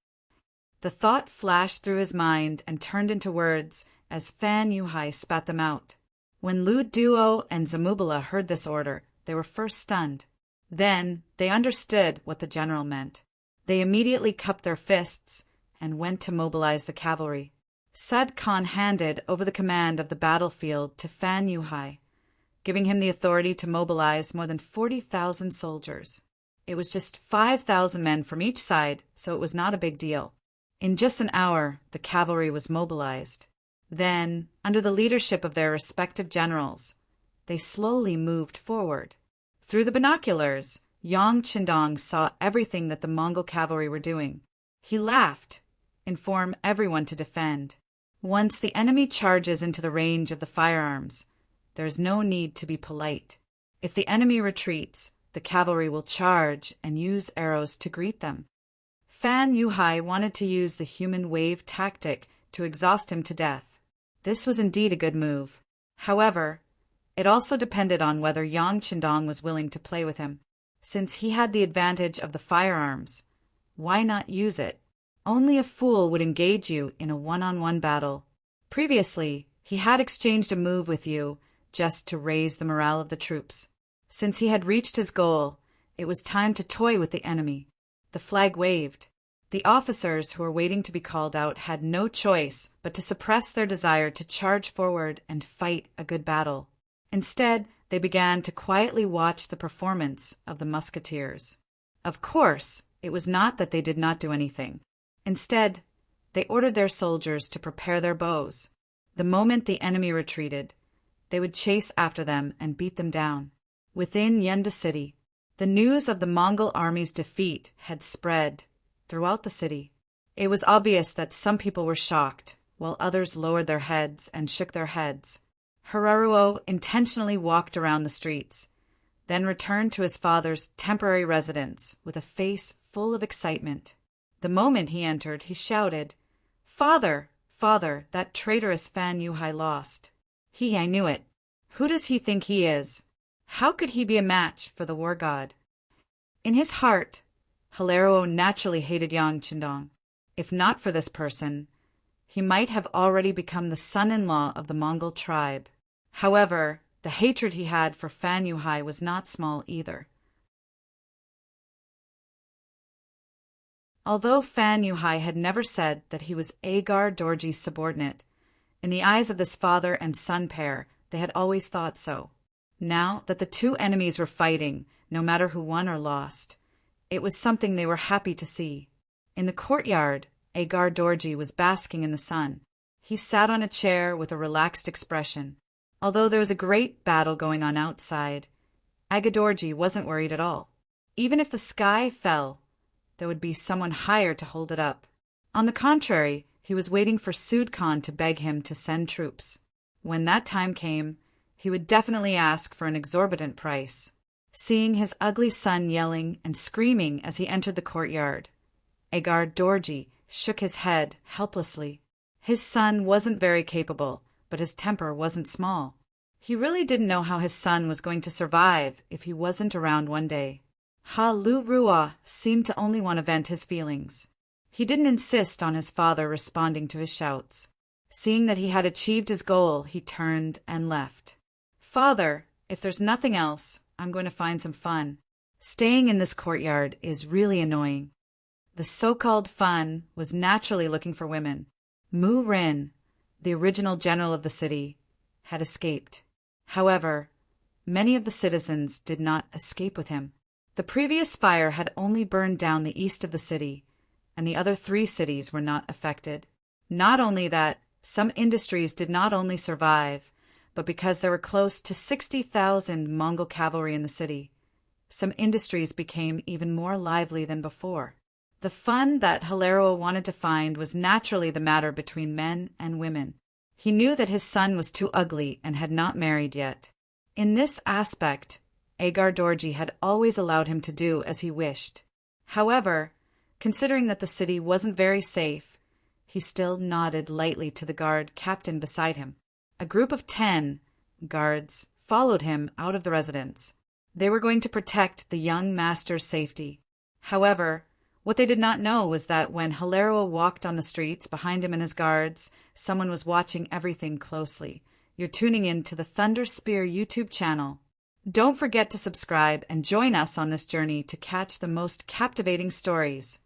The thought flashed through his mind and turned into words as Fan Yuhai spat them out. When Lu Duo and Zamubala heard this order, they were first stunned. Then they understood what the general meant. They immediately cupped their fists and went to mobilize the cavalry. Sad Khan handed over the command of the battlefield to Fan Yuhai, giving him the authority to mobilize more than 40,000 soldiers. It was just 5,000 men from each side, so it was not a big deal. In just an hour, the cavalry was mobilized. Then, under the leadership of their respective generals, they slowly moved forward. Through the binoculars, Yang Qindong saw everything that the Mongol cavalry were doing. He laughed, informed everyone to defend. Once the enemy charges into the range of the firearms, there is no need to be polite. If the enemy retreats, the cavalry will charge and use arrows to greet them. Fan Yuhai wanted to use the human wave tactic to exhaust him to death. This was indeed a good move. However, it also depended on whether Yang Qindong was willing to play with him. Since he had the advantage of the firearms, why not use it? Only a fool would engage you in a one-on-one battle. Previously, he had exchanged a move with you just to raise the morale of the troops. Since he had reached his goal, it was time to toy with the enemy. The flag waved. The officers who were waiting to be called out had no choice but to suppress their desire to charge forward and fight a good battle. Instead, they began to quietly watch the performance of the musketeers. Of course, it was not that they did not do anything. Instead, they ordered their soldiers to prepare their bows. The moment the enemy retreated, they would chase after them and beat them down. Within Yenda city, the news of the Mongol army's defeat had spread throughout the city. It was obvious that some people were shocked, while others lowered their heads and shook their heads. Hararuo intentionally walked around the streets, then returned to his father's temporary residence with a face full of excitement. The moment he entered, he shouted, "Father, father, that traitorous Fan Yuhai lost. I knew it. Who does he think he is? How could he be a match for the war god?" In his heart, Halaruo naturally hated Yang Qindong. If not for this person, he might have already become the son-in-law of the Mongol tribe. However, the hatred he had for Fan Yuhai was not small either. Although Fan Yuhai had never said that he was Agar Dorji's subordinate, in the eyes of this father and son pair, they had always thought so. Now that the two enemies were fighting, no matter who won or lost, it was something they were happy to see. In the courtyard, Agar Dorji was basking in the sun. He sat on a chair with a relaxed expression. Although there was a great battle going on outside, Agar Dorji wasn't worried at all. Even if the sky fell, there would be someone higher to hold it up. On the contrary, he was waiting for Sud Khan to beg him to send troops. When that time came, he would definitely ask for an exorbitant price. Seeing his ugly son yelling and screaming as he entered the courtyard, Agar Dorji shook his head helplessly. His son wasn't very capable, but his temper wasn't small. He really didn't know how his son was going to survive if he wasn't around one day. Ha Lu Rua seemed to only want to vent his feelings. He didn't insist on his father responding to his shouts. Seeing that he had achieved his goal, he turned and left. "Father, if there's nothing else, I'm going to find some fun. Staying in this courtyard is really annoying." The so-called fun was naturally looking for women. Mu Rin, the original general of the city, had escaped. However, many of the citizens did not escape with him. The previous fire had only burned down the east of the city, and the other 3 cities were not affected. Not only that, some industries did not only survive, but because there were close to 60,000 Mongol cavalry in the city, some industries became even more lively than before. The fun that Halaruo wanted to find was naturally the matter between men and women. He knew that his son was too ugly and had not married yet. In this aspect, Agar Dorji had always allowed him to do as he wished. However, considering that the city wasn't very safe, He still nodded lightly to the guard captain beside him. A group of 10 guards followed him out of the residence. They were going to protect the young master's safety. However, what they did not know was that when Hilaro walked on the streets behind him and his guards, someone was watching everything closely. You're tuning in to the Thunder Spear YouTube channel. Don't forget to subscribe and join us on this journey to catch the most captivating stories.